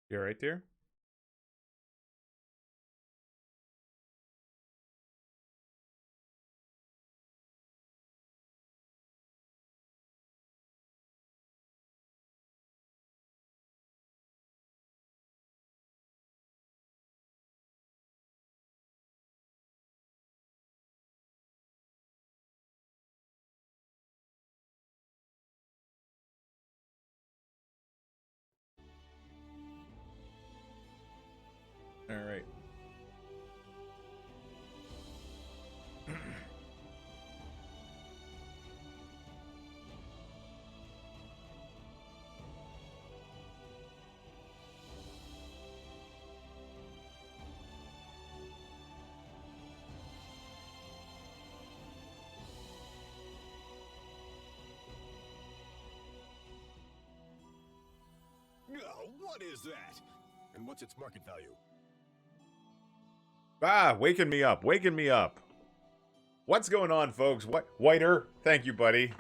You're right there. All right. What is that? And what's its market value? Waking me up. Waking me up. What's going on, folks? What Whiter? Thank you, buddy.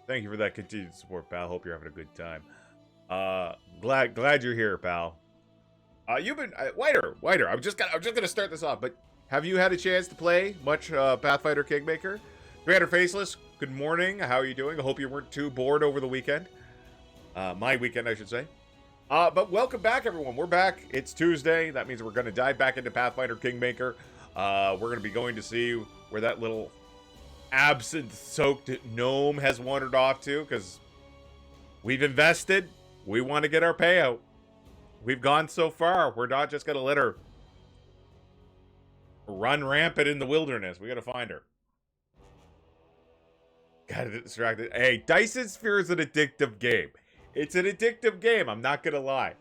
Thank you for that continued support, pal. Hope you're having a good time. Glad you're here, pal. You've been Whiter. I'm just gonna start this off. But have you had a chance to play much Pathfinder Kingmaker? Commander Faceless, good morning. How are you doing? I hope you weren't too bored over the weekend. My weekend, I should say. But welcome back, everyone. We're back. It's Tuesday. That means we're going to dive back into Pathfinder Kingmaker. We're going to be going to see where that little absinthe-soaked gnome has wandered off to, because we've invested. We want to get our payout. We've gone so far. We're not just going to let her run rampant in the wilderness. We got to find her. Got distracted. Hey, Dyson Sphere is an addictive game. It's an addictive game, I'm not gonna lie.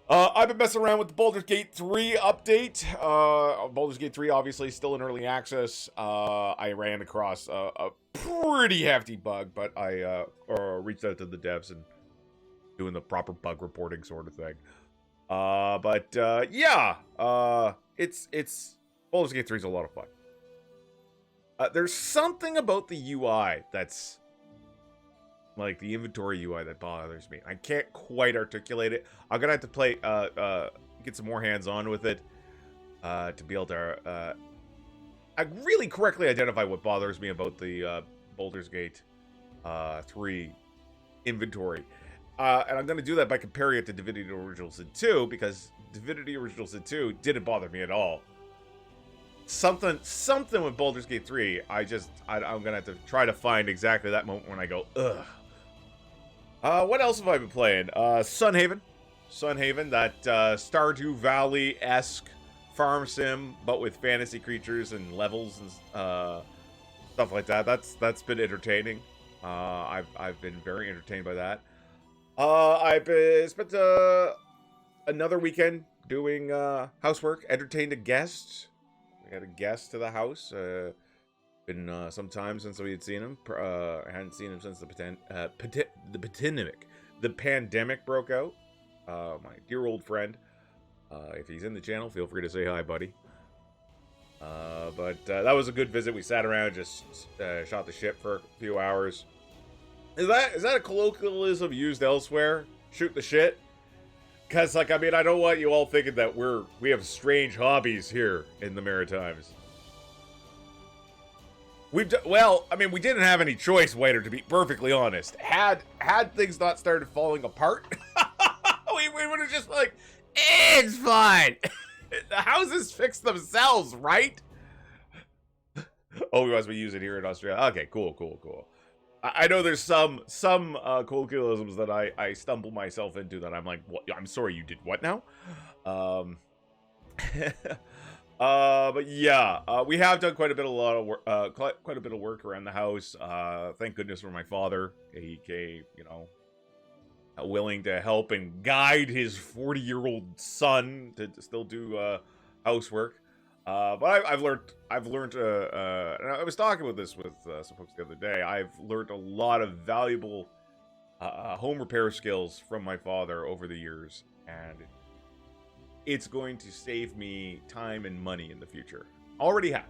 I've been messing around with the Baldur's Gate 3 update. Baldur's Gate 3 obviously still in early access. I ran across a pretty hefty bug, but I reached out to the devs and doing the proper bug reporting sort of thing. It's Baldur's Gate 3 is a lot of fun. There's something about the UI that's like the inventory UI that bothers me. I can't quite articulate it. I'm gonna have to play, get some more hands-on with it, to be able to, I really correctly identify what bothers me about the Baldur's Gate 3 inventory. And I'm gonna do that by comparing it to Divinity Original Sin 2, because Divinity Original Sin 2 didn't bother me at all. Something with Baldur's Gate 3, I'm gonna have to try to find exactly that moment when I go, ugh. What else have I been playing? Sunhaven, that Stardew Valley-esque farm sim, but with fantasy creatures and levels and stuff like that. That's been entertaining. I've been very entertained by that. I've spent another weekend doing housework. Entertained a guest. We had a guest to the house. Been some time since we had seen him. I hadn't seen him since the pandemic broke out. My dear old friend. If he's in the channel, feel free to say hi, buddy. But that was a good visit. We sat around, just shot the shit for a few hours. Is that a colloquialism used elsewhere? Shoot the shit? Because, like, I mean, I don't want you all thinking that we have strange hobbies here in the Maritimes. Well, I mean, we didn't have any choice, Waiter, to be perfectly honest. Had things not started falling apart, we would have just like, it's fine. The houses fix themselves, right? Oh, we must be using it here in Australia. Okay, cool. I know there's some colloquialisms that I stumble myself into that I'm like, what? I'm sorry, you did what now? But yeah, we have done quite a bit of work around the house. Thank goodness for my father. He came, willing to help and guide his 40-year-old son to still do housework. But I've learned. And I was talking with this with some folks the other day. I've learned a lot of valuable home repair skills from my father over the years, and it's going to save me time and money in the future. Already has.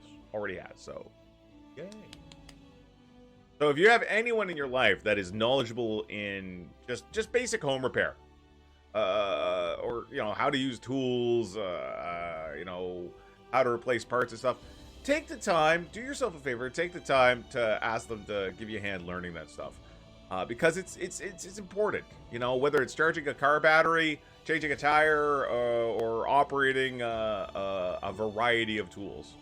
So, yay. So if you have anyone in your life that is knowledgeable in just basic home repair, or how to use tools, how to replace parts and stuff. Take the time, do yourself a favor, take the time to ask them to give you a hand learning that stuff, because it's important. Whether it's charging a car battery, changing a tire, or operating a variety of tools.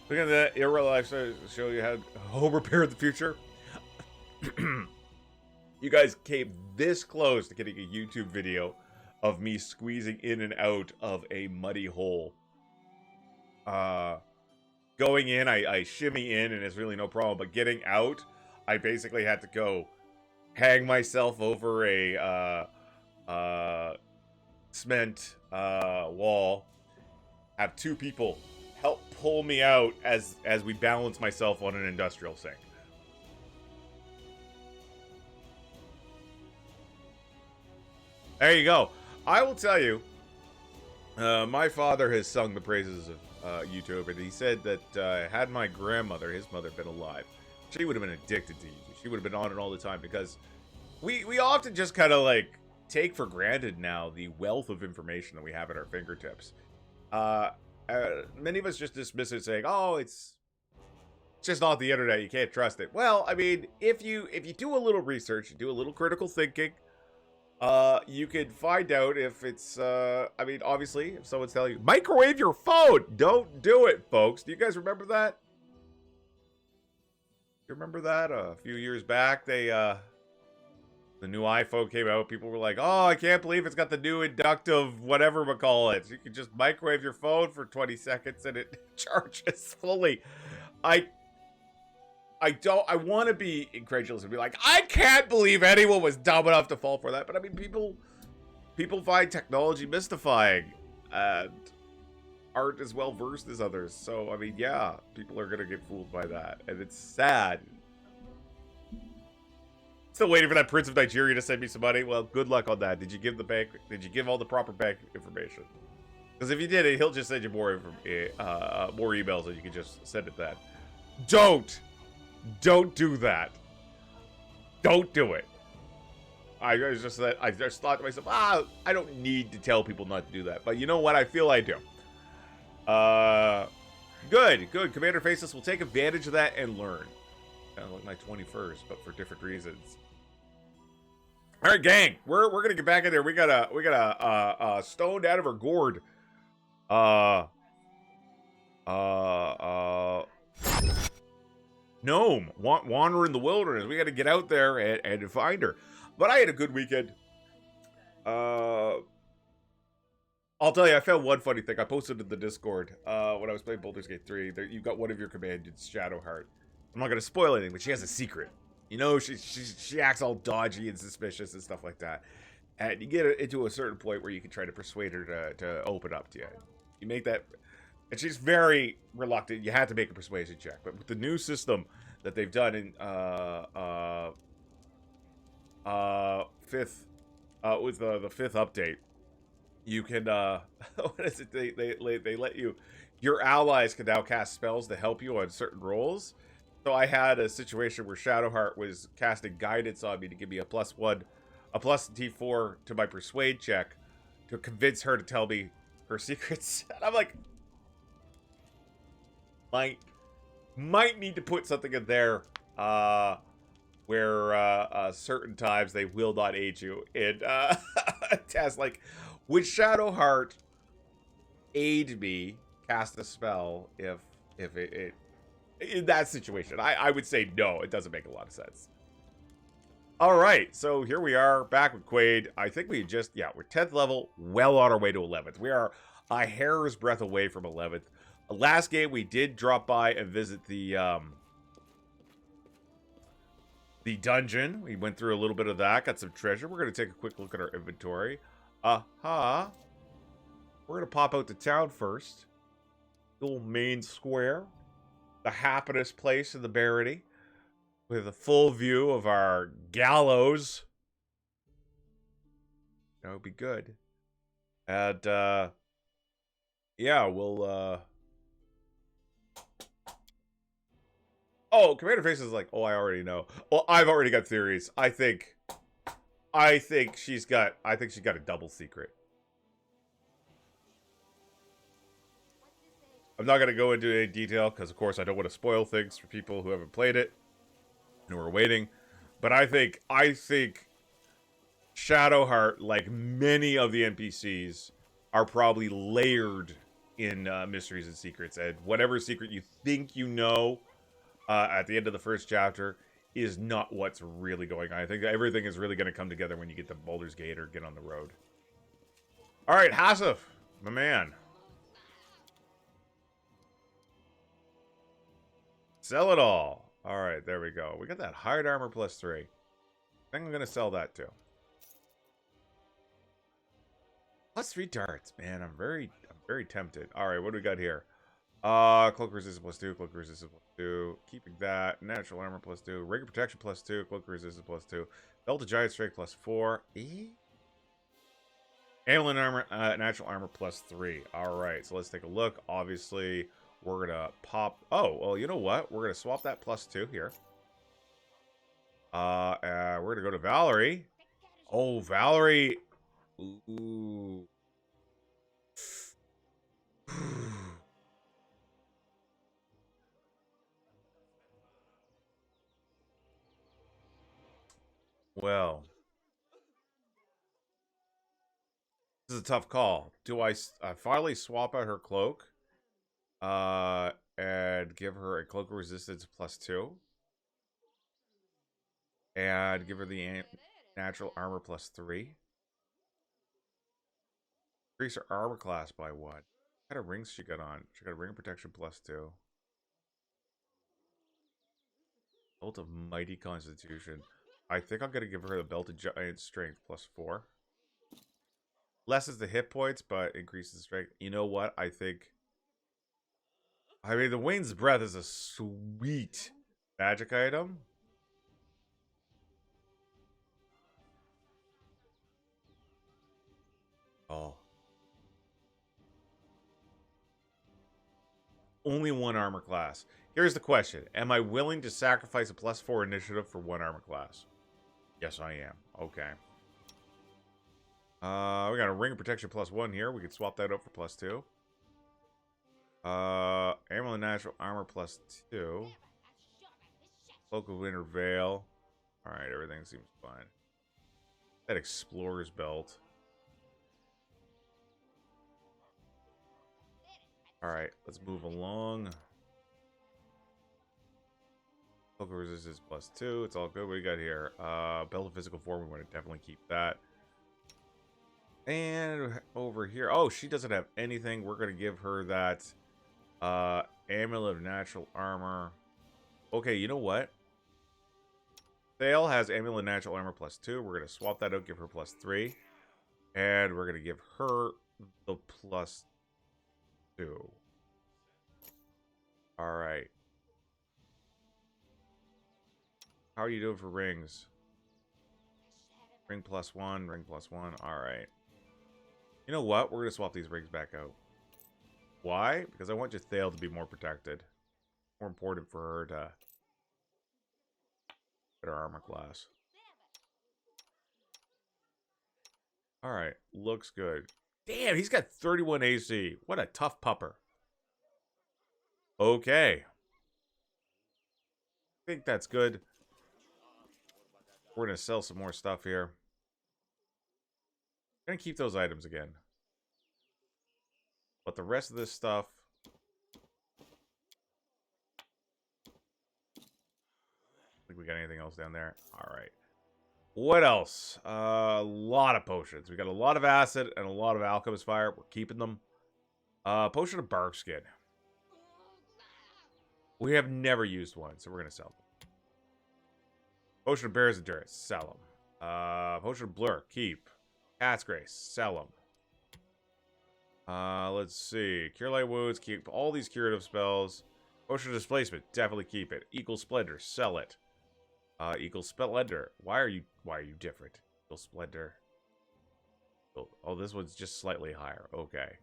Look at that Era Life show you had home repair in the future. You guys came this close to getting a YouTube video of me squeezing in and out of a muddy hole. Going in, I shimmy in and it's really no problem, but getting out, I basically had to go hang myself over a cement wall, have two people help pull me out as we balance myself on an industrial sink. There you go. I will tell you, my father has sung the praises of YouTube, and he said that had my grandmother, his mother, been alive, she would have been addicted to YouTube. She would have been on it all the time, because we often just kind of like take for granted now the wealth of information that we have at our fingertips. Many of us just dismiss it, saying, "Oh, it's just not the internet. You can't trust it." Well, I mean, if you do a little research, you do a little critical thinking, you can find out if it's, I mean, obviously, if someone's telling you, microwave your phone, don't do it, folks. Do you guys remember that? You remember that? A few years back, the new iPhone came out. People were like, oh, I can't believe it's got the new inductive whatever we call it. You can just microwave your phone for 20 seconds and it charges fully. I want to be incredulous and be like, I can't believe anyone was dumb enough to fall for that. But I mean, people find technology mystifying and aren't as well versed as others. So I mean, yeah, people are gonna get fooled by that, and it's sad. Still waiting for that Prince of Nigeria to send me some money. Well, good luck on that. Did you give the bank? Did you give all the proper bank information? Because if you did it, he'll just send you more emails, and you can just send it that. Don't do that. Don't do it. I just thought to myself, I don't need to tell people not to do that. But you know what? I feel I do. Good. Commander Faceless will take advantage of that and learn. Kind of like my 21st, but for different reasons. All right, gang, we're gonna get back in there. We got a stoned out of our gourd. Gnome wander in the wilderness. We got to get out there and find her. But I had a good weekend. I'll tell you, I found one funny thing. I posted in the Discord when I was playing Baldur's Gate 3. You've got one of your companions, Shadowheart. I'm not gonna spoil anything, but she has a secret. She acts all dodgy and suspicious and stuff like that. And you get into a certain point where you can try to persuade her to open up to you. You make that, and she's very reluctant. You had to make a persuasion check. But with the new system that they've done in fifth, with the fifth update, you can what is it? They let you, your allies can now cast spells to help you on certain rolls. So I had a situation where Shadowheart was casting guidance on me to give me a plus D4 to my persuade check to convince her to tell me her secrets. And I'm like, might need to put something in there where certain times they will not aid you in tasks. Like, would Shadowheart aid me cast a spell if it in that situation? I would say no. It doesn't make a lot of sense. All right, so here we are back with Quaid. I think we're 10th level, well on our way to 11th. We are a hair's breadth away from 11th. Last game we did drop by and visit the dungeon. We went through a little bit of that, got some treasure. We're gonna take a quick look at our inventory. We're gonna pop out to town first. Little main square, the happiest place in the Barony, with a full view of our gallows. That would be good. And yeah, we'll oh, Commander Face is like, oh, I already know. Well, I've already got theories. I think I think she's got a double secret. I'm not gonna go into any detail because, of course, I don't want to spoil things for people who haven't played it and who are waiting. But I think Shadowheart, like many of the NPCs, are probably layered in mysteries and secrets, and whatever secret you think you know at the end of the first chapter is not what's really going on. I think everything is really going to come together when you get to Baldur's Gate or get on the road. All right, Hassif, my man. Sell it all. All right, there we go. We got that hard armor +3. I think I'm going to sell that too. +3 darts, man. I'm very tempted. All right, what do we got here? Cloak resistance +2, cloak resistance +2. Keeping that. Natural armor +2. Regular protection +2, cloak resistance +2. Belt of giant strength +4. Amulet armor, natural armor +3. All right, so let's take a look. Obviously, we're gonna pop. Oh, well, you know what? We're gonna swap that +2 here. We're gonna go to Valerie. Oh, Valerie. Ooh. Well, this is a tough call. Do I finally swap out her cloak? And give her a cloak resistance +2? And give her the natural armor +3? Increase her armor class by 1. What kind of rings she got on? She got a ring of protection +2. Belt of mighty constitution. I think I'm gonna give her the belt of giant strength +4. Lessens the hit points, but increases strength. You know what? I mean, the Wayne's Breath is a sweet magic item. Oh. Only one armor class. Here's the question. Am I willing to sacrifice a +4 initiative for one armor class? Yes, I am. Okay. We got a ring of protection +1 here. We could swap that out for +2. Amulet natural armor +2. Cloak of Winter Veil. Alright, everything seems fine. That Explorer's Belt. Alright, let's move along. Cloak of Resistance +2. It's all good. What do we got here? Belt of Physical Form. We want to definitely keep that. And over here. Oh, she doesn't have anything. We're going to give her that Amulet of Natural Armor. Okay, you know what? Thale has Amulet Natural Armor +2. We're going to swap that out, give her +3. And we're going to give her the +2. Alright. How are you doing for rings? Ring +1, ring +1. Alright. You know what? We're going to swap these rings back out. Why? Because I want your Thale to be more protected. More important for her to get her armor class. Alright. Looks good. Damn, he's got 31 AC. What a tough pupper. Okay. I think that's good. We're going to sell some more stuff here. I'm going to keep those items again. But the rest of this stuff... I think we got anything else down there. Alright. What else? A lot of potions. We got a lot of acid and a lot of alchemist fire. We're keeping them. Potion of bark skin. We have never used one, so we're going to sell them. Potion of Bear's Endurance. Sell them. Potion of Blur. Keep. Cat's Grace. Sell them. Let's see. Cure Light Wounds. Keep all these curative spells. Potion of Displacement. Definitely keep it. Equal Splendor. Sell it. Equal Splendor. Why are you different? Equal Splendor. Oh, this one's just slightly higher. Okay.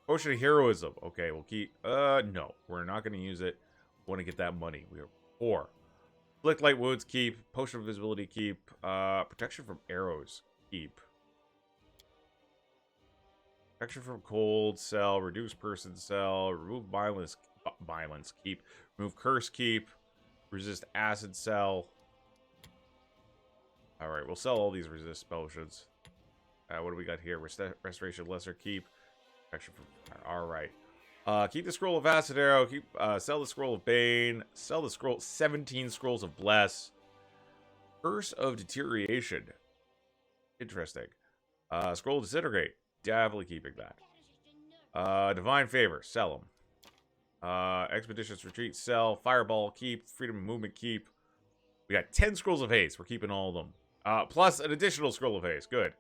Potion of Heroism. Okay, we'll keep... No. We're not going to use it. We want to get that money. We are poor. Inflict light wounds, keep. Potion of invisibility, keep. Protection from arrows, keep. Protection from cold, sell. Reduce person, sell. Remove violence, keep. Remove curse, keep. Resist acid, sell. Alright, we'll sell all these resist potions. What do we got here? Restoration, lesser, keep. Protection from... Alright. Keep the scroll of acid arrow. Keep sell the scroll of bane. Sell the scroll. 17 scrolls of bless. Curse of deterioration. Interesting. Scroll of disintegrate. Definitely keeping that. Divine favor. Sell them. Expeditious retreat. Sell. Fireball. Keep. Freedom of movement. Keep. We got 10 scrolls of haste. We're keeping all of them. Plus an additional scroll of haste. Good.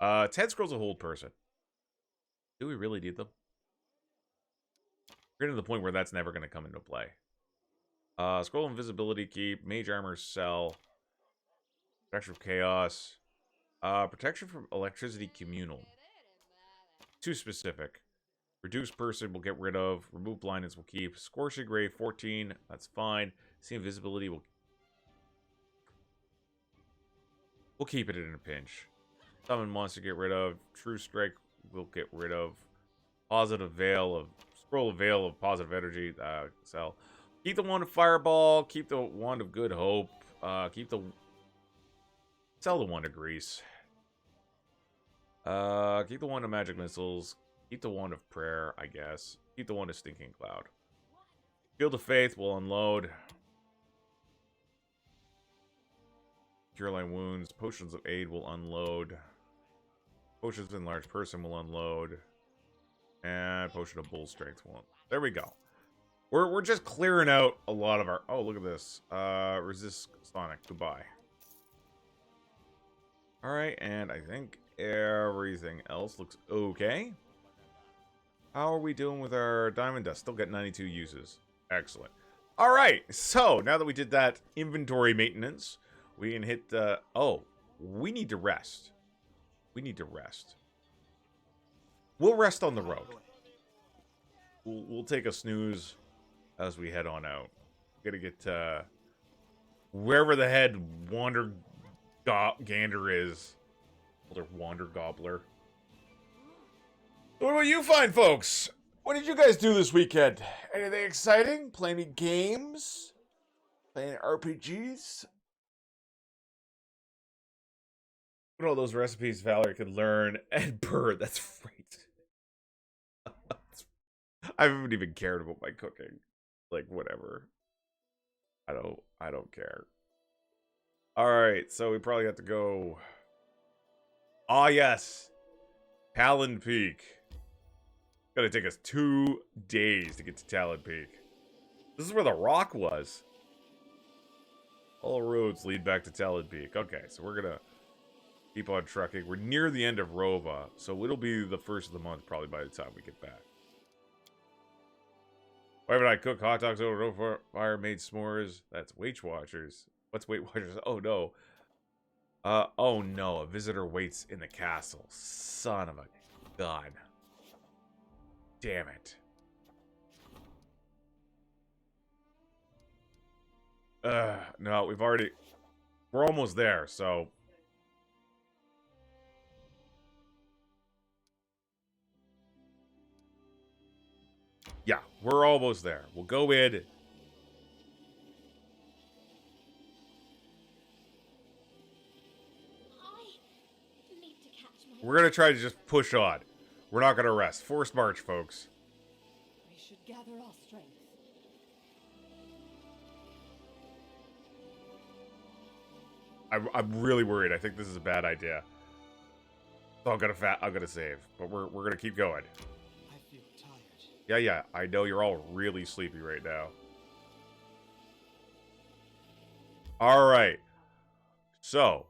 10 scrolls of hold person. Do we really need them? We're getting to the point where that's never going to come into play. Scroll of invisibility, keep. Mage armor, sell. Protection from chaos. Protection from electricity, communal. Too specific. Reduce person, we'll get rid of. Remove blindness, we'll keep. Scorching ray, 14. That's fine. See invisibility, we'll keep it in a pinch. Summon monster, get rid of. True strike, we'll get rid of. Positive veil of... Scroll of veil of positive energy, sell. Keep the wand of fireball. Keep the wand of good hope. Sell the wand of grease. Keep the wand of magic missiles. Keep the wand of prayer, I guess. Keep the wand of stinking cloud. Shield of faith will unload. Cure line wounds. Potions of aid will unload. Potions of enlarged person will unload. And potion of bull strength will. There we go. We're just clearing out a lot of our... Oh, look at this. Resist Sonic. Goodbye. Alright, and I think everything else looks okay. How are we doing with our diamond dust? Still got 92 uses. Excellent. Alright, so now that we did that inventory maintenance, we can hit the... Oh, we need to rest. We need to rest. We'll rest on the road. We'll take a snooze as we head on out. Gotta get wherever the head gander is. Or wander gobbler. What about you fine folks? What did you guys do this weekend? Anything exciting? Play any games? Play any RPGs? Look at all those recipes Valerie could learn and burn. That's right. I haven't even cared about my cooking. Like, whatever. I don't care. Alright, so we probably have to go... Ah, yes! Talon Peak. Gonna take us 2 days to get to Talon Peak. This is where the rock was. All roads lead back to Talon Peak. Okay, so we're gonna keep on trucking. We're near the end of Rova, so it'll be the first of the month probably by the time we get back. Why would I cook hot dogs over no fire, made s'mores? That's Weight Watchers. What's Weight Watchers? Oh no. Oh no, a visitor waits in the castle. Son of a gun. Damn it. No, we're almost there, so. Yeah, we're almost there. We'll go in. We're gonna try to just push on. We're not gonna rest. Forced march, folks. We should gather our strength. I'm really worried. I think this is a bad idea. So I'm gonna save, but we're gonna keep going. I feel tired. Yeah. I know you're all really sleepy right now. All right. So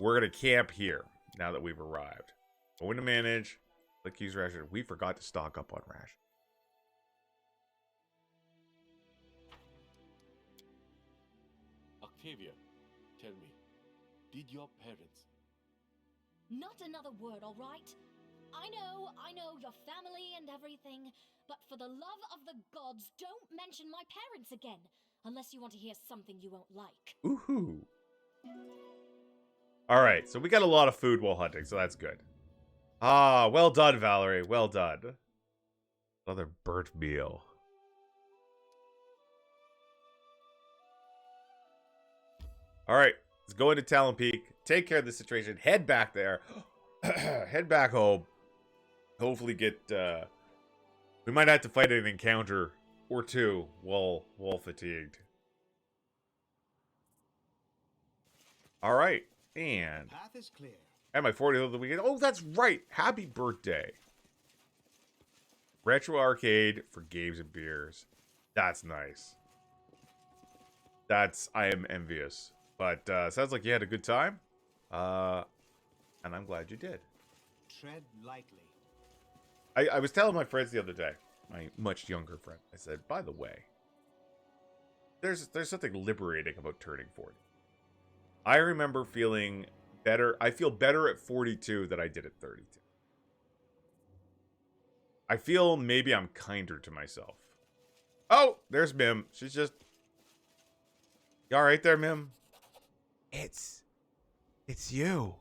we're gonna camp here now that we've arrived. Go into manage. Click use ration. We forgot to stock up on ration. Octavia, tell me, did your parents... Not another word, all right? I know, your family and everything, but for the love of the gods, don't mention my parents again. unless you want to hear something you won't like. Ooh. All right, so we got a lot of food while hunting, so that's good. Ah, well done, Valerie. Well done. Another burnt meal. All right, let's go into Talon Peak. Take care of the situation. Head back there. Head back home. Hopefully get... we might have to fight an encounter or two while fatigued. All right, and... Path is clear. And my 40th of the weekend. Oh, that's right. Happy birthday. Retro arcade for games and beers. That's nice. I am envious. But sounds like you had a good time. And I'm glad you did. Tread lightly. I was telling my friends the other day, my much younger friend, I said, by the way, there's something liberating about turning 40. I remember feeling better. I feel better at 42 than I did at 32. I feel maybe I'm kinder to myself. Oh, there's Mim. She's just... You all right there, Mim? It's you.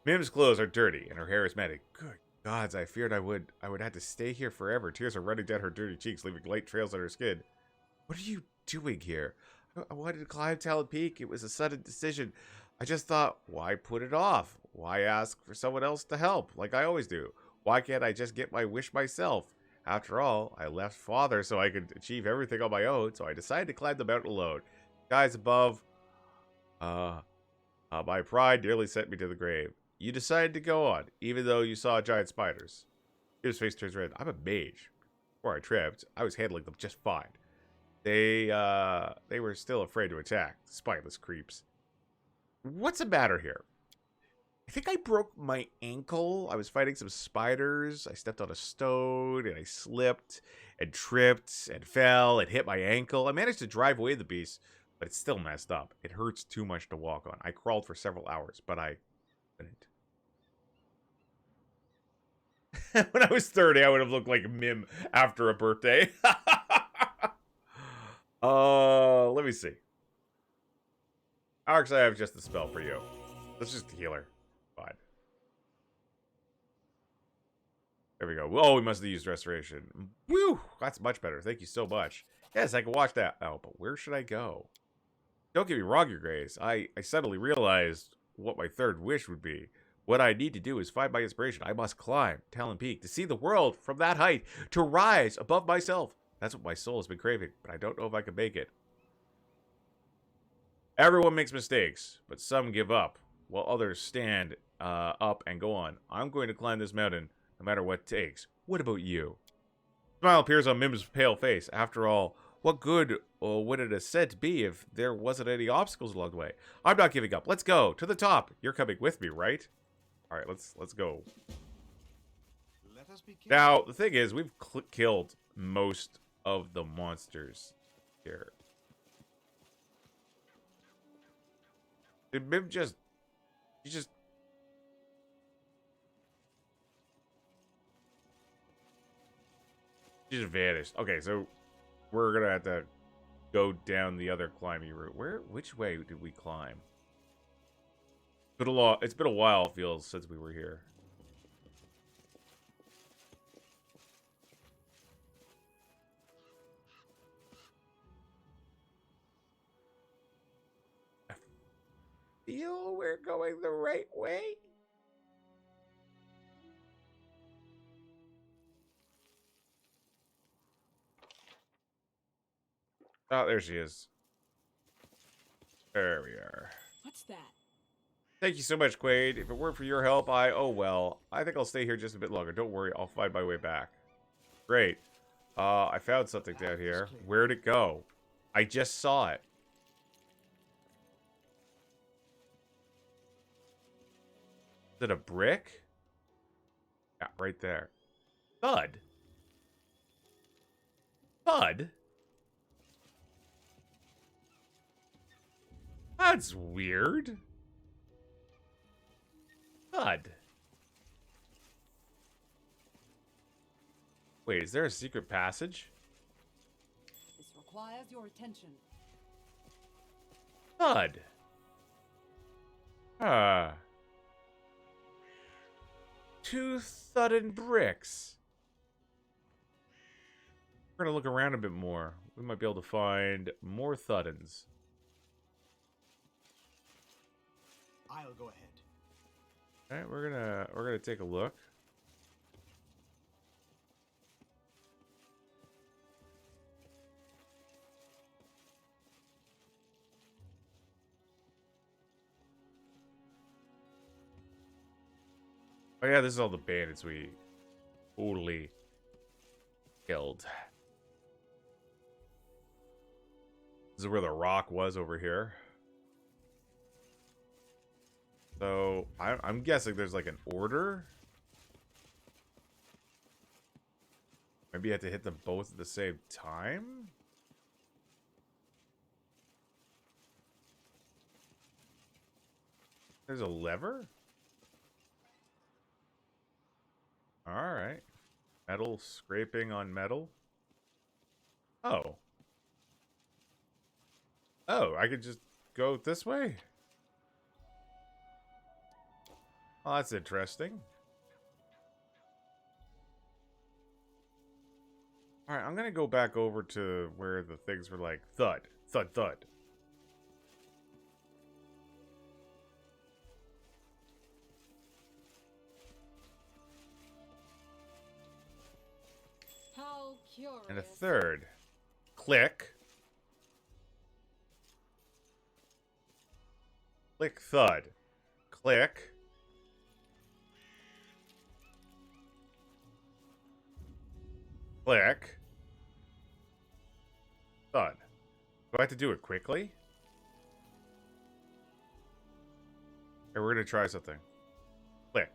Mim's clothes are dirty and her hair is matted. Good gods, I feared I would have to stay here forever. Tears are running down her dirty cheeks, leaving light trails on her skin. What are you doing here? I wanted to climb Talon Peak. It was a sudden decision. I just thought, why put it off? Why ask for someone else to help, like I always do? Why can't I just get my wish myself? After all, I left Father so I could achieve everything on my own, so I decided to climb the mountain alone. Guys above, my pride nearly sent me to the grave. You decided to go on, even though you saw giant spiders. His face turns red. I'm a mage. Before I tripped, I was handling them just fine. They were still afraid to attack, spiteless creeps. What's the matter here? I think I broke my ankle. I was fighting some spiders. I stepped on a stone, and I slipped, and tripped, and fell, and hit my ankle. I managed to drive away the beast, but it's still messed up. It hurts too much to walk on. I crawled for several hours, but I couldn't. When I was 30, I would have looked like Mim after a birthday. Let me see. Actually, I have just the spell for you. Let's just heal her. Fine. There we go. Oh, we must have used restoration. Woo! That's much better. Thank you so much. Yes, I can watch that. Oh, but where should I go? Don't get me wrong, Your Grace. I suddenly realized what my third wish would be. What I need to do is find my inspiration. I must climb Talon Peak to see the world from that height, to rise above myself. That's what my soul has been craving, but I don't know if I can make it. Everyone makes mistakes, but some give up, while others stand up and go on. I'm going to climb this mountain, no matter what it takes. What about you? Smile appears on Mim's pale face. After all, what good would it have said to be if there wasn't any obstacles along the way? I'm not giving up. Let's go to the top. You're coming with me, right? All right, let's go. Let us be careful. Now, the thing is, we've killed most of the monsters here. Did Mim just... She just vanished. Okay, so we're gonna have to go down the other climbing route. Which way did we climb? It's been a while, it feels, since we were here. I feel we're going the right way. Oh, there she is. There we are. What's that? Thank you so much, Quaid. If it weren't for your help, oh well. I think I'll stay here just a bit longer. Don't worry, I'll find my way back. Great. I found something down here. Where'd it go? I just saw it. Is it a brick? Yeah, right there. Thud. Thud? That's weird. Thud. Wait, is there a secret passage? This requires your attention. Thud. Ah. 2 thudding bricks. We're gonna look around a bit more. We might be able to find more thuddins. I'll go ahead. All right, we're gonna take a look. Oh yeah, this is all the bandits we totally killed. This is where the rock was over here. So, I'm guessing there's like an order. Maybe you have to hit them both at the same time? There's a lever? Alright. Metal scraping on metal. Oh. Oh, I could just go this way? Oh, that's interesting. Alright, I'm gonna go back over to where the things were like thud, thud, thud. How curious. And a third. Click. Click, thud. Click. Click. Thud. Do I have to do it quickly? Okay, we're gonna try something. Click.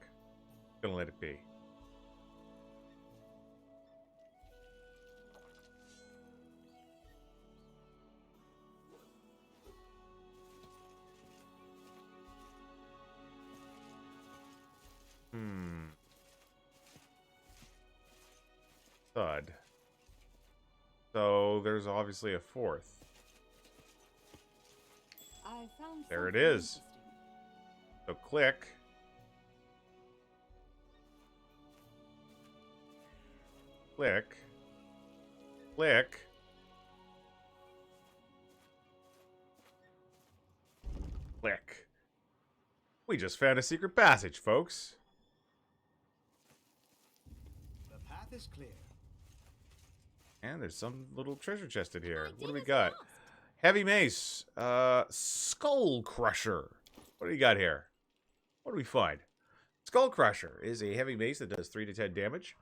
Gonna let it be. Thud. So there's obviously a fourth. I found There it something is. interesting. So click. Click. Click. Click. We just found a secret passage, folks. The path is clear. And there's some little treasure chest in here. I What do we did as got? last. Heavy mace. Skull crusher. What do we got here? What do we find? Skull crusher is a heavy mace that does 3 to 10 damage.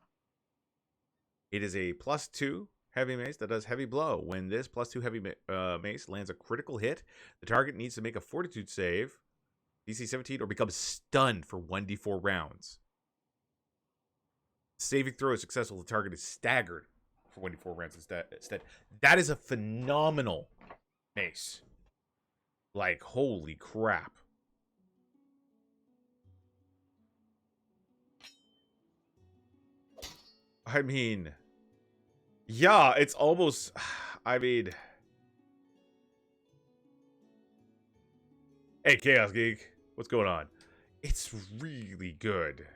It is a +2 heavy mace that does heavy blow. When this +2 heavy mace lands a critical hit, the target needs to make a fortitude save, DC 17, or become stunned for 1d4 rounds. Saving throw is successful. The target is staggered for 1d4 rounds instead. That is a phenomenal mace. Like, holy crap. I mean, yeah, it's almost, I mean, hey, Chaos Geek, what's going on? It's really good.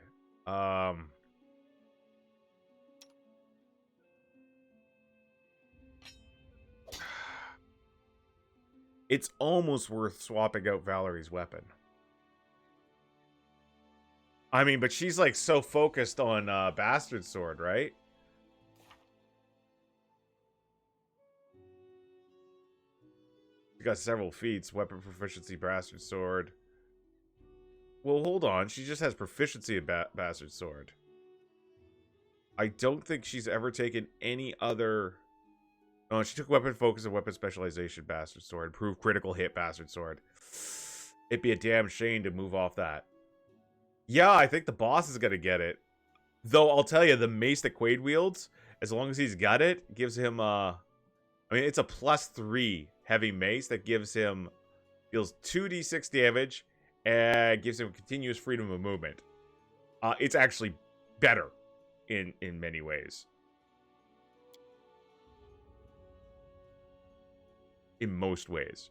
It's almost worth swapping out Valerie's weapon. I mean, but she's like so focused on Bastard Sword, right? She got several feats. Weapon proficiency, Bastard Sword. Well, hold on. She just has proficiency in Bastard Sword. I don't think she's ever taken any other... Oh, she took weapon focus and weapon specialization, Bastard Sword. Improved critical hit, Bastard Sword. It'd be a damn shame to move off that. Yeah, I think the boss is going to get it. Though, I'll tell you, the mace that Quaid wields, as long as he's got it, gives him, I mean, it's a +3 heavy mace that gives him, deals 2d6 damage, and gives him continuous freedom of movement. It's actually better in many ways. in most ways.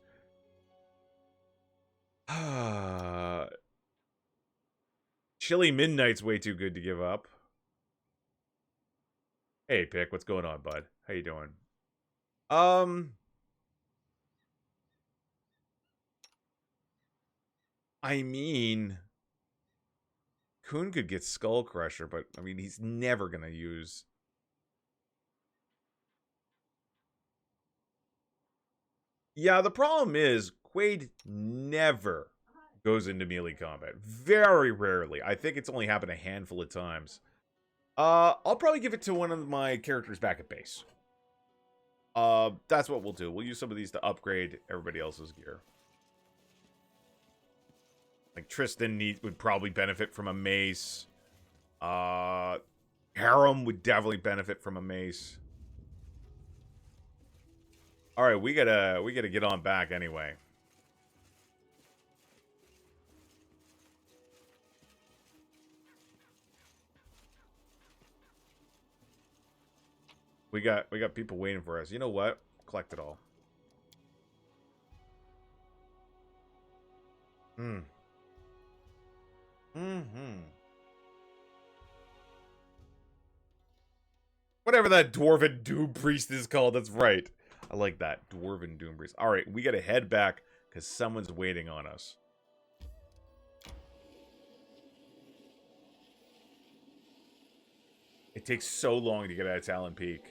Chilly Midnight's way too good to give up. Hey, Pick, what's going on, bud? How you doing? I mean, Kun could get Skull Crusher, but I mean, he's never gonna use. Yeah, the problem is Quaid never goes into melee combat. Very rarely. I think it's only happened a handful of times. I'll probably give it to one of my characters back at base. That's what we'll do. We'll use some of these to upgrade everybody else's gear. Like Tristan would probably benefit from a mace. Harem would definitely benefit from a mace. All right, we gotta get on back anyway. We got people waiting for us. You know what? Collect it all. Whatever that Dwarven Doom Priest is called, that's right. I like that. Dwarven Doom Priest. Alright, we gotta head back because someone's waiting on us. It takes so long to get out of Talon Peak.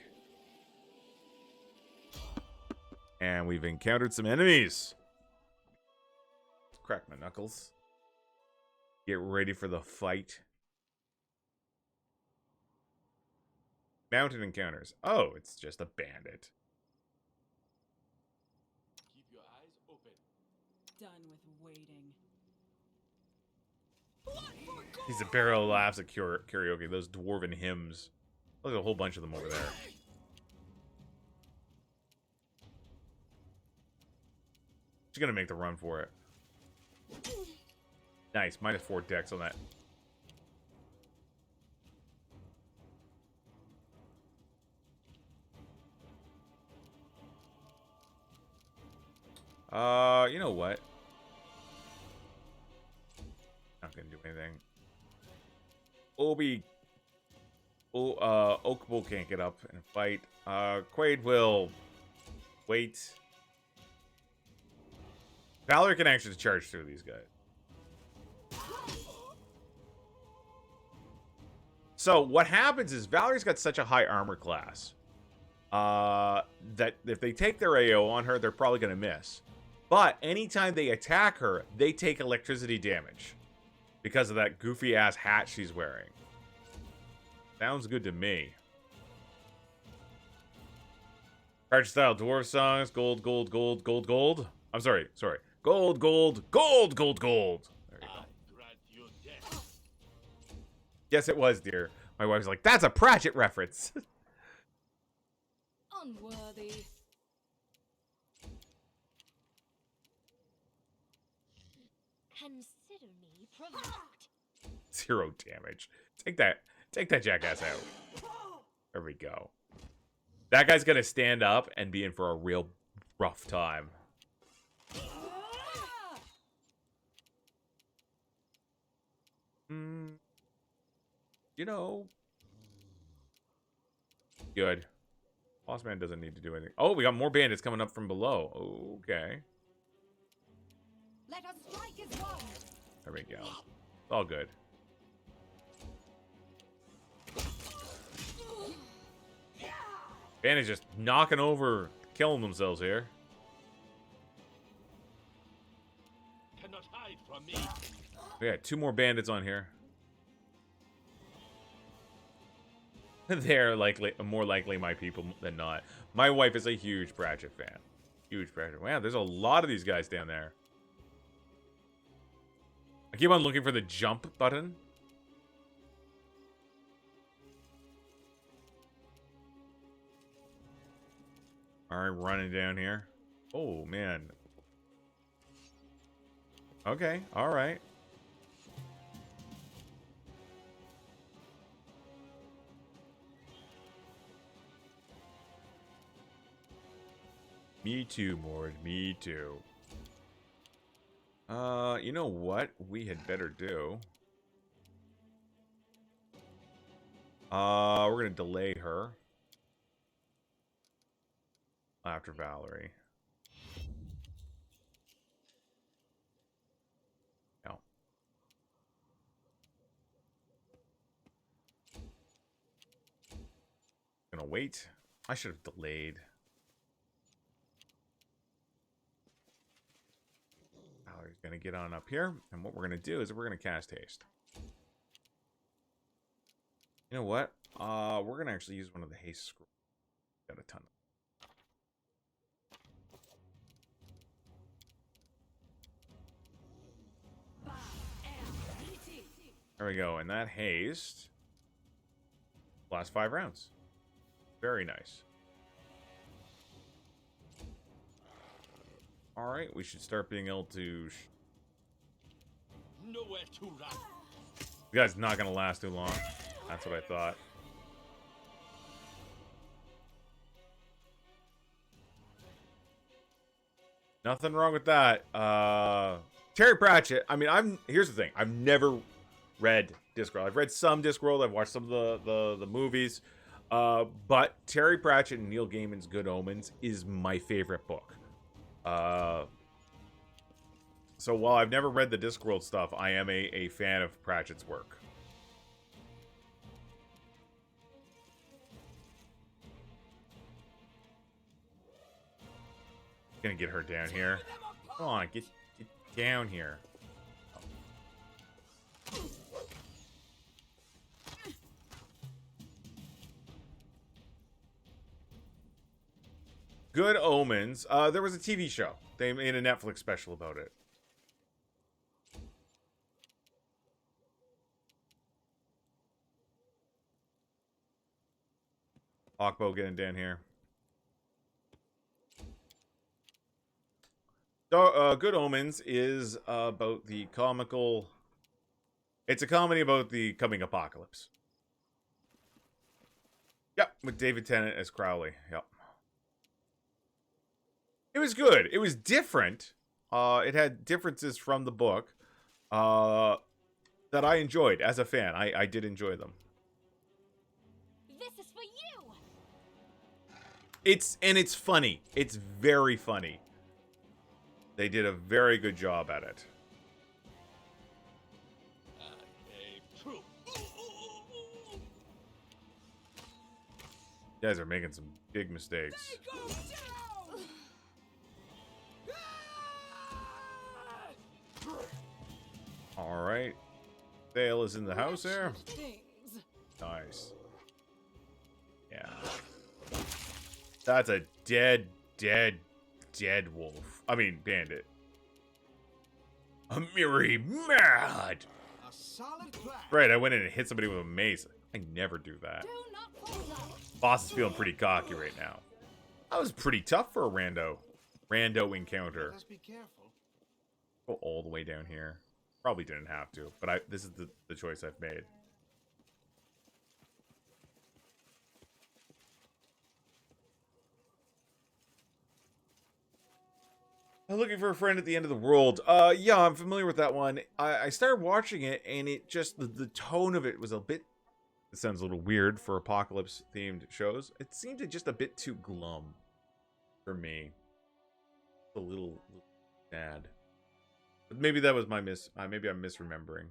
And we've encountered some enemies. Crack my knuckles. Get ready for the fight. Mounted encounters. Oh, it's just a bandit. Keep your eyes open. Done with waiting. He's a barrel laughs at karaoke. Those dwarven hymns. Look at a whole bunch of them over there. She's gonna make the run for it. Nice. -4 dex on that. You know what? Not gonna do anything. Oakbull can't get up and fight. Quaid will wait. Valor can actually charge through these guys. So what happens is Valerie's got such a high armor class that if they take their AO on her, they're probably going to miss. But anytime they attack her, they take electricity damage because of that goofy ass hat she's wearing. Sounds good to me. Crouch style dwarf songs, gold, gold, gold, gold, gold. I'm sorry. Gold, gold, gold, gold, gold. There you go. Grant you death. Yes, it was, dear. My wife's like, that's a Pratchett reference. Unworthy. Consider me provoked. 0 damage. Take that jackass out. There we go. That guy's gonna stand up and be in for a real rough time. You know. Good. Boss man doesn't need to do anything. Oh, we got more bandits coming up from below. Okay. Let us strike as one. There we go. It's all good. Bandits just knocking over, killing themselves here. Cannot hide from me. We got 2 more bandits on here. They're more likely my people than not. My wife is a huge Pratchett fan. Huge Pratchett. Wow, there's a lot of these guys down there. I keep on looking for the jump button. Alright, running down here. Oh, man. Okay, alright. Me too, Mord. Me too. You know what we had better do? We're gonna delay her after Valerie. No. Gonna wait. I should have delayed. Valerie's gonna get on up here, and what we're gonna do is we're gonna cast haste. You know what? We're gonna actually use one of the haste scrolls. Got a ton. There we go, and that haste lasts 5 rounds. Very nice. All right, we should start being able to. Nowhere to run. You guys not gonna last too long. That's what I thought. Nothing wrong with that. Terry Pratchett. I mean, here's the thing. I've never read Discworld. I've read some Discworld. I've watched some of the movies. But Terry Pratchett and Neil Gaiman's Good Omens is my favorite book. So while I've never read the Discworld stuff, I am a fan of Pratchett's work. Gonna get her down here. Come on, get down here. Good Omens. There was a TV show. They made a Netflix special about it. Hawkbow getting down here. So, Good Omens is about the comical... It's a comedy about the coming apocalypse. Yep, with David Tennant as Crowley. Yep. It was good. It was different. It had differences from the book that I enjoyed as a fan. I did enjoy them. This is for you. It's funny. It's very funny. They did a very good job at it. True. You guys are making some big mistakes. All right. Thale is in the house there. Nice. Yeah. That's a dead wolf. I mean, bandit. A Miri mad. A solid plan. Right, I went in and hit somebody with a mace. I never do that. Do not fall. Boss is feeling pretty cocky right now. That was pretty tough for a rando encounter. Let us be careful. Go all the way down here. Probably didn't have to, but this is the choice I've made. I'm looking for a friend at the end of the world. Yeah, I'm familiar with that one. I started watching it, and it just the tone of it was a bit. It sounds a little weird for apocalypse themed shows. It seemed just a bit too glum for me. A little sad. But maybe that was my maybe I'm misremembering.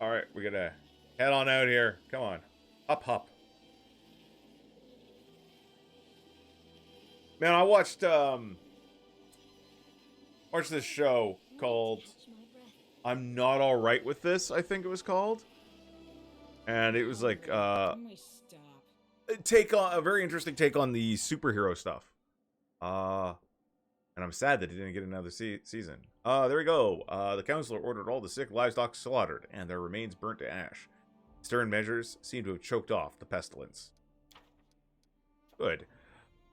All right, we gotta head on out here. Come on, hop. Man, I watched this show called I'm Not All Right With This, I think it was called. And it was like a very interesting take on the superhero stuff. And I'm sad that it didn't get another season. There we go. The counselor ordered all the sick livestock slaughtered and their remains burnt to ash. Stern measures seem to have choked off the pestilence. Good.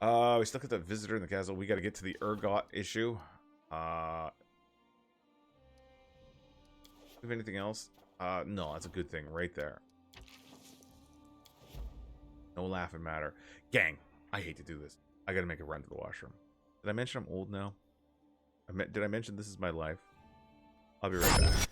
We still got the visitor in the castle. We got to get to the ergot issue. Have anything else? No, that's a good thing right there. No laughing matter. Gang, I hate to do this. I gotta make a run to the washroom. Did I mention I'm old now? Did I mention this is my life? I'll be right back.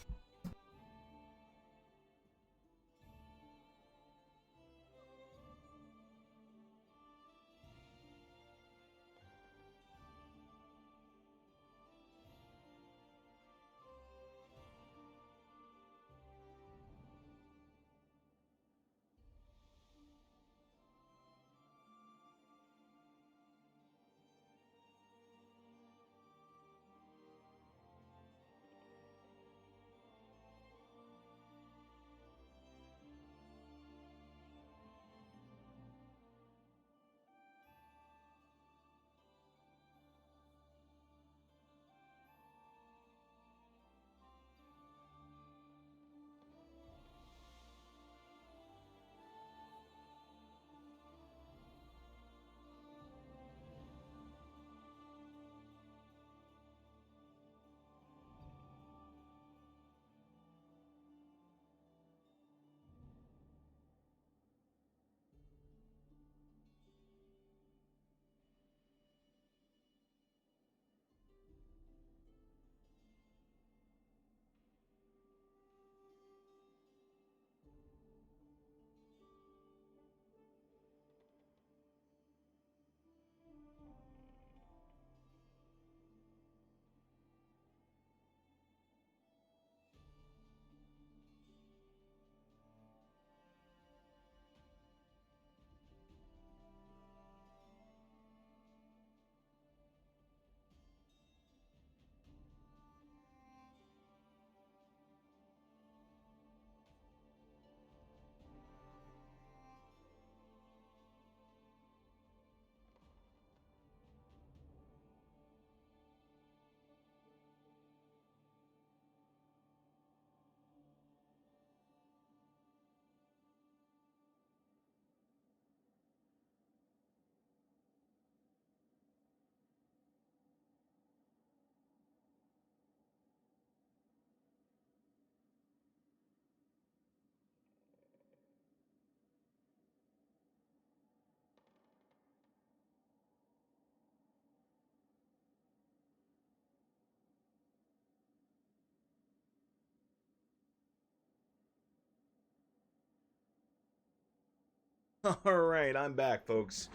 Alright, I'm back, folks.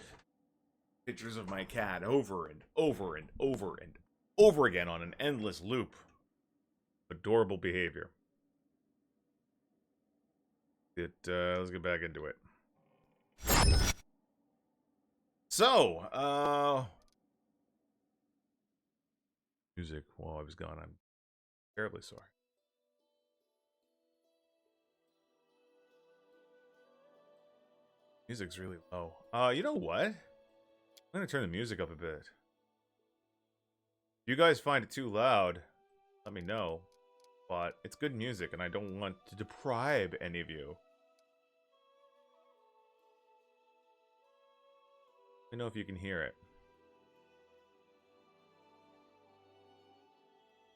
Pictures of my cat over and over and over and over again on an endless loop. Adorable behavior. Let's get back into it. So, music while I was gone. I'm terribly sorry. Music's really low. You know what? I'm gonna turn the music up a bit. If you guys find it too loud, let me know. But it's good music, and I don't want to deprive any of you. Let me know if you can hear it.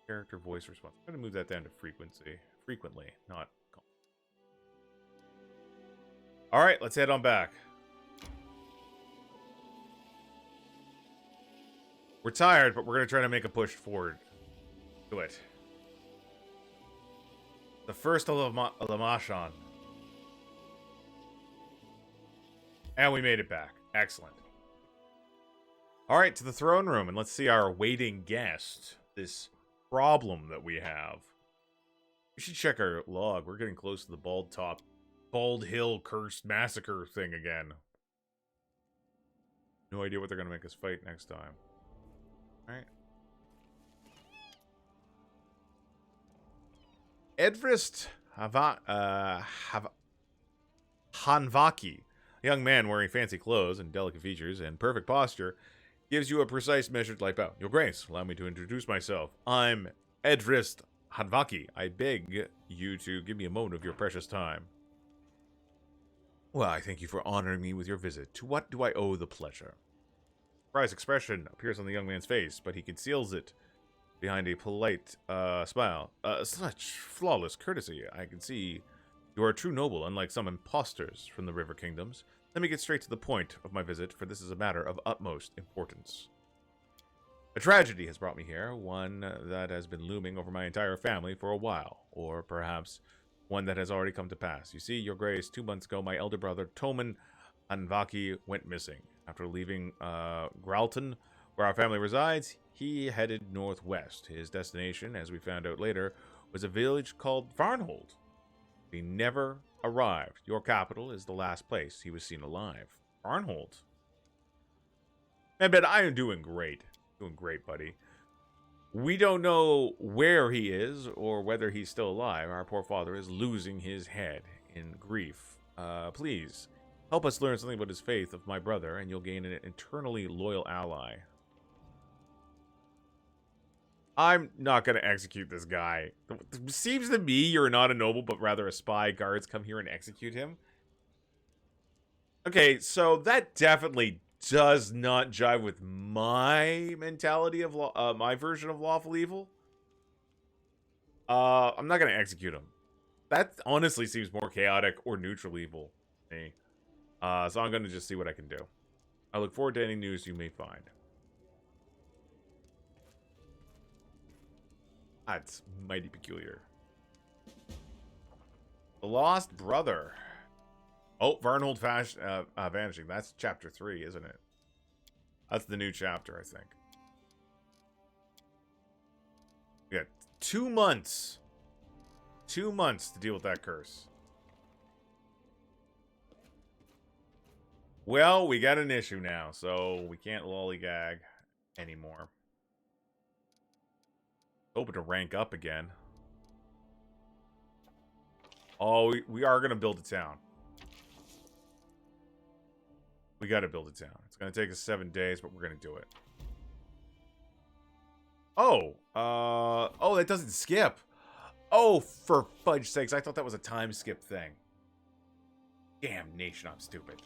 Character voice response. I'm gonna move that down to frequency. Frequently, not. Alright, let's head on back. We're tired, but we're gonna try to make a push forward. Do it. The first Lamashon. And we made it back. Excellent. Alright, to the throne room, and let's see our waiting guest. This problem that we have. We should check our log. We're getting close to the Bald Hill Cursed Massacre thing again. No idea what they're gonna make us fight next time. Alright. Edvrist Hanvaki, a young man wearing fancy clothes and delicate features and perfect posture, gives you a precise, measured light bow. Your Grace, allow me to introduce myself. I'm Edvrist Hanvaki. I beg you to give me a moment of your precious time. Well, I thank you for honoring me with your visit. To what do I owe the pleasure? Surprised expression appears on the young man's face, but he conceals it behind a polite smile. Such flawless courtesy. I can see you are a true noble, unlike some impostors from the River Kingdoms. Let me get straight to the point of my visit, for this is a matter of utmost importance. A tragedy has brought me here, one that has been looming over my entire family for a while, or perhaps one that has already come to pass. You see, Your Grace, 2 months ago, my elder brother, Toman Anvaki, went missing. After leaving Gralton, where our family resides, he headed northwest. His destination, as we found out later, was a village called Farnhold. He never arrived. Your capital is the last place he was seen alive. Farnhold. I bet I am doing great. Doing great, buddy. We don't know where he is or whether he's still alive. Our poor father is losing his head in grief. Please, help us learn something about his faith of my brother, and you'll gain an eternally loyal ally. I'm not going to execute this guy. It seems to me you're not a noble, but rather a spy. Guards come here and execute him. Okay, so that definitely does not jive with my mentality of my version of lawful evil. I'm not going to execute him. That honestly seems more chaotic or neutral evil to me. So I'm going to just see what I can do. I look forward to any news you may find. That's mighty peculiar. The Lost Brother. Oh, Varnhold Vanishing. That's chapter 3, isn't it? That's the new chapter, I think. We got 2 months. 2 months to deal with that curse. Well, we got an issue now, so we can't lollygag anymore. Hoping to rank up again. Oh, we are going to build a town. We got to build a town. It's going to take us 7 days, but we're going to do it. Oh, oh, that doesn't skip. Oh, for fudge sakes. I thought that was a time skip thing. Damnation, I'm stupid.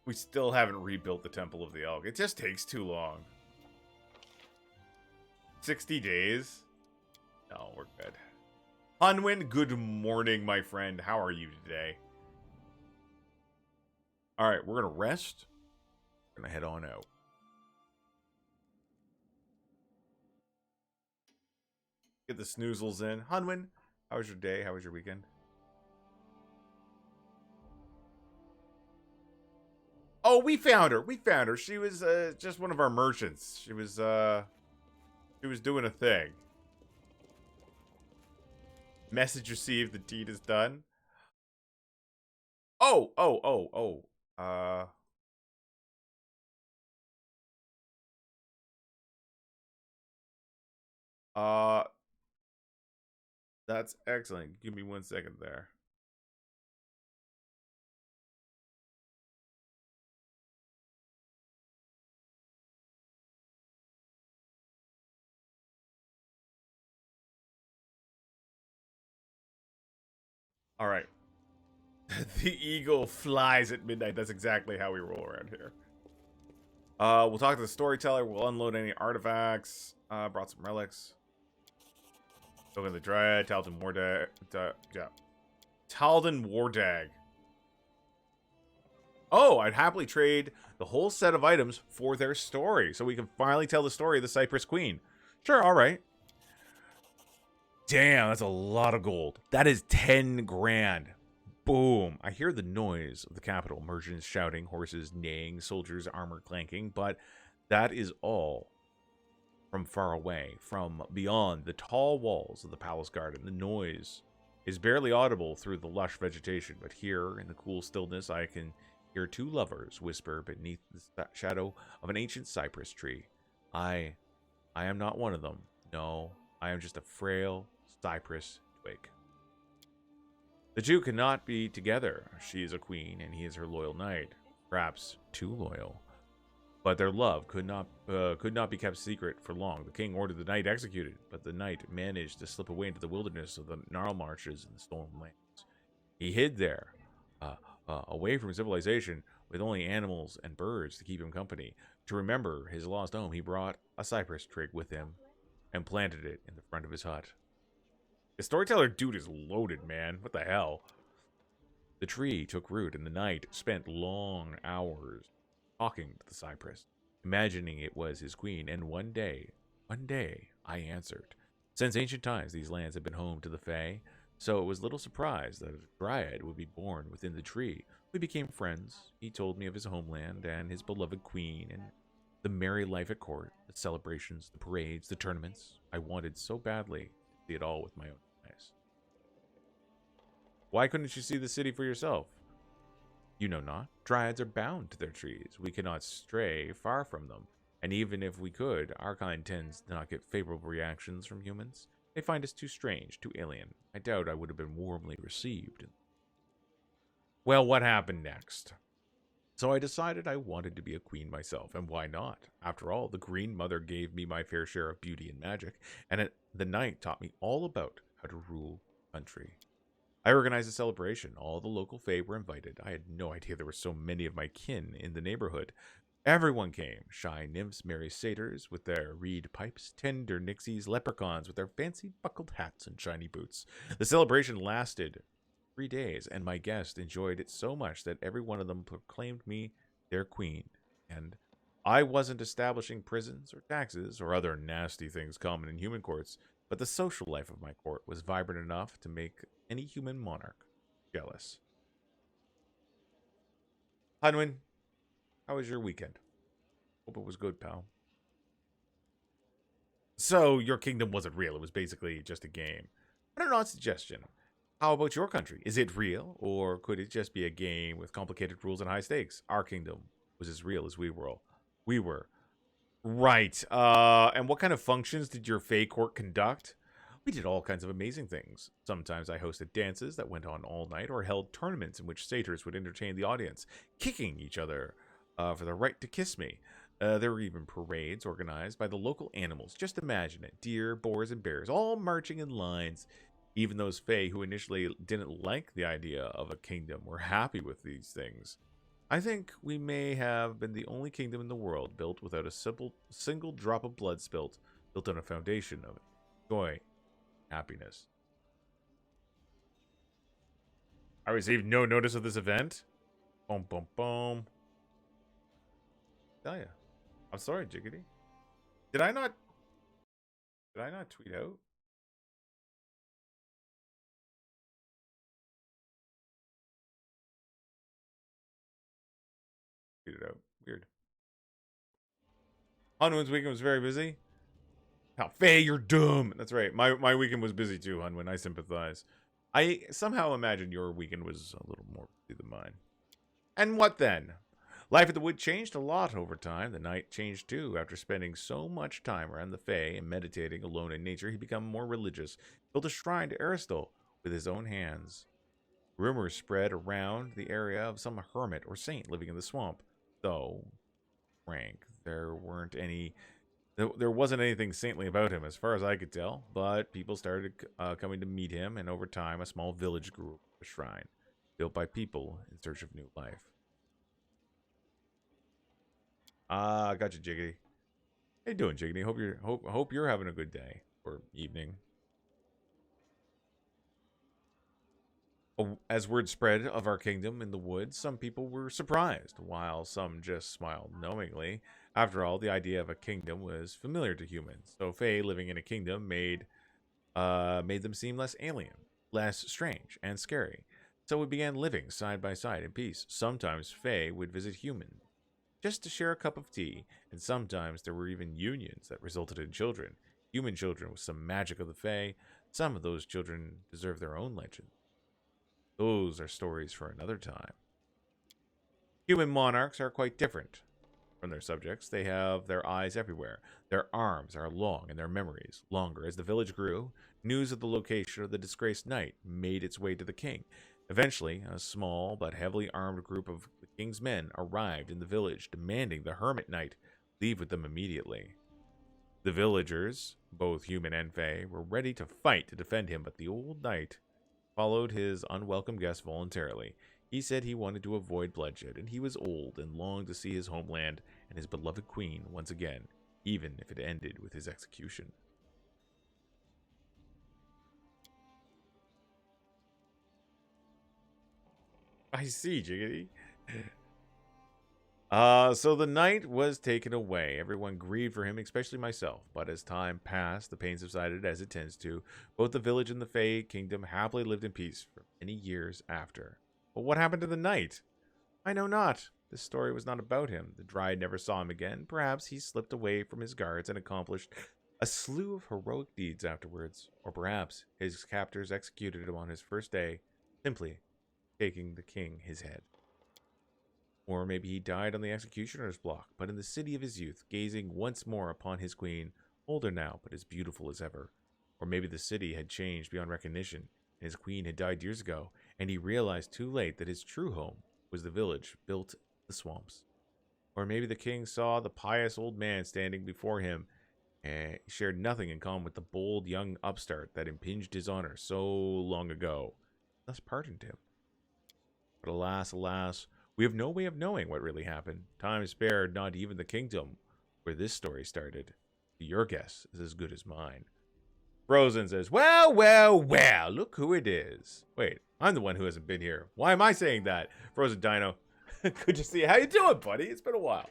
We still haven't rebuilt the Temple of the Elk. It just takes too long. 60 days? No, we're good. Hunwin, good morning, my friend. How are you today? Alright, we're going to rest. We're going to head on out. Get the snoozles in. Hunwin, how was your day? How was your weekend? Oh, we found her. We found her. She was just one of our merchants. She was doing a thing. Message received. The deed is done. Oh. That's excellent. Give me 1 second there. All right. The eagle flies at midnight. That's exactly how we roll around here. We'll talk to the storyteller. We'll unload any artifacts. Brought some relics. Look at the Dryad. Talden Wardag. Yeah. Talden Wardag. Oh, I'd happily trade the whole set of items for their story, so we can finally tell the story of the Cypress Queen. Sure, all right. Damn, that's a lot of gold. That is 10 grand. Boom. I hear the noise of the capital. Merchants shouting, horses neighing, soldiers' armor clanking, but that is all from far away, from beyond the tall walls of the palace garden. The noise is barely audible through the lush vegetation, but here in the cool stillness I can hear 2 lovers whisper beneath the shadow of an ancient cypress tree. I am not one of them. No, I am just a frail cypress twig. The two cannot be together. She is a queen, and he is her loyal knight. Perhaps too loyal. But their love could not be kept secret for long. The king ordered the knight executed, but the knight managed to slip away into the wilderness of the gnarl marshes and the storm lands. He hid there, away from civilization, with only animals and birds to keep him company. To remember his lost home, he brought a cypress twig with him and planted it in the front of his hut. The storyteller dude is loaded, man. What the hell? The tree took root, and the knight spent long hours talking to the cypress, imagining it was his queen. And one day, I answered. Since ancient times, these lands have been home to the Fae, so it was little surprise that a dryad would be born within the tree. We became friends. He told me of his homeland and his beloved queen, and the merry life at court, the celebrations, the parades, the tournaments. I wanted so badly to see it all with my own eyes. Why couldn't you see the city for yourself? You know not. Dryads are bound to their trees. We cannot stray far from them. And even if we could, our kind tends to not get favorable reactions from humans. They find us too strange, too alien. I doubt I would have been warmly received. Well, what happened next? So I decided I wanted to be a queen myself, and why not? After all, the Green Mother gave me my fair share of beauty and magic, and the night taught me all about how to rule a country. I organized a celebration. All the local fae were invited. I had no idea there were so many of my kin in the neighborhood. Everyone came. Shy nymphs, merry satyrs with their reed pipes, tender nixies, leprechauns with their fancy buckled hats and shiny boots. The celebration lasted 3 days, and my guests enjoyed it so much that every one of them proclaimed me their queen. And I wasn't establishing prisons or taxes or other nasty things common in human courts, but the social life of my court was vibrant enough to make any human monarch jealous. Hunwin, how was your weekend? Hope it was good, pal. So, your kingdom wasn't real. It was basically just a game. What an odd suggestion. How about your country? Is it real, or could it just be a game with complicated rules and high stakes? Our kingdom was as real as we were. We were. Right. And what kind of functions did your Fae court conduct? We did all kinds of amazing things. Sometimes I hosted dances that went on all night, or held tournaments in which satyrs would entertain the audience, kicking each other for the right to kiss me. There were even parades organized by the local animals. Just imagine it. Deer, boars, and bears, all marching in lines. Even those Fae who initially didn't like the idea of a kingdom were happy with these things. I think we may have been the only kingdom in the world built without a single drop of blood spilt, built on a foundation of joy, happiness. I received no notice of this event. Boom, boom, boom. Tell ya. I'm sorry, Jiggity. Did I not tweet out? Tweeted out. Weird. Hunwin's weekend was very busy. How Faye, you're doomed. That's right. My weekend was busy too, Hunwin. I sympathize. I somehow imagine your weekend was a little more busy than mine. And what then? Life at the wood changed a lot over time. The night changed too. After spending so much time around the Fae and meditating alone in nature, he became more religious. Built a shrine to Aristotle with his own hands. Rumors spread around the area of some hermit or saint living in the swamp. Though, Frank, there wasn't anything saintly about him as far as I could tell, but people started coming to meet him, and over time a small village grew up, a shrine built by people in search of new life. Gotcha, Jiggity. How you doing, Jiggity? Hope you're having a good day or evening. As word spread of our kingdom in the woods, some people were surprised, while some just smiled knowingly. After all, the idea of a kingdom was familiar to humans, so Fae living in a kingdom made them seem less alien, less strange, and scary. So we began living side by side in peace. Sometimes Fae would visit humans just to share a cup of tea, and sometimes there were even unions that resulted in children. Human children with some magic of the Fae. Some of those children deserve their own legend. Those are stories for another time. Human monarchs are quite different from their subjects. They have their eyes everywhere. Their arms are long and their memories longer. As the village grew, news of the location of the disgraced knight made its way to the king. Eventually, a small but heavily armed group of the king's men arrived in the village, demanding the hermit knight leave with them immediately. The villagers, both human and Fae, were ready to fight to defend him, but the old knight followed his unwelcome guest voluntarily. He said he wanted to avoid bloodshed, and he was old and longed to see his homeland and his beloved queen once again, even if it ended with his execution. I see, Jiggity. So the knight was taken away. Everyone grieved for him, especially myself. But as time passed, the pain subsided as it tends to. Both the village and the Fey kingdom happily lived in peace for many years after. But what happened to the knight? I know not. This story was not about him. The Dryad never saw him again. Perhaps he slipped away from his guards and accomplished a slew of heroic deeds afterwards. Or perhaps his captors executed him on his first day, simply taking the king his head. Or maybe he died on the executioner's block, but in the city of his youth, gazing once more upon his queen, older now, but as beautiful as ever. Or maybe the city had changed beyond recognition, and his queen had died years ago, and he realized too late that his true home was the village built in the swamps. Or maybe the king saw the pious old man standing before him, and shared nothing in common with the bold young upstart that impinged his honor so long ago, thus pardoned him. But alas, alas, we have no way of knowing what really happened. Time spared not even the kingdom where this story started. Your guess is as good as mine. Frozen says, well, well, well, look who it is. Wait, I'm the one who hasn't been here. Why am I saying that? Frozen Dino, good to see you. How you doing, buddy? It's been a while.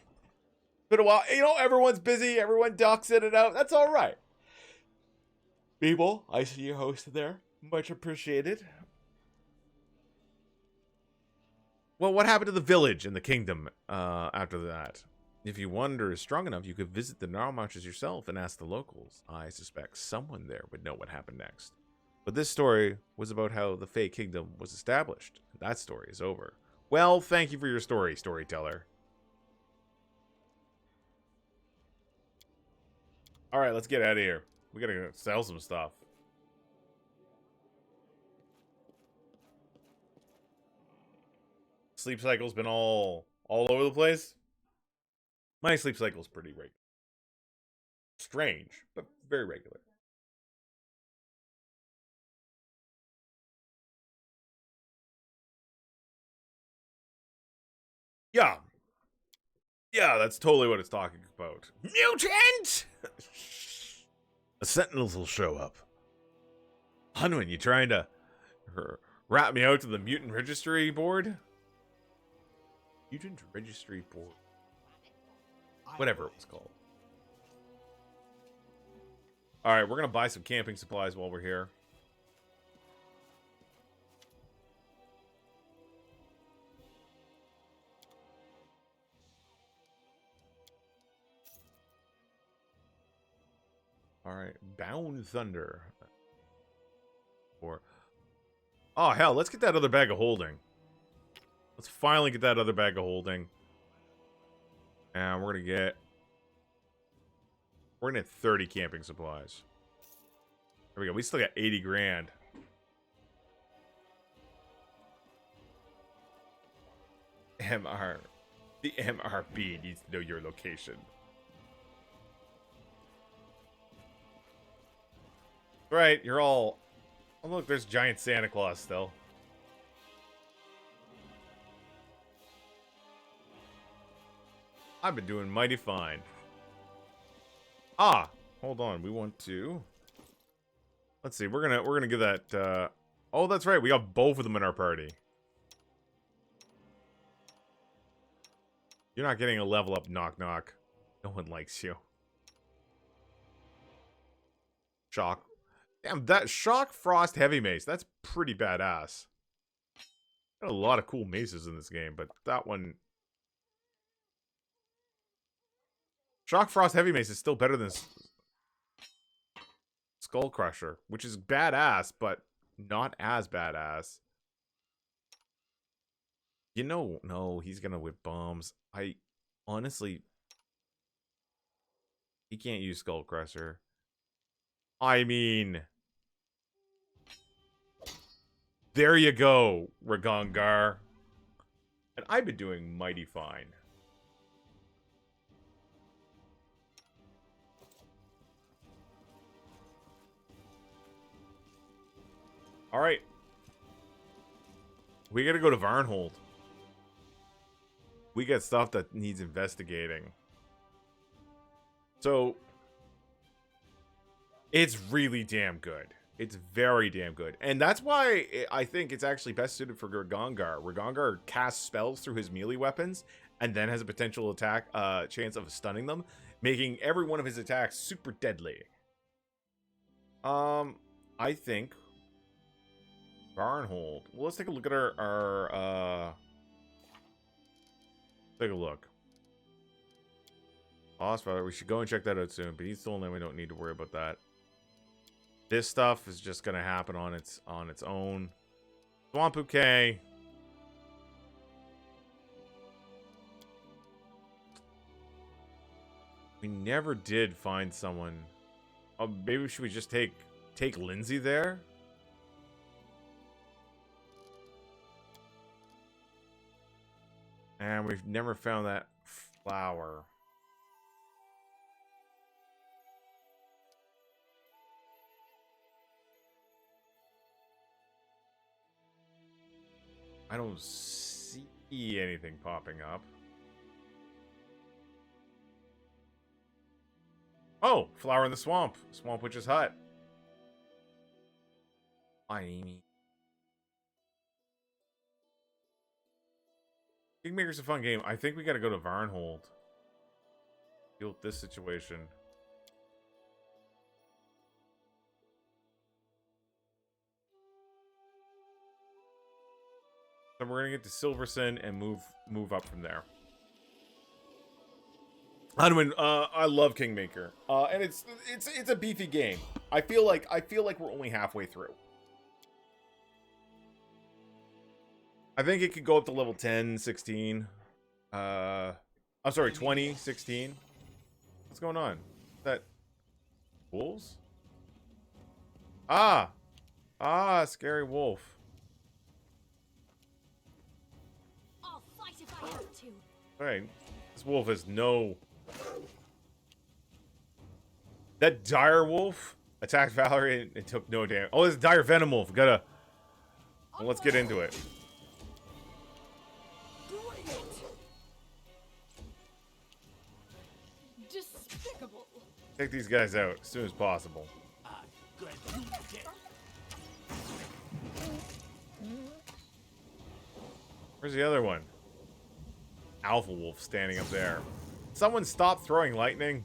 Been a while. You know, everyone's busy. Everyone ducks in and out. That's all right. People, I see your host there. Much appreciated. Well, what happened to the village and the kingdom after that? If your wonder is strong enough, you could visit the Gnarl Marches yourself and ask the locals. I suspect someone there would know what happened next. But this story was about how the Fey Kingdom was established. That story is over. Well, thank you for your story, storyteller. All right, let's get out of here. We gotta go sell some stuff. Sleep cycle's been all over the place. My sleep cycle's pretty regular. Strange, but very regular. Yeah. Yeah, that's totally what it's talking about. Mutant! The Sentinels will show up. Hunwin, you trying to rat me out to the Mutant Registry Board? Mutant Registry Board. Whatever it was called. Alright, we're going to buy some camping supplies while we're here. Alright, Bound Thunder. Or... oh, hell, let's get that other bag of holding. Let's finally get that other bag of holding. And we're going to get... we're going to get 30 camping supplies. There we go. We still got 80 grand. MR. The MRB needs to know your location. Right, you're all... oh, look, there's giant Santa Claus still. I've been doing mighty fine. Ah, hold on. We want to... let's see. We're gonna give that... oh, that's right. We got both of them in our party. You're not getting a level up, knock knock. No one likes you. Shock. Damn, that Shock Frost Heavy Mace. That's pretty badass. Got a lot of cool maces in this game, but that one... Shock Frost Heavy Mace is still better than Skull Crusher, which is badass, but not as badass. You know, no, he's gonna whip bombs. I honestly... he can't use Skull Crusher. I mean... there you go, Ragongar. And I've been doing mighty fine. Alright. We gotta go to Varnhold. We got stuff that needs investigating. So, it's really damn good. It's very damn good. And that's why I think it's actually best suited for Ragongar. Ragongar casts spells through his melee weapons and then has a potential attack chance of stunning them, making every one of his attacks super deadly. I think Varnhold. Well, let's take a look at our take a look. Boss, we should go and check that out soon, but he's told them we don't need to worry about that. This stuff is just gonna happen on its own. Swamp Bouquet. We never did find someone. Oh, maybe should we just take Lindsay there? And we've never found that flower. I don't see anything popping up. Oh, flower in the swamp. Swamp Witch's hut. Amy. Kingmaker's a fun game. I think we gotta go to Varnhold. Deal with this situation. So we're gonna get to Silverson and move up from there. Unwin, I love Kingmaker, and it's a beefy game. I feel like we're only halfway through. I think it could go up to level 10, 16. I'm sorry, 20, 16. What's going on? Is that wolves? Ah, scary wolf. I'll fight if I have to. Right, this wolf has no. That dire wolf attacked Valerie and took no damage. Oh, this dire venom wolf. Gotta. Well, let's get into it. Despicable. Take these guys out as soon as possible. Where's the other one? Alpha wolf standing up there. Someone stop throwing lightning.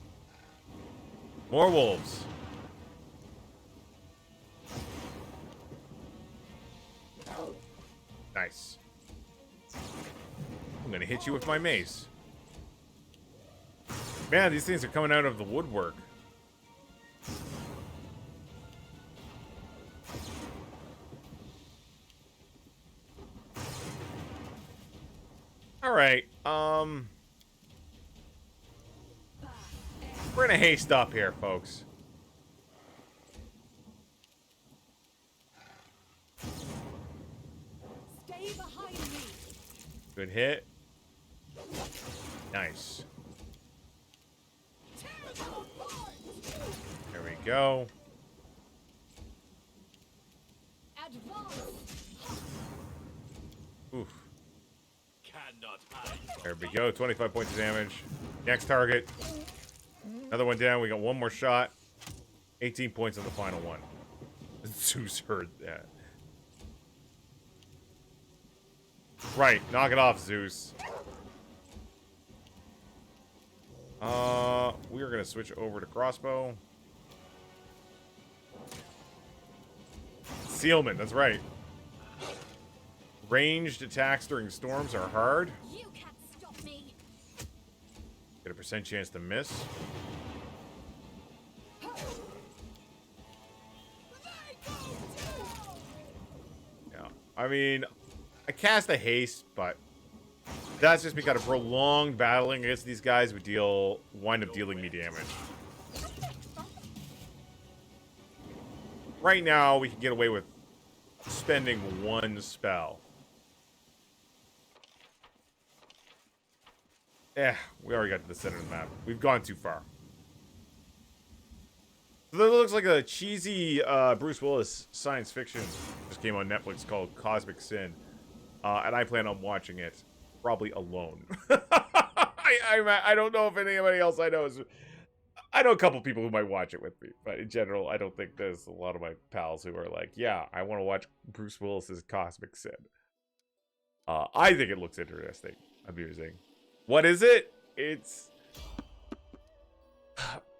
More wolves. Nice. I'm gonna hit you with my mace. Man, these things are coming out of the woodwork. Alright, we're gonna haste up here, folks. Stay behind me. Good hit. Nice. There we go. Advance. Oof. Cannot hide. There we go. 25 points of damage. Next target. Another one down. We got one more shot. 18 points on the final one. Zeus heard that. Right. Knock it off, Zeus. We are going to switch over to crossbow. Sealman. That's right. Ranged attacks during storms are hard. You can't stop me. Get a % chance to miss. Yeah. I mean, I cast a haste, but that's just because of prolonged battling against these guys would wind up dealing me damage. Right now, we can get away with spending one spell. Yeah, we already got to the center of the map. We've gone too far. So that looks like a cheesy Bruce Willis science fiction just came on Netflix called Cosmic Sin. and I plan on watching it probably alone. I don't know if anybody else I know is. I know a couple people who might watch it with me, but in general, I don't think there's a lot of my pals who are like, yeah, I want to watch Bruce Willis's Cosmic Sin. I think it looks interesting, amusing. What is it? It's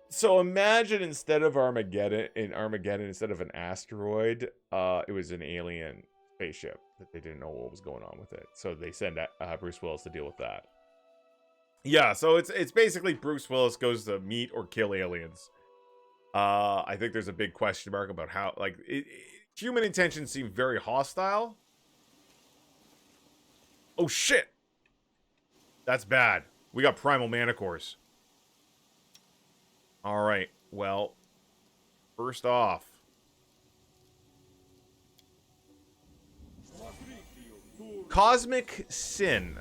so imagine instead of Armageddon, instead of an asteroid, it was an alien spaceship that they didn't know what was going on with it. So they send Bruce Willis to deal with that. Yeah, so it's basically Bruce Willis goes to meet or kill aliens. I think there's a big question mark about how, like, human intentions seem very hostile. Oh shit! That's bad. We got primal manticores. Alright, well, first off. Cosmic Sin.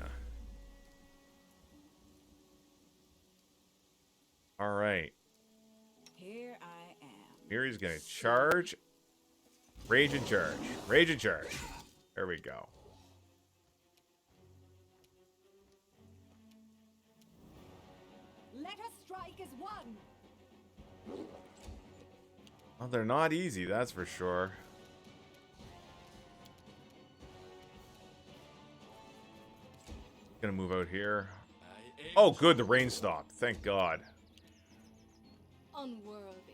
Alright. Here I am. Here he's gonna charge. Rage and charge. Rage and charge. There we go. Let us strike as one. Well, they're not easy, that's for sure. Gonna move out here. Oh, good, the rain stopped. Thank God. Unworthy.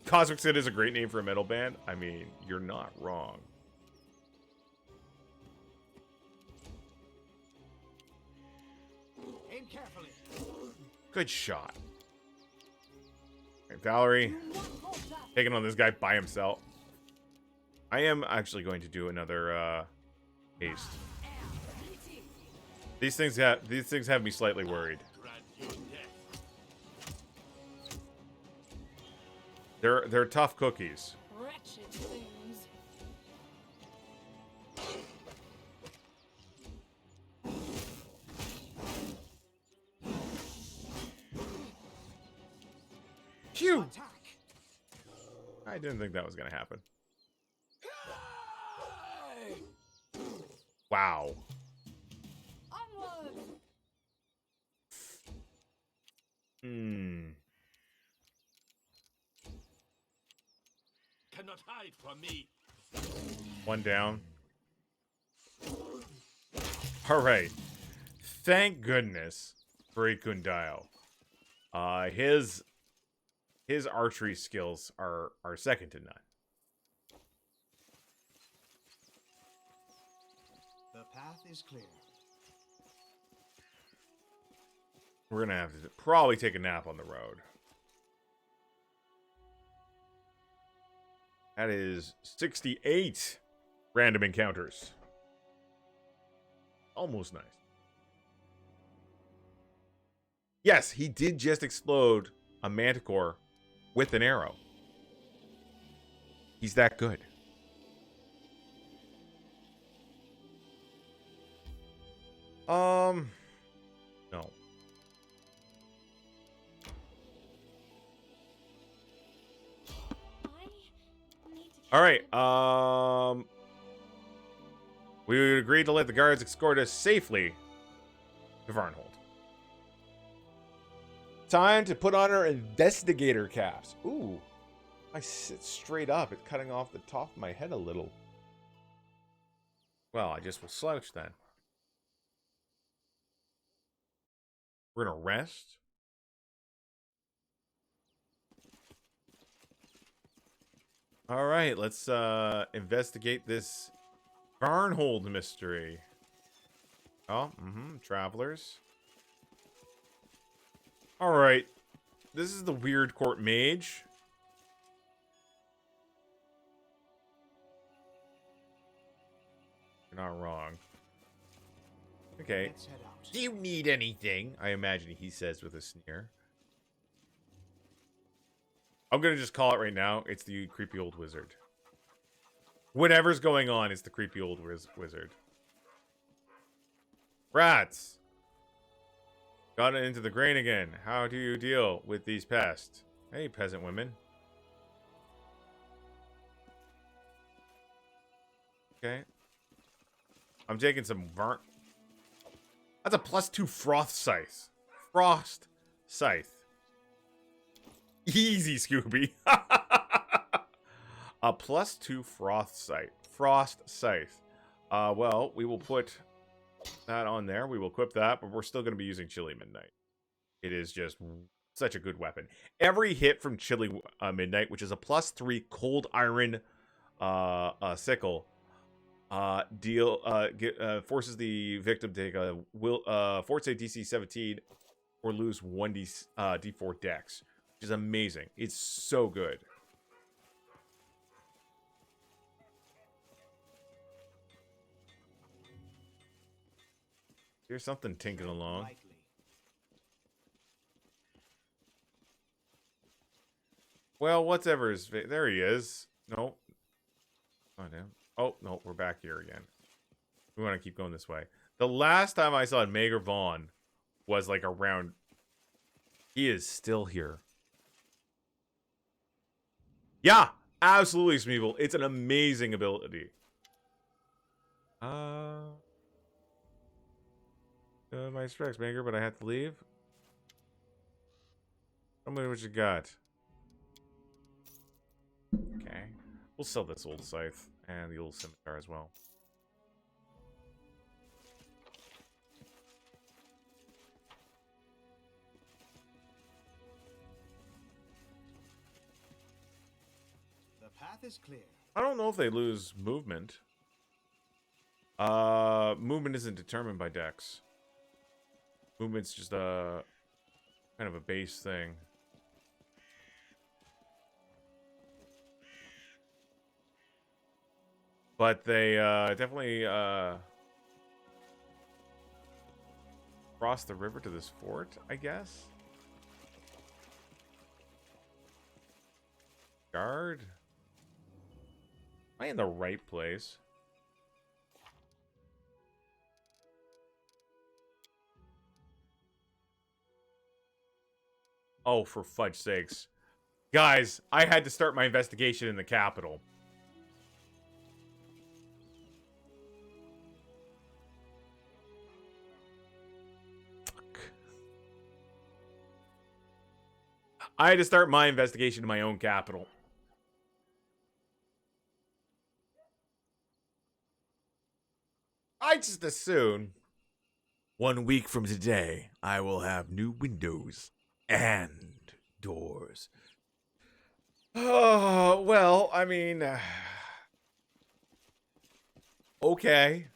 Cosmic Sin is a great name for a metal band. I mean, you're not wrong. Aim carefully. Good shot. Right, Valerie, taking on this guy by himself. I am actually going to do another haste. These things have me slightly worried. They're tough cookies. Wretched things. Phew! Attack. I didn't think that was gonna happen. Wow. Onward. Cannot hide from me. One down. Alright. Thank goodness for Ikundao. His archery skills are second to none. The path is clear. We're gonna have to probably take a nap on the road. That is 68 random encounters. Almost nice. Yes, he did just explode a manticore with an arrow. He's that good. No. All right. We would agree to let the guards escort us safely to Varnhold. Time to put on our investigator caps. Ooh. I sit straight up. It's cutting off the top of my head a little. Well, I just will slouch then. We're gonna rest. All right, let's investigate this Varnhold mystery. Oh, travelers. All right, this is the Weird Court Mage. You're not wrong. Okay. Let's head out. Do you need anything? I imagine he says with a sneer. I'm gonna just call it right now. It's the creepy old wizard. Whatever's going on, it's the creepy old wizard. Rats! Got into the grain again. How do you deal with these pests? Hey, peasant women. Okay. I'm taking some burnt. That's a +2 froth scythe. Frost scythe. Easy, Scooby. A +2 frost scythe. Frost scythe. Well, we will put that on there. We will equip that, but we're still going to be using Chilly Midnight. It is just such a good weapon. Every hit from Chilly Midnight, which is a +3 cold iron sickle, forces the victim to take a Fort Save DC 17 or lose 1 D4 dex, which is amazing. It's so good. Here's something tinking along. Lightly. Well, whatever is... There he is. No. Oh, damn. Oh, no, we're back here again. We want to keep going this way. The last time I saw Mager Vaughn was like around... He is still here. Yeah, absolutely, Smeeble. It's an amazing ability. My strikes, Mager, but I have to leave. Tell me what you got. Okay. We'll sell this old scythe and the old scimitar as well. The path is clear. I don't know if they lose movement. Movement isn't determined by dex. Movement's just a kind of a base thing. But they definitely cross the river to this fort, I guess. Guard. Am I in the right place? Oh, for fudge sakes. Guys, I had to start my investigation in the capital. Fuck. I had to start my investigation in my own capital. I just assume 1 week from today, I will have new windows and doors. Oh, well, I mean... okay.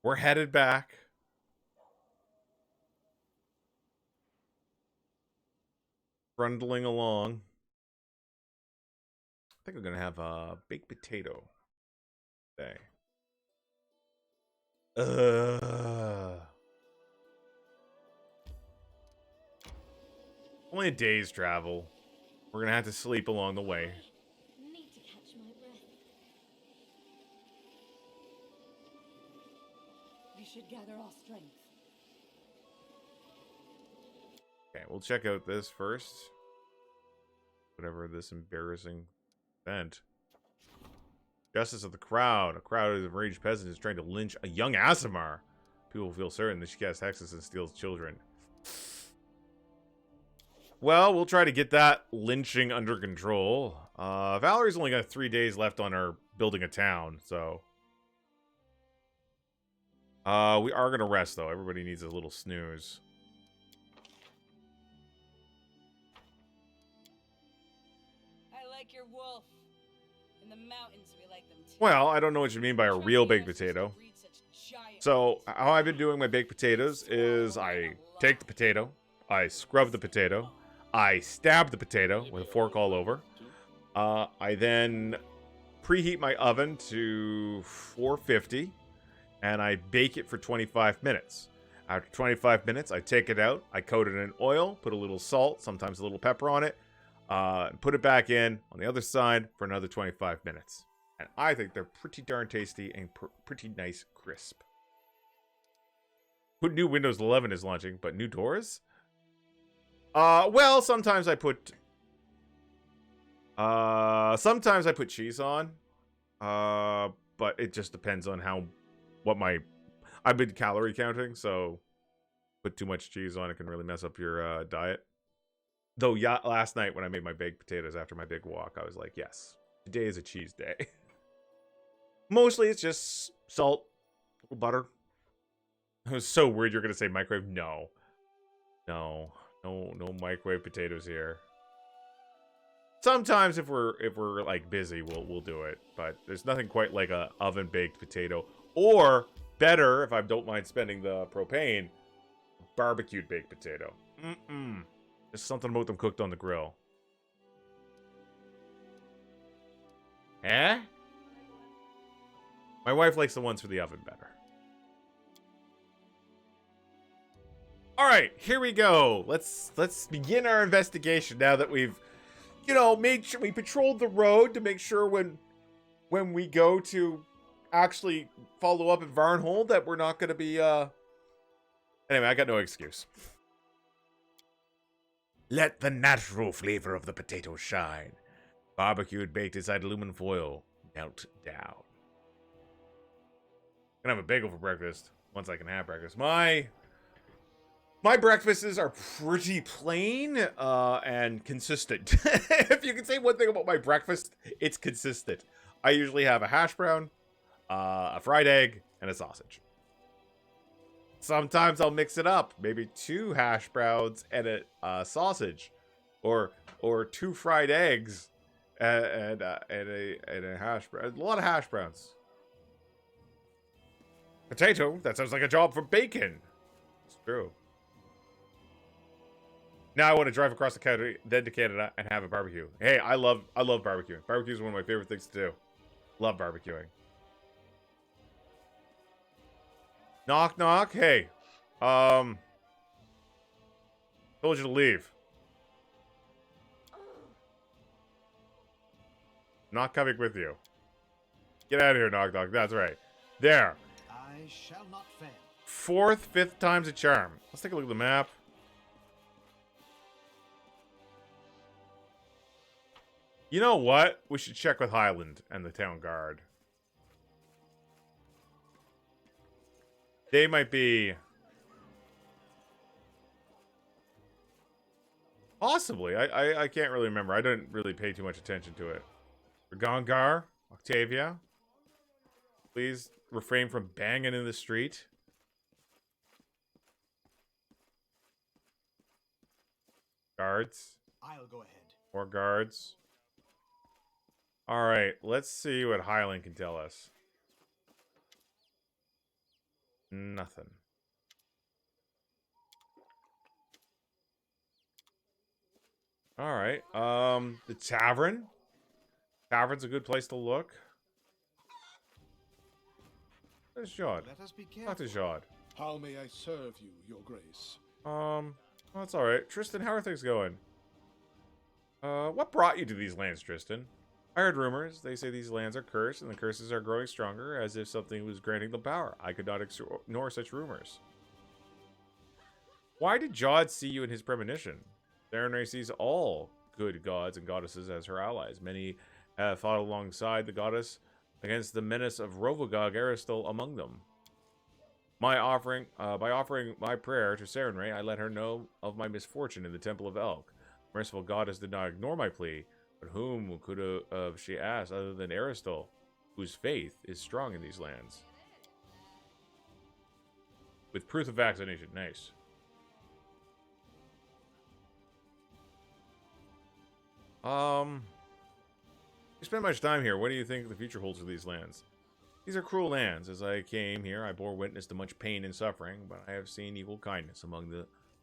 We're headed back. Trundling along. I think I'm going to have a baked potato today. Only a day's travel. We're gonna have to sleep along the way. Need to catch my breath. We should gather our strength. Okay, we'll check out this first. Whatever this embarrassing event. Justice of the crowd. A crowd of enraged peasants is trying to lynch a young Aasimar. People feel certain that she casts hexes and steals children. Well, we'll try to get that lynching under control. Valerie's only got 3 days left on her building a town, so... we are going to rest, though. Everybody needs a little snooze. I like your wolf. In the mountains, we like them too. Well, I don't know what you mean by a real baked potato. So, how I've been doing my baked potatoes is I take the potato, I scrub the potato, I stab the potato with a fork all over. I then preheat my oven to 450, and I bake it for 25 minutes. After 25 minutes, I take it out, I coat it in oil, put a little salt, sometimes a little pepper on it, and put it back in on the other side for another 25 minutes. And I think they're pretty darn tasty and pretty nice crisp. New Windows 11 is launching, but new doors? Well, sometimes I put cheese on. But it just depends on I've been calorie counting, so put too much cheese on it can really mess up your diet. Though, yeah, last night when I made my baked potatoes after my big walk, I was like, yes, today is a cheese day. Mostly it's just salt, a little butter. I was so worried you're gonna say microwave. No. No microwave potatoes here. Sometimes if we're like busy, we'll do it, but there's nothing quite like a oven baked potato, or better, if I don't mind spending the propane, barbecued baked potato. There's something about them cooked on the grill. Eh? My wife likes the ones for the oven better. All right, here we go. Let's begin our investigation now that we've, made sure we patrolled the road to make sure when we go to actually follow up in Varnhold that we're not going to be Anyway, I got no excuse. Let the natural flavor of the potato shine. Barbecued baked inside aluminum foil. Melt down. Gonna have a bagel for breakfast once I can have breakfast. My breakfasts are pretty plain and consistent. If you can say one thing about my breakfast, it's consistent. I usually have a hash brown, a fried egg, and a sausage. Sometimes I'll mix it up, maybe 2 hash browns and a sausage, or 2 fried eggs and a hash brown. A lot of hash browns. Potato? That sounds like a job for bacon. It's true. Now I want to drive across the country, then to Canada, and have a barbecue. Hey, I love barbecuing. Barbecue is one of my favorite things to do. Love barbecuing. Knock, knock. Hey. Told you to leave. Not coming with you. Get out of here, knock, knock. That's right. There. I shall not fail. 4th, 5th time's a charm. Let's take a look at the map. You know what? We should check with Highland and the town guard. They might be... Possibly. I can't really remember. I didn't really pay too much attention to it. Gongar, Octavia. Please refrain from banging in the street. Guards. I'll go ahead. More guards. Alright, let's see what Highland can tell us. Nothing. Alright, the tavern. Tavern's a good place to look. There's Jod. Let us be careful. Talk to Jod. How may I serve you, your grace? That's alright. Tristan, how are things going? What brought you to these lands, Tristan? I heard rumors. They say these lands are cursed, and the curses are growing stronger, as if something was granting them power. I could not ignore such rumors. Why did Jod see you in his premonition? Sarenrae sees all good gods and goddesses as her allies. Many have fought alongside the goddess against the menace of Rovagog Aristil among them. By offering my prayer to Sarenrae, I let her know of my misfortune in the Temple of Elk. The merciful goddess did not ignore my plea, but whom could she ask other than Aristil, whose faith is strong in these lands? With proof of vaccination. Nice. You spend much time here. What do you think the future holds for these lands? These are cruel lands. As I came here, I bore witness to much pain and suffering, but I have seen equal kindness among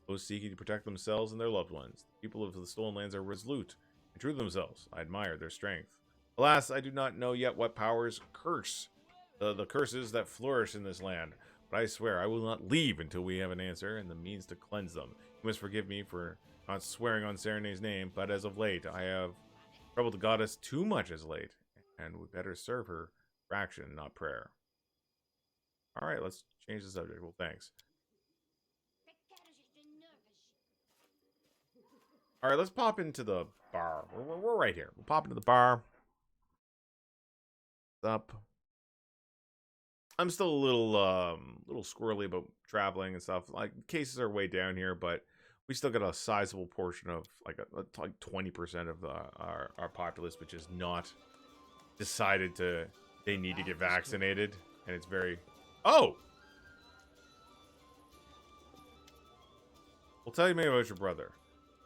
those seeking to protect themselves and their loved ones. The people of the stolen lands are resolute and true to themselves. I admire their strength. Alas, I do not know yet what powers curse the curses that flourish in this land, but I swear I will not leave until we have an answer and the means to cleanse them. You must forgive me for not swearing on Sarenae's name, but as of late, I have troubled the goddess too much as late, and would better serve her for action, not prayer. Alright, let's change the subject. Well, thanks. Alright, let's pop into the bar. We're right here. We'll pop into the bar. up. I'm still a little squirrely about traveling and stuff. Like, cases are way down here, but we still got a sizable portion of like like 20% of our populace, which is not decided to they need to get vaccinated, and it's very oh. Well, tell me about your brother.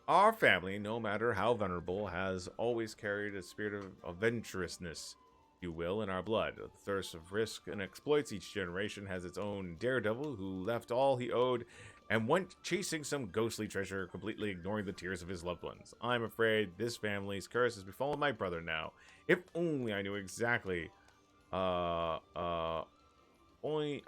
Our family, no matter how venerable, has always carried a spirit of adventurousness, if you will, in our blood. The thirst of risk and exploits. Each generation has its own daredevil who left all he owed and went chasing some ghostly treasure, completely ignoring the tears of his loved ones. I'm afraid this family's curse has befallen my brother now. If only I knew exactly, only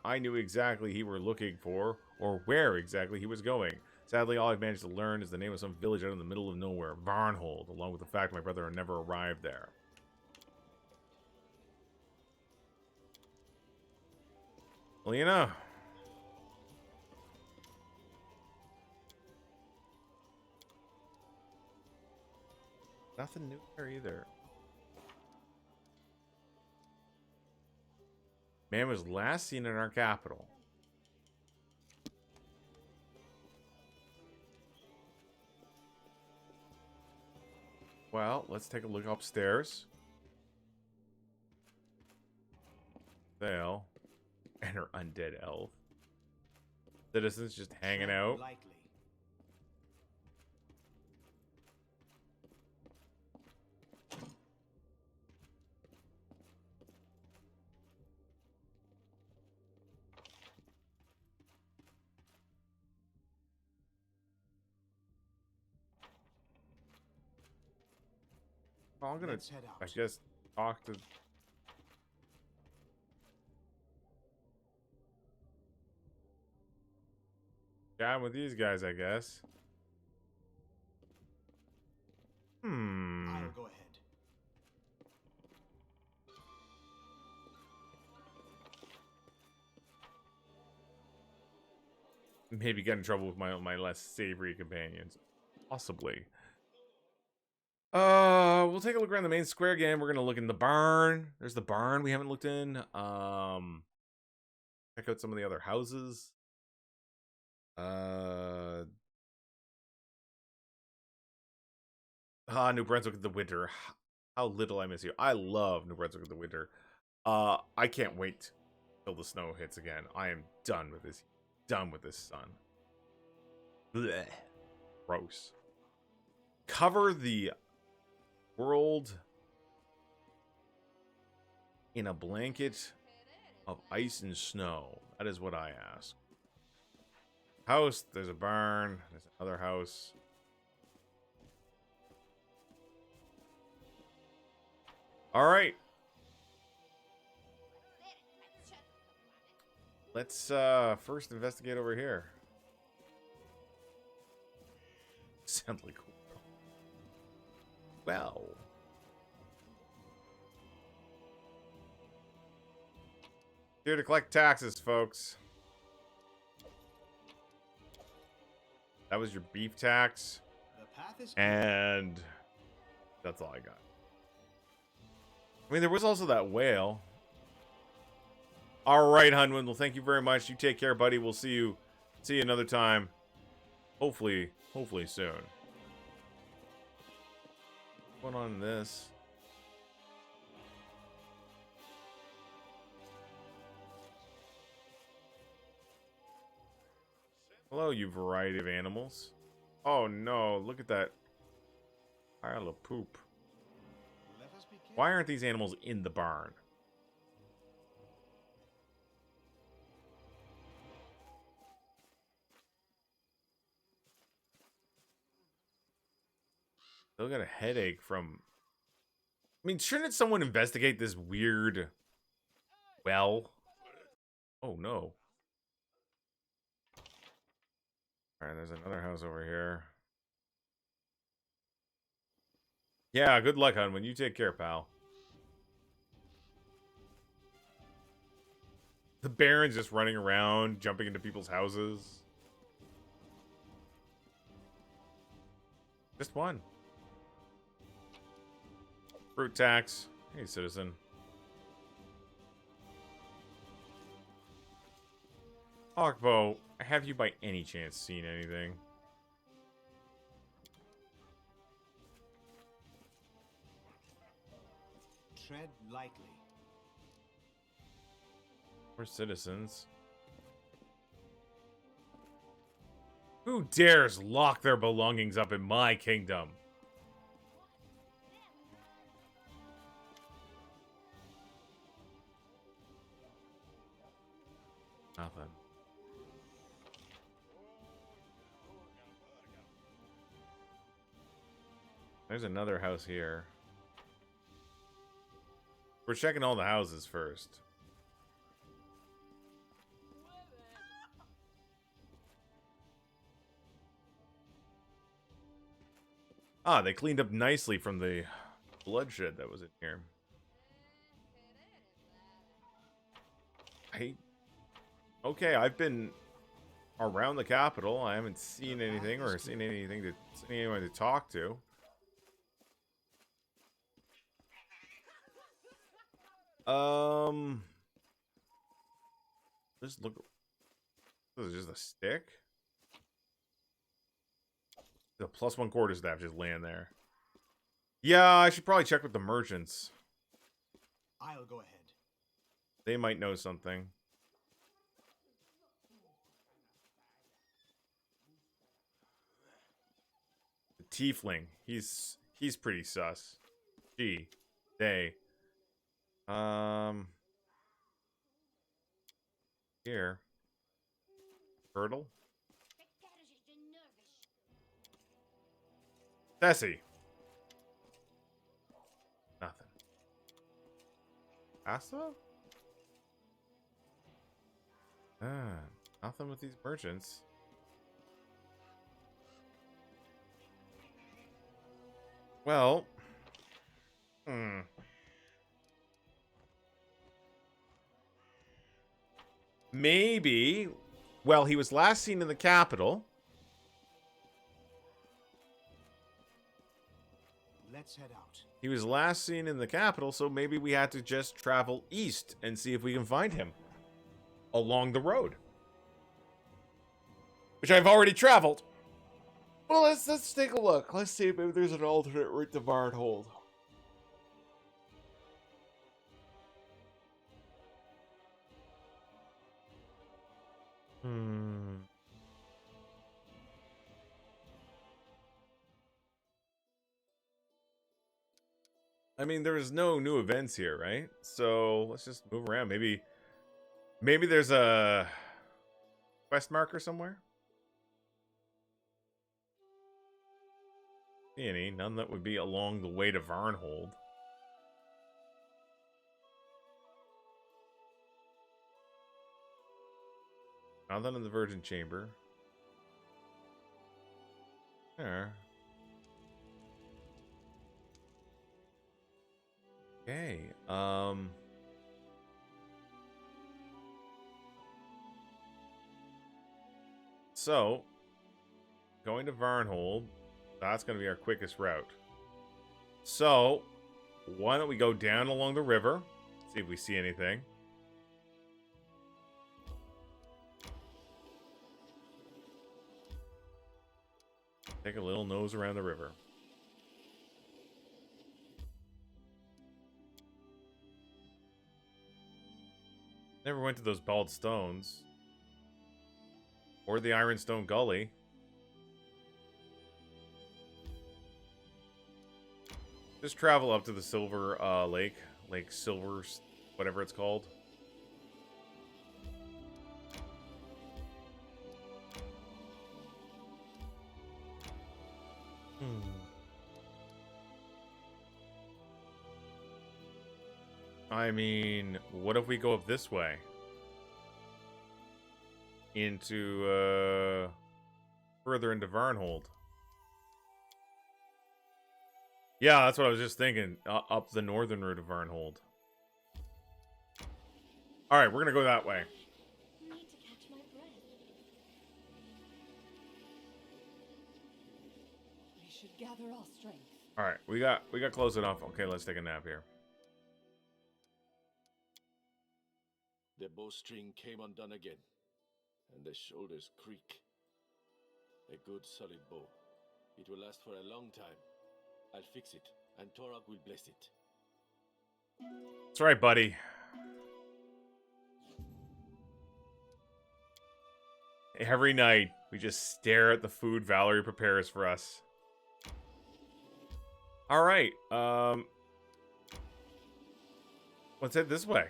I knew exactly he were looking for, or where exactly he was going. Sadly, all I've managed to learn is the name of some village out in the middle of nowhere, Varnhold, along with the fact my brother never arrived there. Well, you know. Nothing new there either. Man was last seen in our capital. Well, let's take a look upstairs. Vale and her undead elf. Citizens just hanging out. Lightly. Well, I'm gonna, Let's head out. I guess, talk to. Chat with these guys, I guess. I'll go ahead. Maybe get in trouble with my less savory companions. Possibly. We'll take a look around the main square again. We're gonna look in the barn. There's the barn we haven't looked in. Check out some of the other houses. New Brunswick in the winter. How little I miss you. I love New Brunswick in the winter. I can't wait till the snow hits again. I am done with this. Done with this sun. Blech. Gross. Cover the world in a blanket of ice and snow. That is what I ask. House, there's a barn, there's another house. All right. Let's first investigate over here. Sounds like well. Here to collect taxes, folks. That was your beef tax. The path is And that's all I got. I mean, there was also that whale. All right, Hunwin. Well, thank you very much. You take care, buddy. We'll see you another time. Hopefully soon. What's going on in this? Hello, you variety of animals. Oh no, look at that pile of poop. Let us be careful. Why aren't these animals in the barn? Still got a headache from... I mean, shouldn't someone investigate this weird well? Oh no. Alright, there's another house over here. Yeah, good luck, Hunwin. You take care, pal. The Baron's just running around, jumping into people's houses. Just one. Fruit tax. Hey, citizen. Hawkbow, have you by any chance seen anything? Tread lightly. We're citizens. Who dares lock their belongings up in my kingdom? Nothing. There's another house here. We're checking all the houses first. Ah, they cleaned up nicely from the bloodshed that was in here. Okay, I've been around the capital. I haven't seen anything or seen anyone to talk to. Just look. This is just a stick. The +1 quarterstaff just laying there. Yeah, I should probably check with the merchants. I'll go ahead. They might know something. The tiefling. He's pretty sus. Gee. They. Here. Hurdle. Tessie. Nothing. Asa? Nothing with these merchants. Well. Maybe. Well, he was last seen in the capital. Let's head out. He was last seen in the capital, so maybe we had to just travel east and see if we can find him along the road, which I've already traveled. Well, let's take a look. Let's see if maybe there's an alternate route to Varnhold. I mean, there's no new events here, right? So let's just move around. Maybe there's a quest marker somewhere. See any? None that would be along the way to Varnhold. Nothing in the Virgin Chamber. There. Okay. So, going to Varnhold, that's going to be our quickest route. So, why don't we go down along the river, see if we see anything. Take a little nose around the river. Never went to those bald stones. Or the Ironstone Gully. Just travel up to the Silver Lake. Lake Silver, whatever it's called. I mean, what if we go up this way? Into, further into Varnhold. Yeah, that's what I was just thinking. Up the northern route of Varnhold. Alright, we're gonna go that way. Need to catch my breath. We should gather our strength. Alright, we got close enough. Okay, let's take a nap here. The bowstring came undone again. and the shoulders creak. A good solid bow. It will last for a long time. I'll fix it, and Torok will bless it. That's right, buddy. Every night, we just stare at the food Valerie prepares for us. Alright, let's head this way.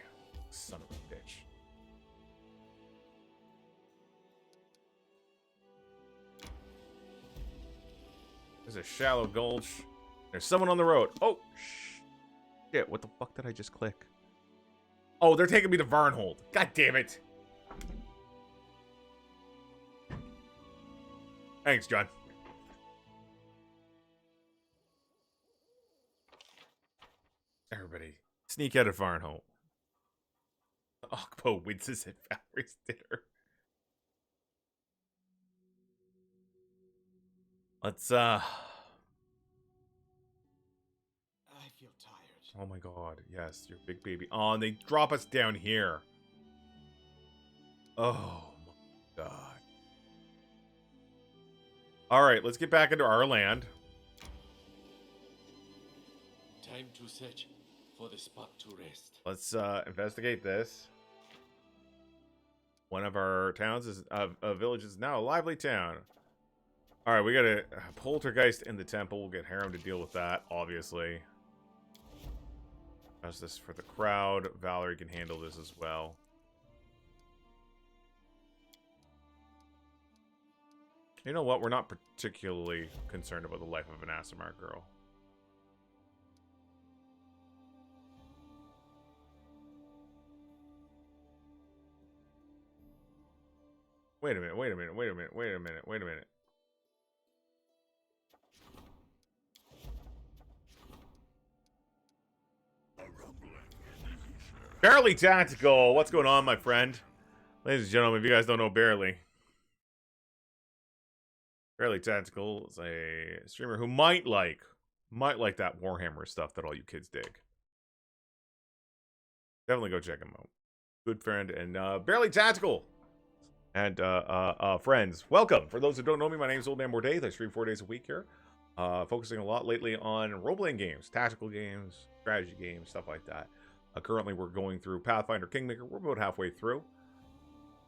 Son of a bitch. There's a shallow gulch. There's someone on the road. Oh, shit. What the fuck did I just click? Oh, they're taking me to Varnhold. God damn it. Thanks, John. Everybody, sneak out of Varnhold. Okpo winces at Valerie's dinner. Let's, I feel tired. oh my god, yes, your big baby. Oh, and they drop us down here. Oh my god. Alright, let's get back into our land. Time to search for the spot to rest. Let's investigate this. One of our towns is villages is now a lively town. All right, we got a poltergeist in the temple. We'll get Harem to deal with that, obviously. How's this for the crowd? Valerie can handle this as well. You know what? We're not particularly concerned about the life of an Aasimar girl. Wait a minute, wait a minute, wait a minute, wait a minute, wait a minute. Barely Tactical, what's going on, my friend? Ladies and gentlemen, if you guys don't know Barely Tactical is a streamer who might like that Warhammer stuff that all you kids dig. Definitely go check him out. Good friend and Barely Tactical. And friends, welcome. For those who don't know me, my name is Old Man Mordaith. I stream 4 days a week here, focusing a lot lately on role-playing games, tactical games, strategy games, stuff like that. Currently, we're going through Pathfinder Kingmaker. We're about halfway through.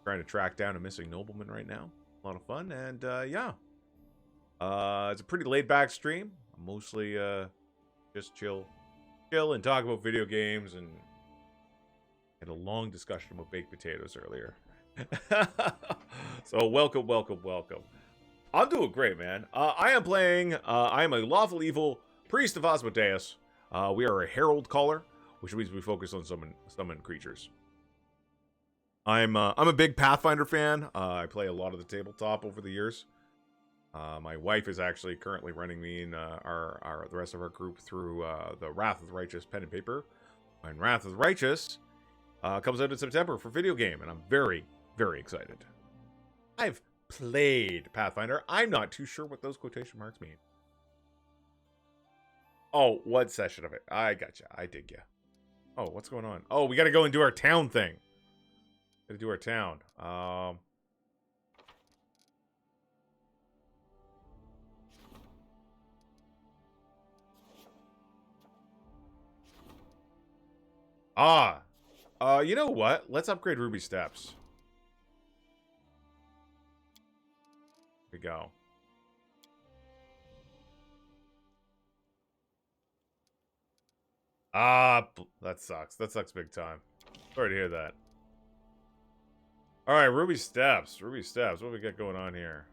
Trying to track down a missing nobleman right now. A lot of fun, and yeah, it's a pretty laid-back stream. Mostly just chill, and talk about video games, and had a long discussion about baked potatoes earlier. So welcome. I'm doing great, man. I am playing. I am a lawful evil priest of Asmodeus. We are a herald caller, which means we focus on summon creatures. I'm a big Pathfinder fan. I play a lot of the tabletop over the years. My wife is actually currently running me and the rest of our group through the Wrath of the Righteous pen and paper. And Wrath of the Righteous comes out in September for video game, and I'm very excited. I've played Pathfinder. I'm not too sure what those quotation marks mean. Oh, one session of it. I gotcha. I dig ya. Oh, what's going on? Oh, we gotta go and do our town thing. Gotta do our town. You know what? Let's upgrade Ruby Steps. Here we go. That sucks. That sucks big time. Sorry to hear that. Alright, Ruby Steps. Ruby Steps. What do we got going on here?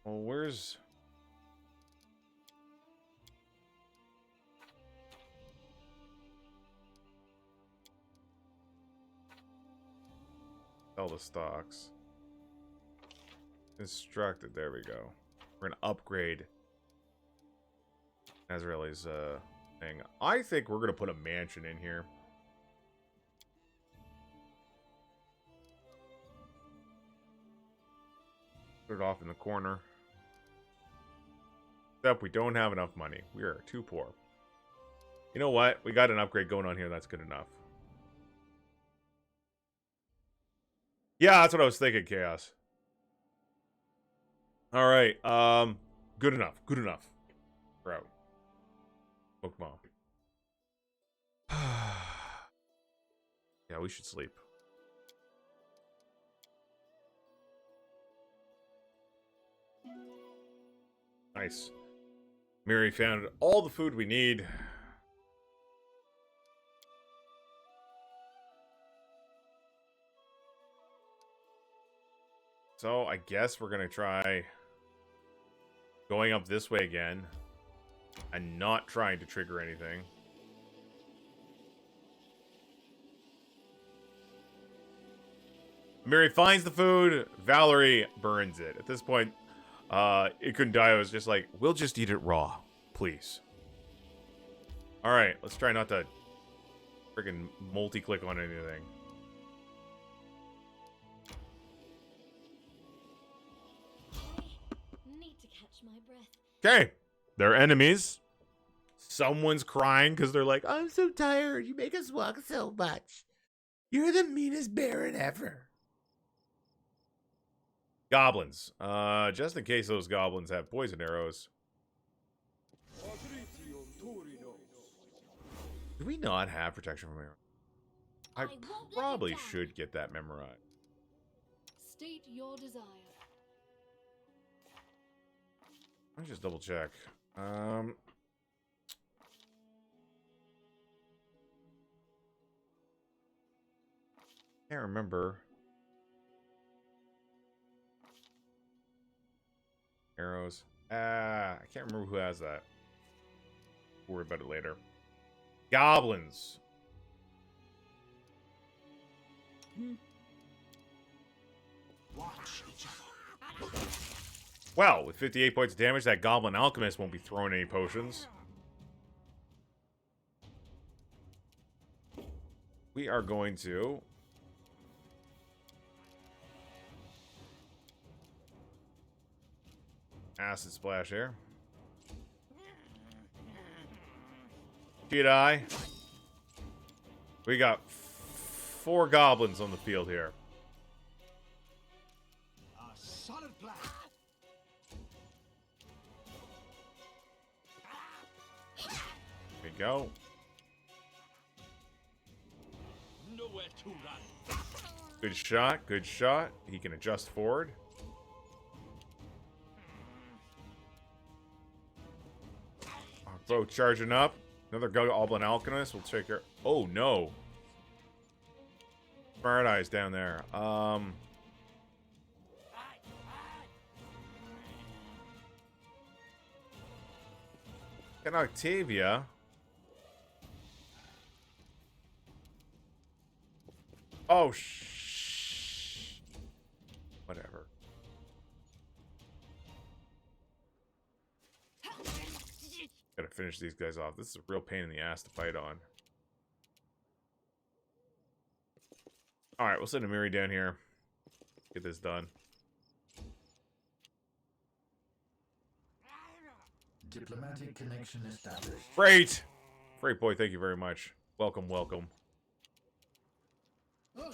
Well, where's... Sell the stocks. Constructed. There we go. We're gonna upgrade Azraeli's thing. I think we're gonna put a mansion in here. Put it off in the corner. Except we don't have enough money. We are too poor. You know what? We got an upgrade going on here. That's good enough. Yeah, that's what I was thinking, Chaos. All right. Good enough. Good enough. We're out. Pokemon. Yeah, we should sleep. Nice. Mary found all the food we need. So I guess we're gonna try going up this way again and not trying to trigger anything. Mary finds the food. Valerie burns it. At this point, Ikundayo is just like, we'll just eat it raw, please. All right, let's try not to freaking multi-click on anything. Need to catch my breath. Okay, they're enemies. Someone's crying because they're like, I'm so tired. You make us walk so much. You're the meanest Baron ever. Goblins. Just in case those goblins have poison arrows. Do we not have protection from arrows? I won't let you probably down. should get that memorized. State your desire. Let me just double check. Can't remember. Arrows. I can't remember who has that. We'll worry about it later. Goblins. Watch each other. Well, with 58 points of damage, that Goblin Alchemist won't be throwing any potions. We are going to... Acid Splash here. Cheat-Eye. We got 4 goblins on the field here. A solid plan. There we go. Nowhere to run. Good shot, good shot. He can adjust forward. Our bow charging up. Another Goblin Alchemist. We'll take her. Oh no. Smart Eyes down there. And Octavia. Oh, whatever. Gotta finish these guys off. This is a real pain in the ass to fight on. Alright, we'll send Amiri down here. Get this done. Diplomatic connection established. Great! Great boy, thank you very much. Welcome, welcome.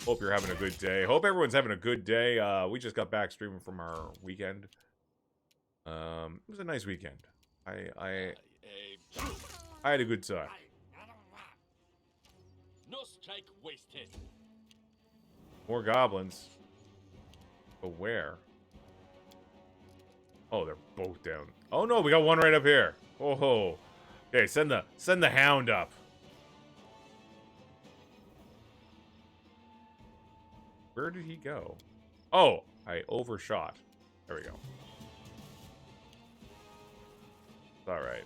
Hope you're having a good day. Hope everyone's having a good day. We just got back streaming from our weekend. It was a nice weekend. I had a good time. No strike wasted. More goblins. But where? Oh, they're both down. Oh no, we got one right up here. Oh, okay. Send the hound up. Where did he go? Oh, I overshot. There we go. All right.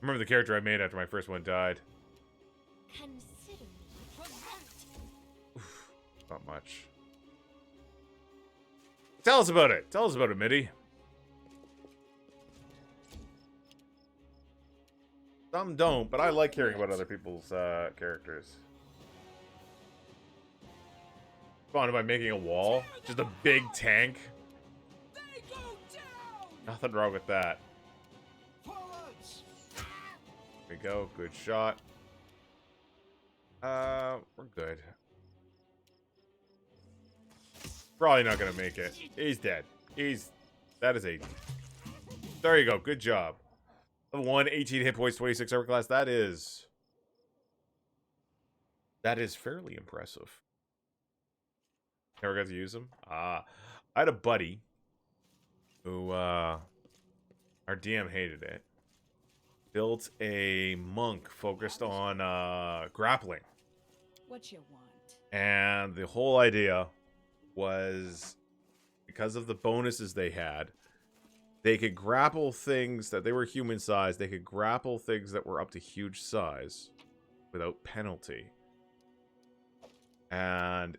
Remember the character I made after my first one died? Consider me provoked. Not much. Tell us about it. Tell us about it, Mitty. Some don't, but I like hearing about other people's characters. Fun by making a wall. Just a big tank. They go down. Nothing wrong with that. Forwards. There we go. Good shot. We're good. Probably not gonna make it. He's dead. That is a... There you go. Good job. Level 1, 18 hit points, 26 armor class. That is fairly impressive. Never got to use them. I had a buddy who, our DM hated it. Built a monk focused on grappling. What you want? And the whole idea was, because of the bonuses they had, they could grapple things that they were human size. They could grapple things that were up to huge size without penalty. And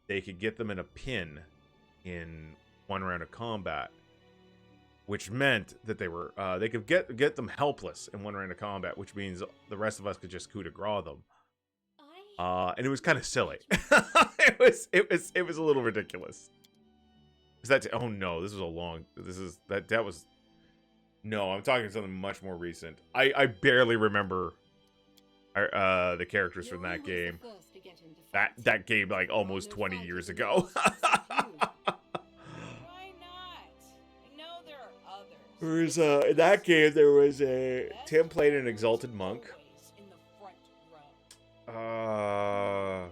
they could get them in a pin in one round of combat, which meant that they could get them helpless in one round of combat, which means the rest of us could just coup de grace them. And it was kind of silly. it was a little ridiculous. Is that? Oh no, this was a long. That was. No, I'm talking something much more recent. I barely remember the characters from that game. That game like almost 20 years ago. Why not? I know there are others. There was in that game there was a Tim played an exalted monk. In the front row.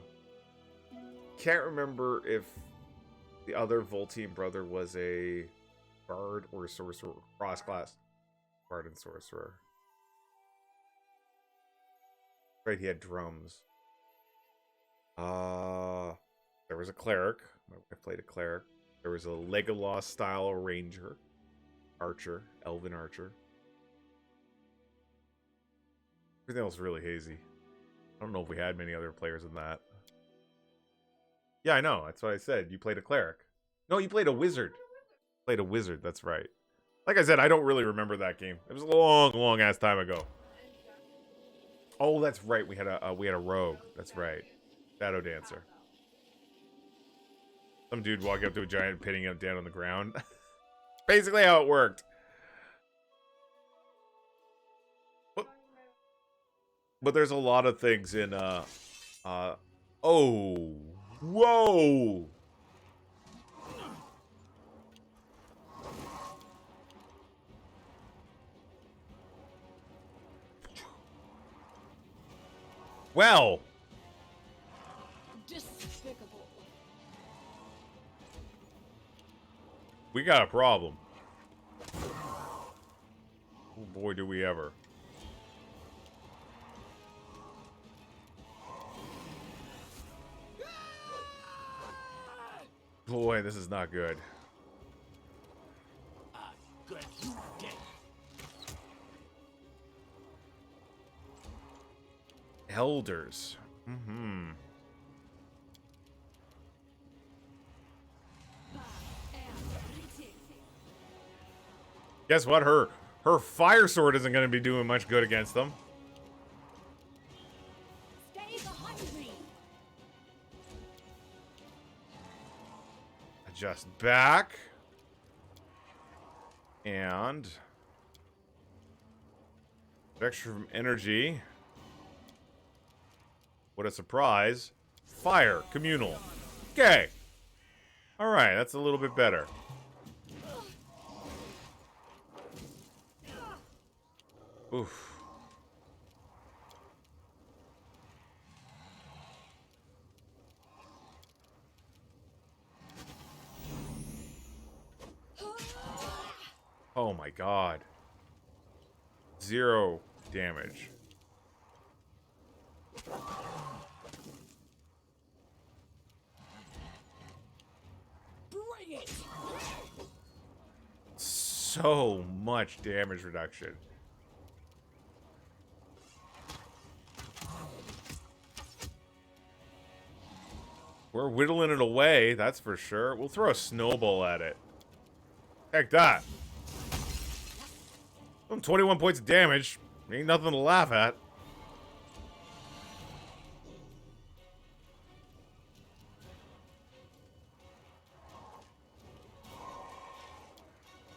Can't remember if the other Voltine brother was a bard or a sorcerer, cross class. Bard and sorcerer. Right, he had drums. There was a cleric. My wife played a cleric. There was a Legolas style ranger, archer, elven archer. Everything else was really hazy. I don't know if we had many other players than that. Yeah, I know. That's what I said. You played a cleric. No, you played a wizard. Played a wizard. That's right. Like I said, I don't really remember that game. It was a long, long ass time ago. Oh, that's right. We had a rogue. That's right. Shadow dancer. Some dude walking up to a giant, pinning him down on the ground. Basically how it worked. But there's a lot of things in oh, whoa. Well, Despicable. we got a problem. Oh boy, do we ever. Boy, this is not good. Good. You dead. Elders. Mm-hmm. Guess what? Her fire sword isn't going to be doing much good against them. Stay behind me. Adjust back. And extra from energy. What a surprise. Fire. Communal. Okay. Alright, that's a little bit better. Oof. Oh my god. 0 damage. Bring it! So much damage reduction. We're whittling it away, that's for sure. We'll throw a snowball at it. Heck that. 21 points of damage. Ain't nothing to laugh at.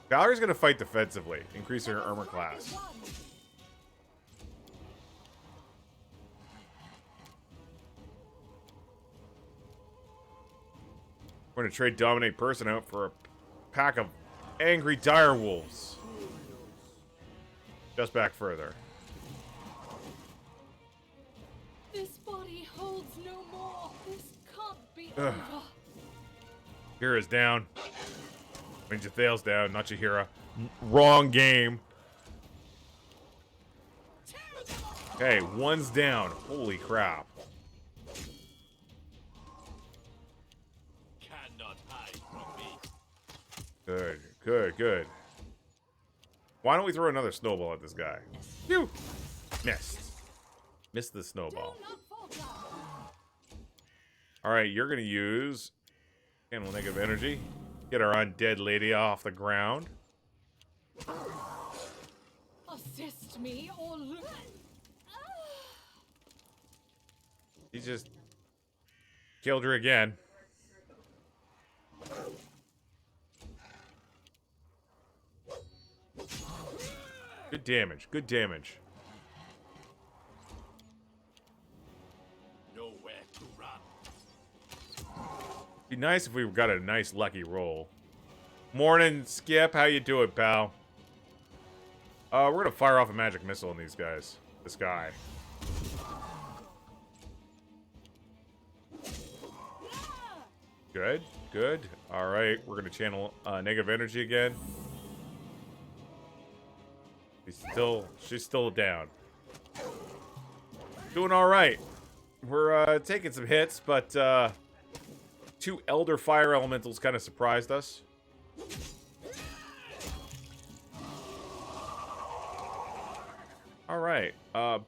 Valerie's gonna fight defensively, increasing her armor class. We're gonna trade Dominate Person out for a pack of angry dire wolves. Just back further. This body holds no more. This can't be Ugh. over. Hira's down. Means Jathal's down, not Jahira. Wrong game. Okay, one's down. Holy crap. Cannot hide from me. Good, good, good. Why don't we throw another snowball at this guy? Phew! Missed. Missed the snowball. Do not falter. Alright, you're gonna use Channel Negative Energy. Get our undead lady off the ground. Assist me or lose. He just killed her again. Good damage, good damage. Nowhere to run. Be nice if we got a nice lucky roll. Morning, Skip. How you doing, pal? We're gonna fire off a magic missile on these guys. This guy. Good, good. All right, we're gonna channel negative energy again. She's still down. Doing all right. We're taking some hits, but two Elder Fire Elementals kind of surprised us. All right,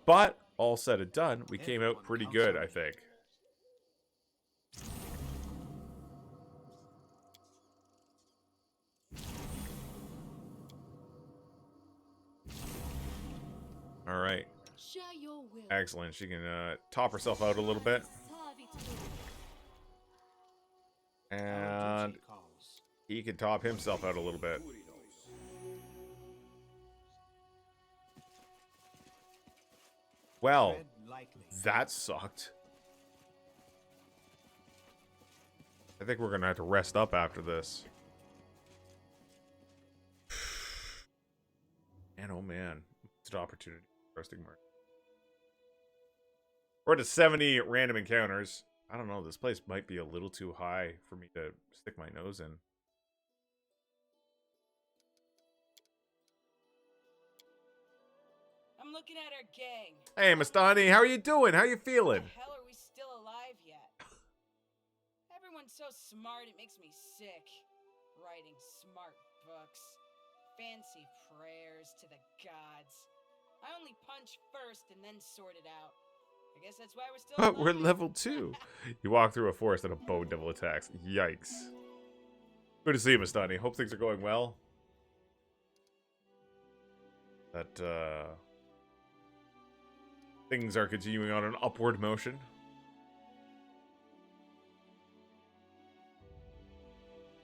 but all said and done, we came out pretty good, I think. All right, Share your will. excellent. She can top herself out a little bit, and he can top himself out a little bit. Well, that sucked. I think we're gonna have to rest up after this. Man, oh man, it's an opportunity. Resting mark. We're to 70 random encounters. I don't know, this place might be a little too high for me to stick my nose in. I'm looking at our gang. Hey, Mastani, how are you doing? How you feeling? How the hell are we still alive yet? Everyone's so smart, it makes me sick. Writing smart books. Fancy prayers to the gods. I only punch first and then sort it out. I guess that's why we're still alive. We're level 2. You walk through a forest and a bone devil attacks. Yikes. Good to see you, Mastani. Hope things are going well. That, things are continuing on an upward motion.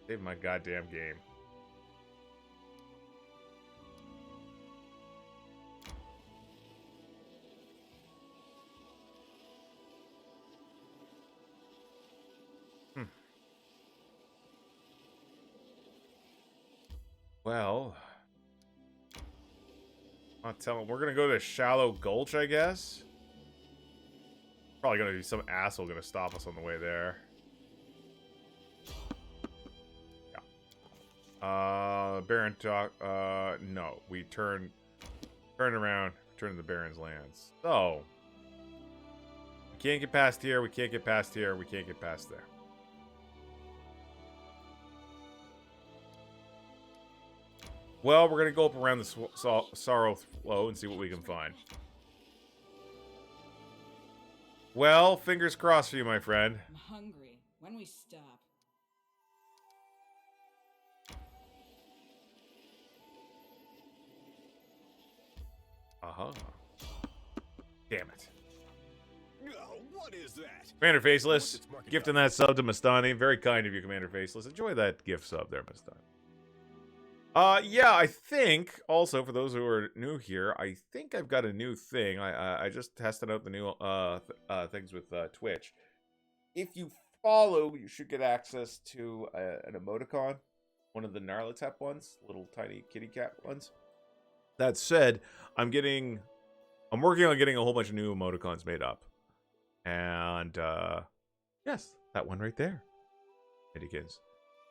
Save my goddamn game. Well, I'll tell him we're gonna go to Shallow Gulch, I guess. Probably gonna be some asshole gonna stop us on the way there. Yeah. Baron talk. No, we turn around, turn to the Baron's lands. So we can't get past here. We can't get past here. We can't get past there. Well, we're going to go up around the Sorrow Flow and see what we can find. Well, fingers crossed for you, my friend. I'm hungry. When we stop. Uh-huh. Damn it. Oh, what is that? Commander Faceless, gifting that sub to Mastani. Very kind of you, Commander Faceless. Enjoy that gift sub there, Mastani. Yeah, I think, also, for those who are new here, I think I've got a new thing. I just tested out the new things with Twitch. If you follow, you should get access to an emoticon. One of the Gnarlatep ones. Little tiny kitty cat ones. That said, I'm working on getting a whole bunch of new emoticons made up. And, yes, that one right there. Minikins.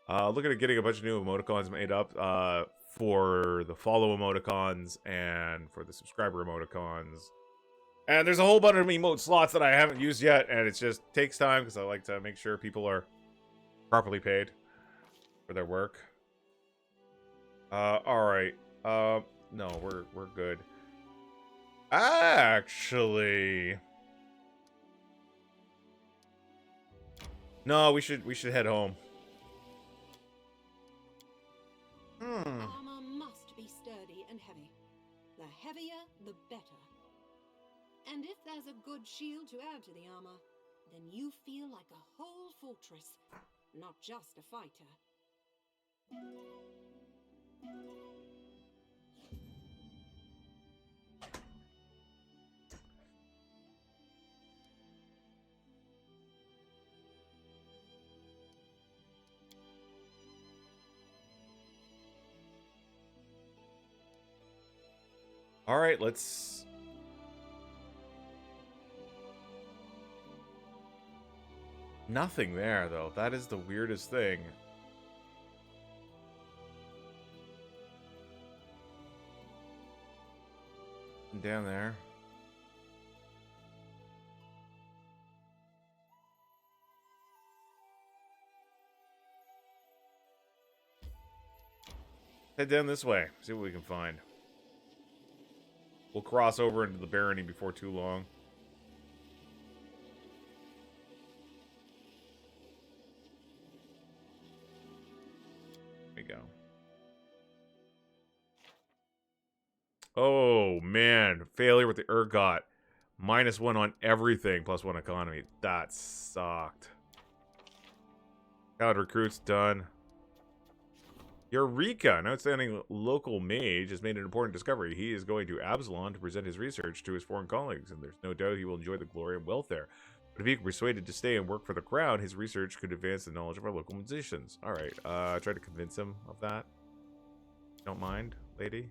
Looking at getting a bunch of new emoticons made up, for the follow emoticons and for the subscriber emoticons. And there's a whole bunch of emote slots that I haven't used yet, and it just takes time because I like to make sure people are properly paid for their work. Alright. No, we're good. Actually, no, we should head home. Armor must be sturdy and heavy. The heavier, the better. And if there's a good shield to add to the armor, then you feel like a whole fortress, not just a fighter. All right, let's... Nothing there, though. That is the weirdest thing. Down there. Head down this way. See what we can find. We'll cross over into the barony before too long. There we go. Oh, man. Failure with the ergot. -1 on everything, +1 economy. That sucked. Cloud recruits done. Eureka! An outstanding local mage has made an important discovery. He is going to Absalon to present his research to his foreign colleagues, and there's no doubt he will enjoy the glory and wealth there. But if he can persuaded to stay and work for the crown, his research could advance the knowledge of our local musicians. Alright, try to convince him of that. Don't mind, lady.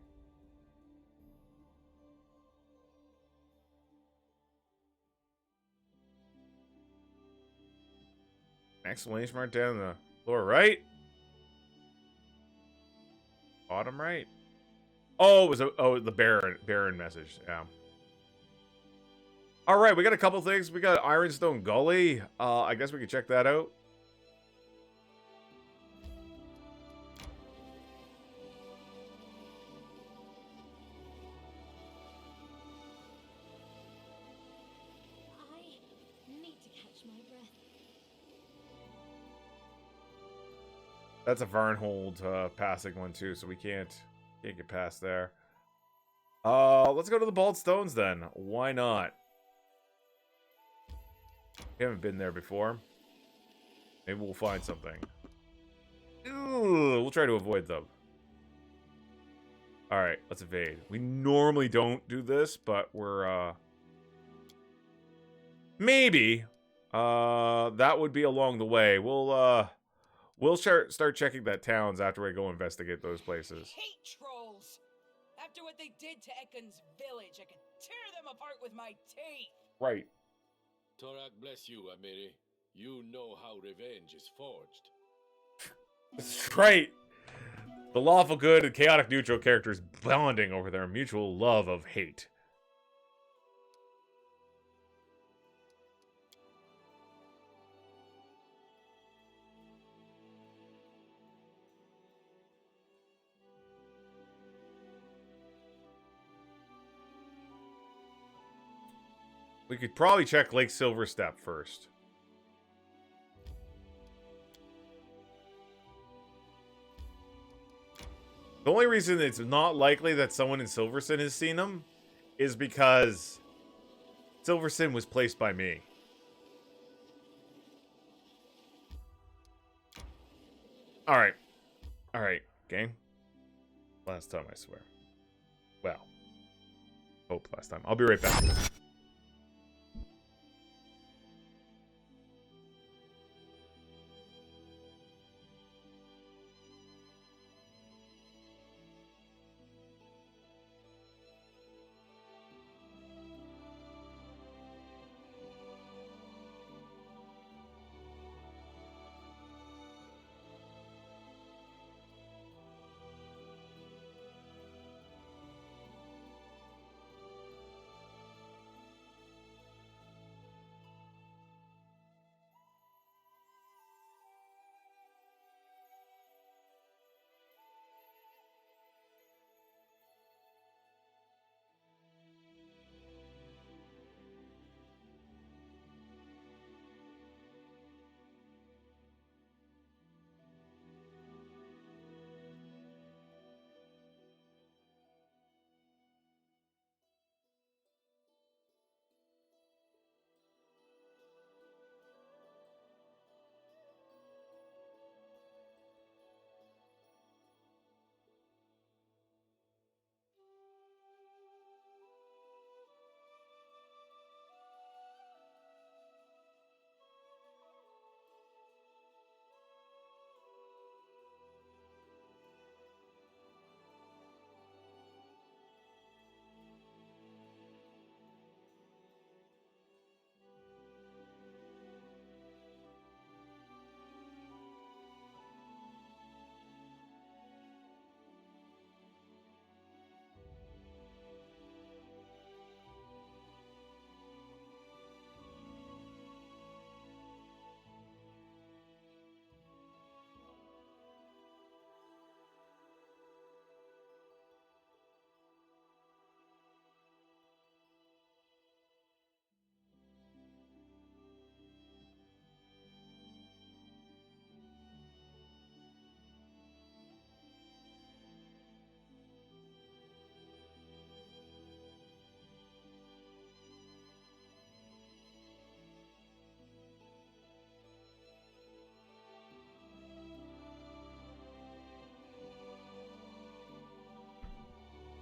Exclamation mark down the lower right. Bottom right. Oh, it was the Baron message. Yeah. All right, we got a couple things. We got Ironstone Gully. I guess we could check that out. I need to catch my breath. That's a Varnhold passing one too, so we can't get past there. Let's go to the Bald Stones then. Why not? We haven't been there before. Maybe we'll find something. Ooh, we'll try to avoid them. Alright, let's evade. We normally don't do this, but we're maybe. That would be along the way. We'll start checking that towns after we go investigate those places. Hate trolls! After what they did to Ekkon's village, I could tear them apart with my teeth! Right. Torak bless you, Amiri. You know how revenge is forged. That's right. The lawful good and chaotic neutral characters bonding over their mutual love of hate. We could probably check Lake Silverstep first. The only reason it's not likely that someone in Silverson has seen him is because Silverson was placed by me. Alright. Alright, gang. Last time, I swear. Well. Hope last time. I'll be right back.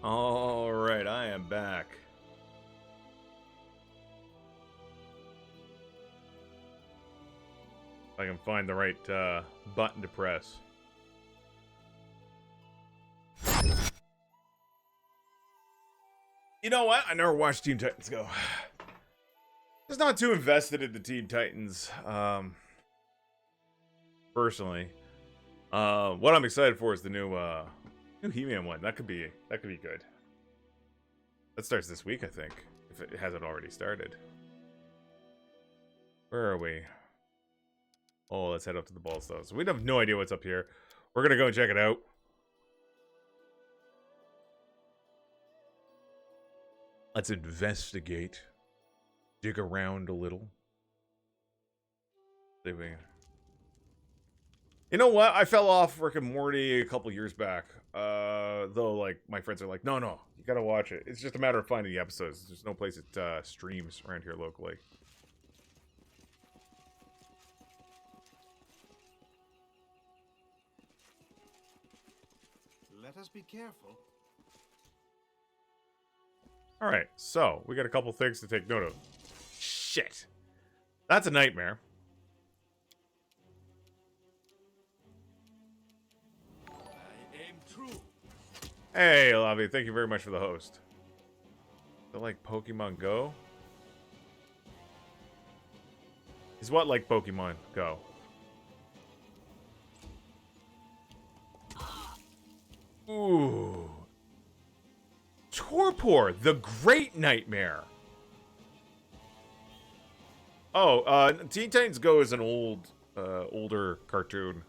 All right, I am back. If I can find the right button to press. You know what? I never watched Teen Titans Go. Just not too invested in the Teen Titans, personally. What I'm excited for is the new He-Man one. That could be good. That starts this week, I think, if it hasn't already started. Where are we? Oh, let's head up to the ball stuff. So we have no idea what's up here. We're gonna go and check it out. Let's investigate. Dig around a little. See if we... You know what? I fell off Rick and Morty a couple years back. Though, like, my friends are like, no, you gotta watch it. It's just a matter of finding the episodes. There's no place it streams around here locally. Let us be careful. Alright, so, we got a couple things to take note of. Shit. That's a nightmare. Hey, Lavi, thank you very much for the host. Is it like Pokemon Go? Is what like Pokemon Go? Ooh. Torpor, the Great Nightmare. Oh, Teen Titans Go is an older cartoon.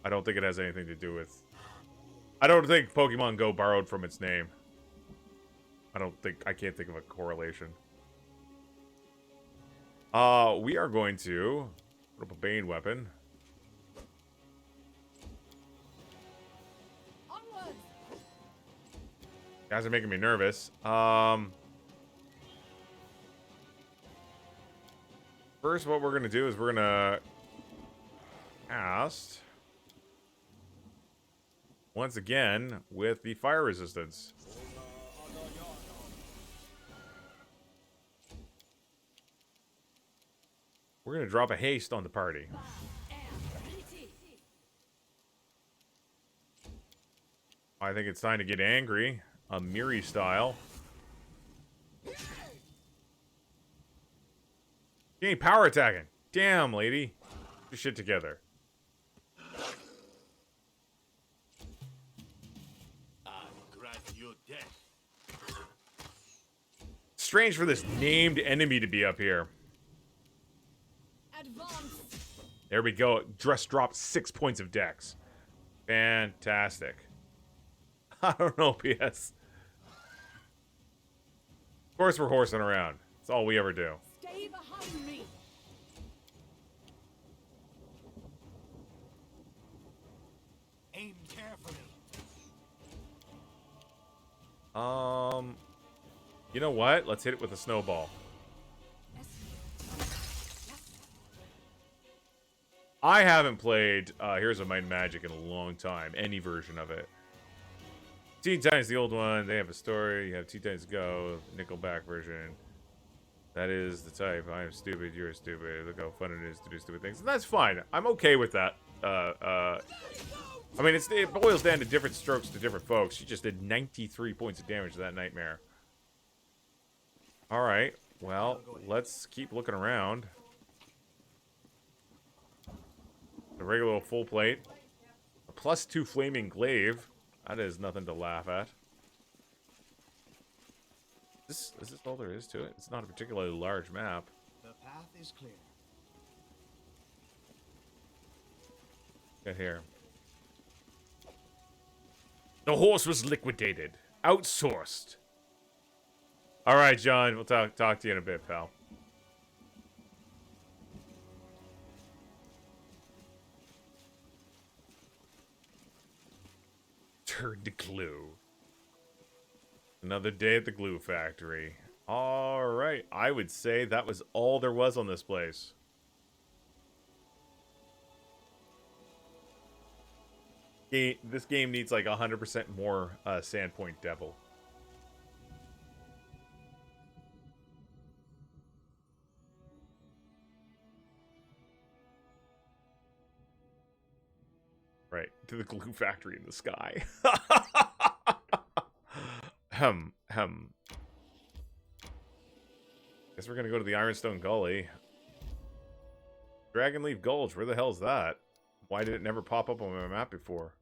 I don't think it has anything to do with... I don't think Pokemon Go borrowed from its name. I can't think of a correlation. We are going to put up a Bane weapon. Onwards! Guys are making me nervous. First, what we're gonna do is we're gonna cast once again with the fire resistance. We're gonna drop a haste on the party. I think it's time to get angry, a Miri style. You ain't power attacking. Damn, lady. Get your shit together. Strange for this named enemy to be up here. Advance! There we go. Just dropped 6 points of dex. Fantastic. I don't know, PS. Of course we're horsing around. That's all we ever do. Stay behind me! Aim carefully. You know what? Let's hit it with a snowball. I haven't played Heroes of Might and Magic in a long time. Any version of it. Teen Titans, the old one, they have a story. You have Teen Titans Go, Nickelback version. That is the type. I am stupid, you're stupid. Look how fun it is to do stupid things. And that's fine. I'm okay with that. I mean, it boils down to different strokes to different folks. She just did 93 points of damage to that nightmare. Alright, well, let's keep looking around. A regular full plate. A +2 flaming glaive. That is nothing to laugh at. Is this all there is to it? It's not a particularly large map. The path is clear. Get here. The horse was liquidated. Outsourced. Alright, John. We'll talk to you in a bit, pal. Turn to glue. Another day at the glue factory. Alright. I would say that was all there was on this place. This game needs like 100% more Sandpoint Devil. Right, to the glue factory in the sky. Guess we're gonna go to the Ironstone Gully. Dragonleaf Gulch, where the hell's that? Why did it never pop up on my map before?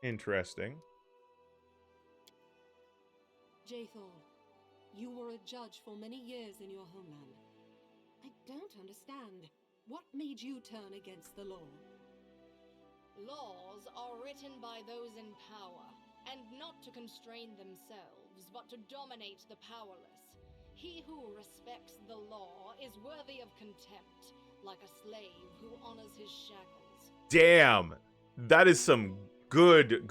Interesting. Jaethal, you were a judge for many years in your homeland. I don't understand. What made you turn against the law? Laws are written by those in power, and not to constrain themselves, but to dominate the powerless. He who respects the law is worthy of contempt, like a slave who honors his shackles. Damn! That is some good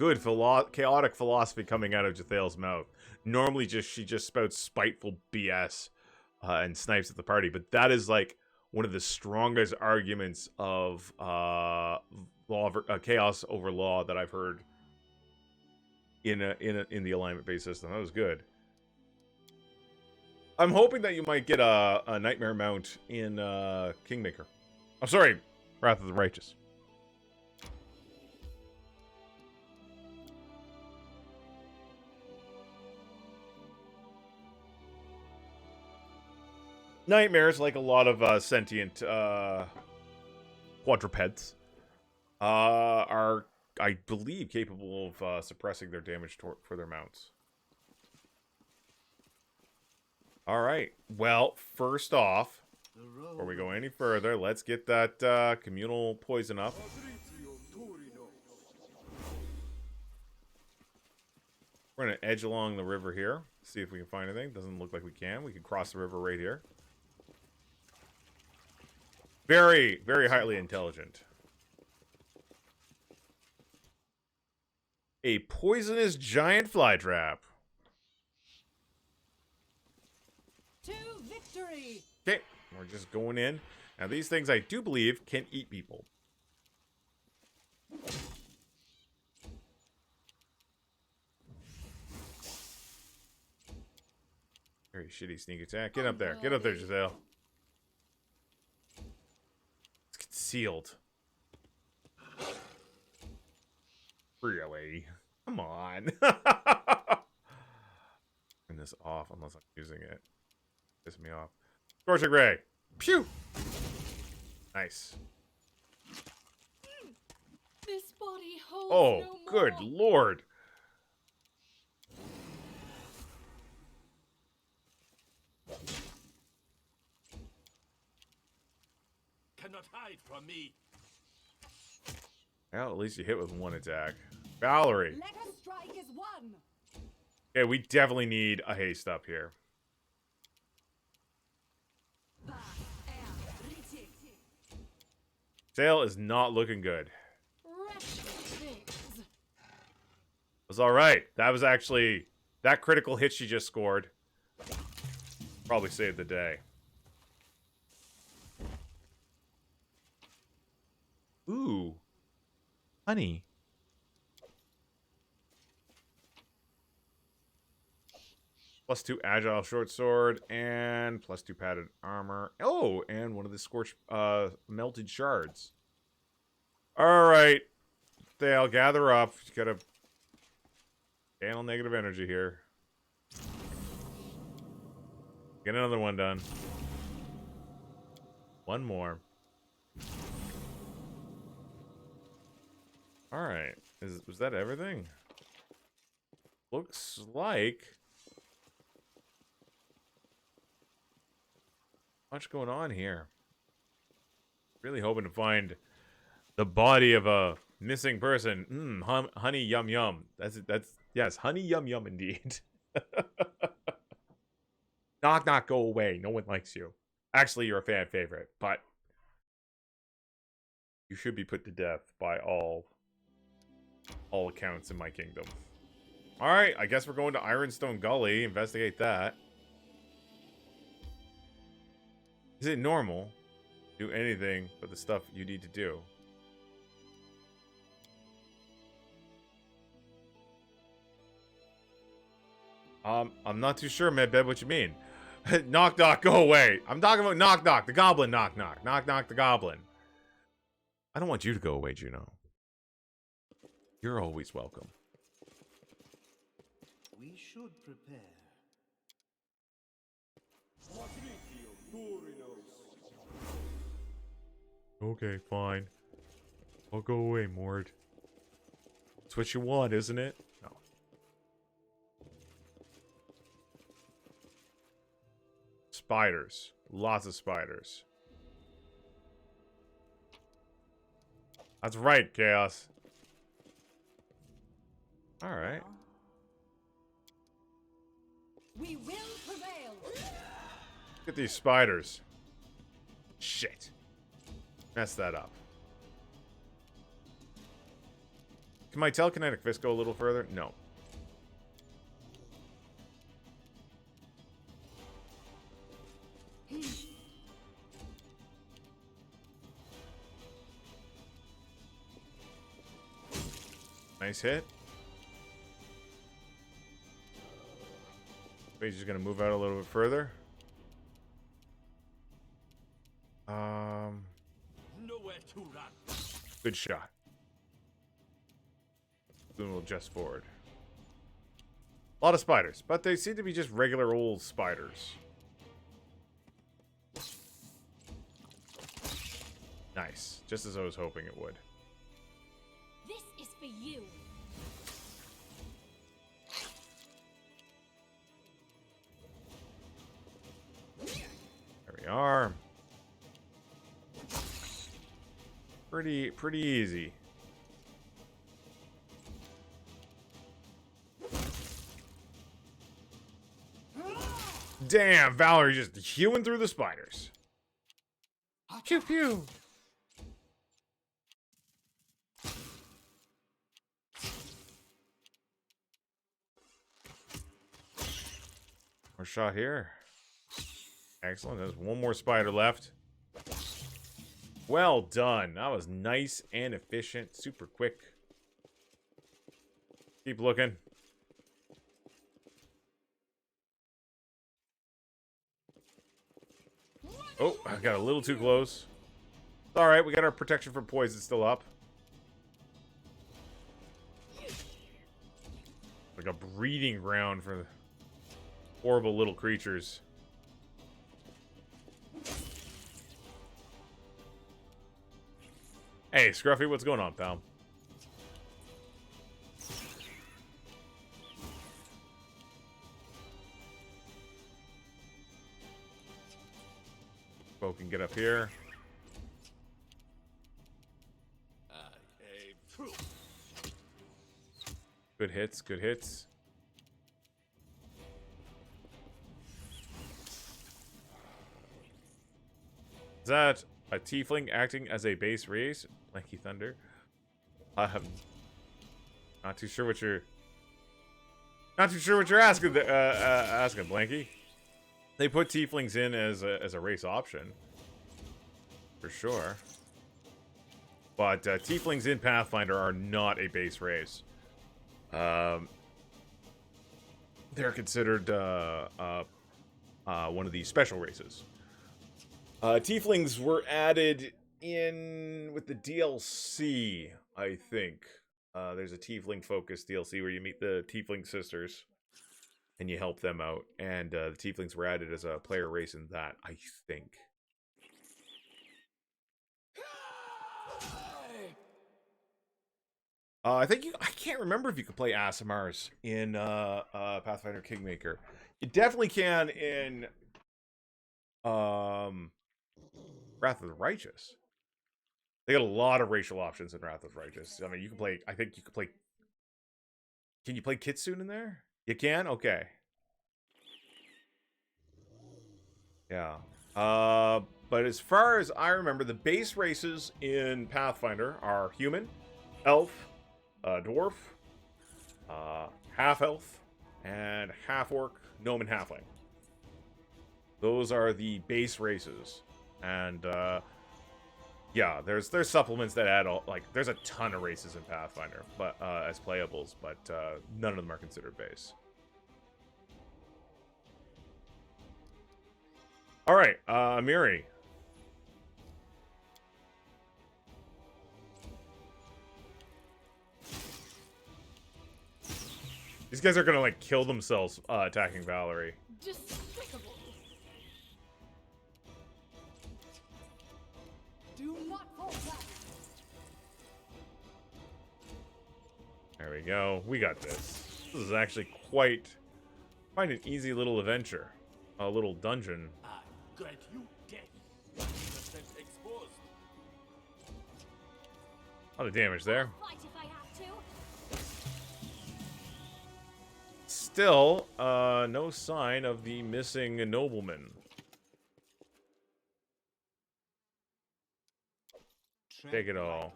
chaotic philosophy coming out of Jathal's mouth. Normally she just spouts spiteful BS and snipes at the party, but that is like one of the strongest arguments of chaos over law that I've heard in the alignment-based system. That was good. I'm hoping that you might get a Nightmare mount in Kingmaker. I'm sorry, Wrath of the Righteous. Nightmares, like a lot of sentient quadrupeds, are, I believe, capable of suppressing their damage for their mounts. Alright, well, first off, before we go any further, let's get that communal poison up. We're going to edge along the river here, see if we can find anything. Doesn't look like we can. We can cross the river right here. Very, very highly intelligent. A poisonous giant flytrap. To victory! Okay, we're just going in. Now, these things I do believe can eat people. Very shitty sneak attack. Get up there. Get up there, Giselle. It's concealed. Really? Come on. Turn this off unless I'm using it. Piss me off. Scorching Ray. Pew! Nice. This body holds Oh, no more. good lord. Cannot hide from me. Well, at least you hit with one attack. Valerie. Let us strike as one! Okay, we definitely need a haste up here. Sail is not looking good. It was alright. That was actually... That critical hit she just scored probably saved the day. Ooh. Honey. +2 agile short sword and +2 padded armor. Oh, and one of the scorched melted shards. Alright. They'll gather up. You gotta channel negative energy here. Get another one done. One more. Alright. Was that everything? Looks like... much going on here. Really hoping to find the body of a missing person. Honey yum yum. That's yes, honey yum yum indeed. Knock knock, go away. No one likes you. Actually, you're a fan favorite, but you should be put to death by all accounts in my kingdom. Alright, I guess we're going to Ironstone Gully. Investigate that. Is it normal? Do anything but the stuff you need to do. I'm not too sure, Medbed, what you mean. Knock knock, go away. I'm talking about knock knock, the goblin knock knock. Knock knock, the goblin. I don't want you to go away, Juno. You're always welcome. We should prepare. Okay, fine. I'll go away, Mord. That's what you want, isn't it? No. Spiders. Lots of spiders. That's right, Chaos. Alright. We will prevail. Look at these spiders. Shit. Mess that up. Can my telekinetic fist go a little further? No. Nice hit. He's just gonna move out a little bit further. Nowhere to run. Good shot. Then we'll adjust forward. A lot of spiders, but they seem to be just regular old spiders. Nice. Just as I was hoping it would. This is for you. There we are. Pretty easy. Damn, Valerie just hewing through the spiders. Pew pew. More shot here. Excellent. There's one more spider left. Well done. That was nice and efficient. Super quick. Keep looking. Oh, I got a little too close. Alright, we got our protection from poison still up. Like a breeding ground for horrible little creatures. Hey, Scruffy, what's going on, pal? Bo can get up here. Good hits, good hits. Is that a tiefling acting as a base race? Lanky Thunder. Not too sure what you're asking. Asking, Blanky. They put tieflings in as a race option, for sure. But tieflings in Pathfinder are not a base race. They're considered one of the special races. Tieflings were added in with the DLC, I think. There's a tiefling focused DLC where you meet the tiefling sisters and you help them out, and the tieflings were added as a player race in that, I think. I can't remember if you can play Aasimars in Pathfinder Kingmaker. You definitely can in Wrath of the Righteous. They got a lot of racial options in Wrath of the Righteous. I mean, you can play, I think you can play... Can you play Kitsune in there? You can? Okay. Yeah. But as far as I remember, the base races in Pathfinder are human, elf, dwarf, half elf, and half orc, gnome, and halfling. Those are the base races, and yeah, there's supplements that add all, like, there's a ton of races in Pathfinder, but as playables, but none of them are considered base. All right, Amiri. These guys are gonna like kill themselves attacking Valerie. Despicable. Do not fall back. There we go. We got this. This is actually quite an easy little adventure. A little dungeon. I grant you death. 100% exposed. A lot of damage there. Fight if I have to. Still, no sign of the missing nobleman. Take it all.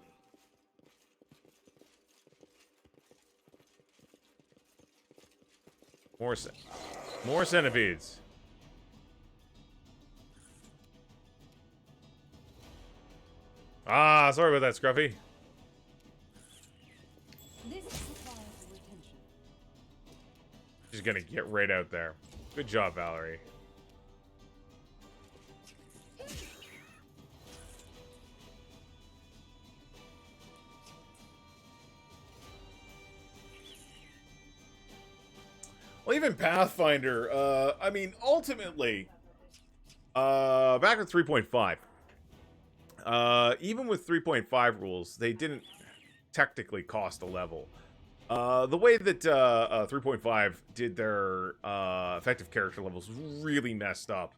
More centipedes. Ah, sorry about that, Scruffy. This requires retention. She's gonna get right out there. Good job, Valerie. Well, even Pathfinder, I mean, ultimately, back in 3.5, even with 3.5 rules, they didn't technically cost a level. The way that 3.5 did their effective character levels really messed up.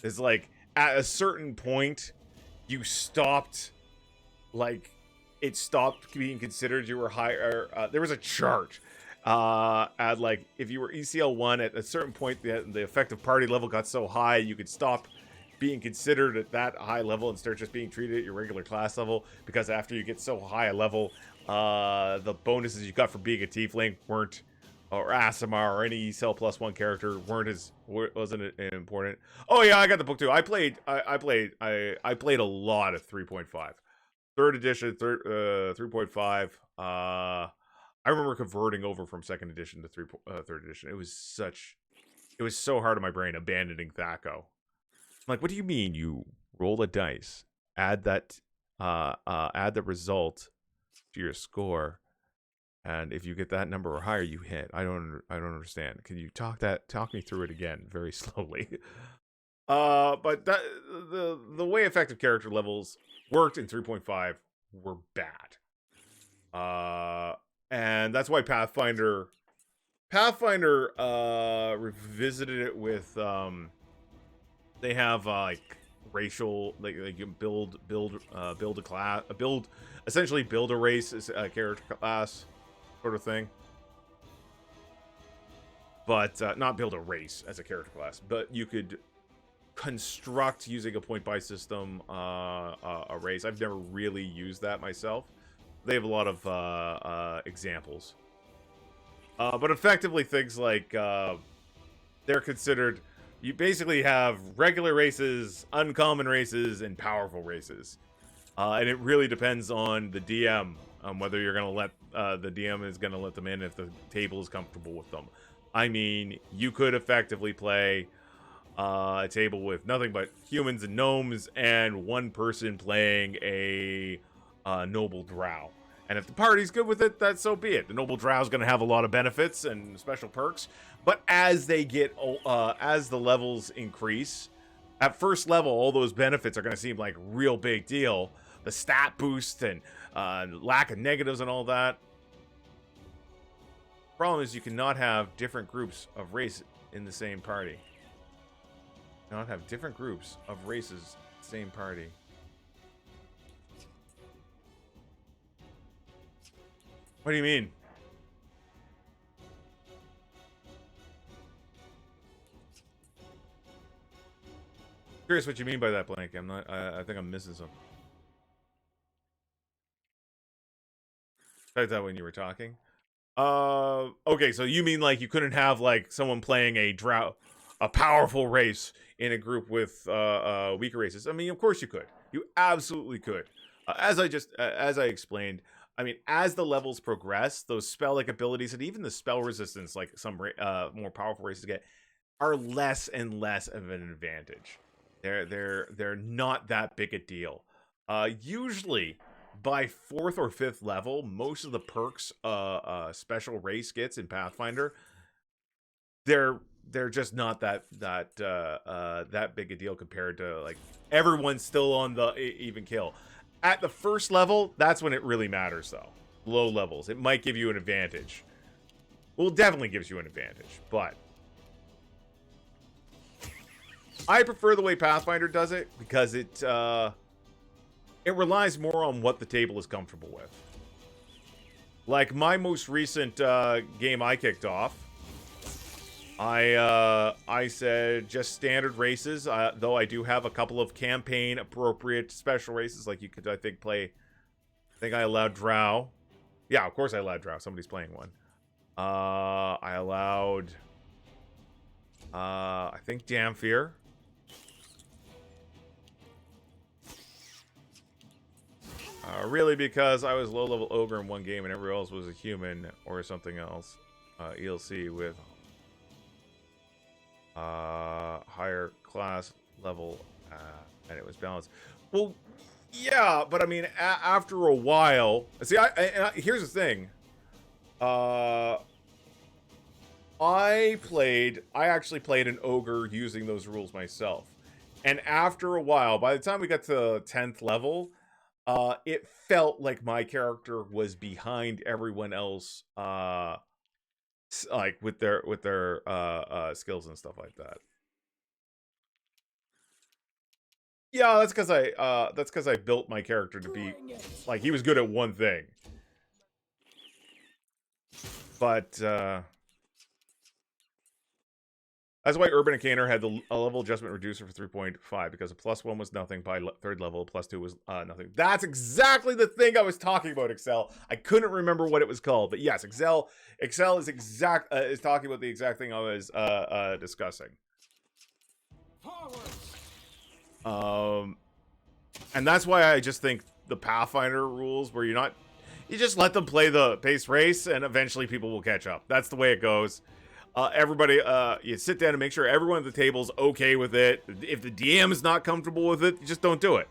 Is like, at a certain point, you stopped, like, it stopped being considered you were higher. There was a chart. At like, if you were ECL 1, at a certain point, the effective party level got so high, you could stop being considered at that high level and start just being treated at your regular class level, because after you get so high a level, the bonuses you got for being a tiefling weren't, or Aasimar or any ECL +1 character wasn't important. Oh yeah, I got the book too. I played a lot of 3.5. Third edition, 3.5. I remember converting over from second edition to third edition. It was so hard on my brain abandoning Thaco. I'm like, what do you mean you roll a dice, add that, add the result to your score, and if you get that number or higher, you hit. I don't understand. Can you talk me through it again very slowly? But that the way effective character levels worked in 3.5 were bad. And that's why Pathfinder revisited it with they have like racial, like you build a class, essentially build a race as a character class sort of thing. But not build a race as a character class, but you could construct using a point buy system a race. I've never really used that myself. They have a lot of examples. But effectively things like they're considered, you basically have regular races, uncommon races, and powerful races. And it really depends on the DM, whether you're going to let, the DM is going to let them in if the table is comfortable with them. I mean, you could effectively play a table with nothing but humans and gnomes and one person playing a noble drow. And if the party's good with it, that's so be it. The noble drow is going to have a lot of benefits and special perks. But as they get, as the levels increase, at first level, all those benefits are going to seem like real big deal. The stat boost and lack of negatives and all that. Problem is, you cannot have different groups of race in the same party. You cannot have different groups of races, same party. What do you mean? Curious what you mean by that, Blank. I'm not. I think I'm missing some. Typed that when you were talking. Okay, so you mean like you couldn't have like someone playing a powerful race in a group with weaker races? I mean, of course you could. You absolutely could. As I explained, I mean, as the levels progress, those spell-like abilities and even the spell resistance, like some more powerful races get, are less and less of an advantage. They're not that big a deal. Usually by 4th or 5th level, most of the perks special race gets in Pathfinder, they're just not that big a deal compared to like everyone's still on the even kill. At the 1st level, that's when it really matters though. Low levels, it might give you an advantage. Well, it definitely gives you an advantage, but I prefer the way Pathfinder does it because it relies more on what the table is comfortable with. Like my most recent game I kicked off, I said just standard races, though I do have a couple of campaign appropriate special races. Like you could, I think, play. I think I allowed Drow. Yeah, of course I allowed Drow. Somebody's playing one. I allowed. I think Damphir. Really, because I was low-level ogre in one game and everyone else was a human or something else. ELC with higher class level, and it was balanced. Well, yeah, but I mean, after a while, see, here's the thing. I actually played an ogre using those rules myself, and after a while, by the time we got to 10th level, it felt like my character was behind everyone else, like with their skills and stuff like that. Yeah, that's because I built my character to be like he was good at one thing. But that's why Urban Encounter had a level adjustment reducer for 3.5, because a +1 was nothing by 3rd level, +2 was nothing. That's exactly the thing I was talking about, Excel. I couldn't remember what it was called, but yes, Excel is talking about the exact thing I was discussing. And that's why I just think the Pathfinder rules, where you just let them play the pace race, and eventually people will catch up. That's the way it goes. Everybody, you sit down and make sure everyone at the table's okay with it. If the DM is not comfortable with it, you just don't do it.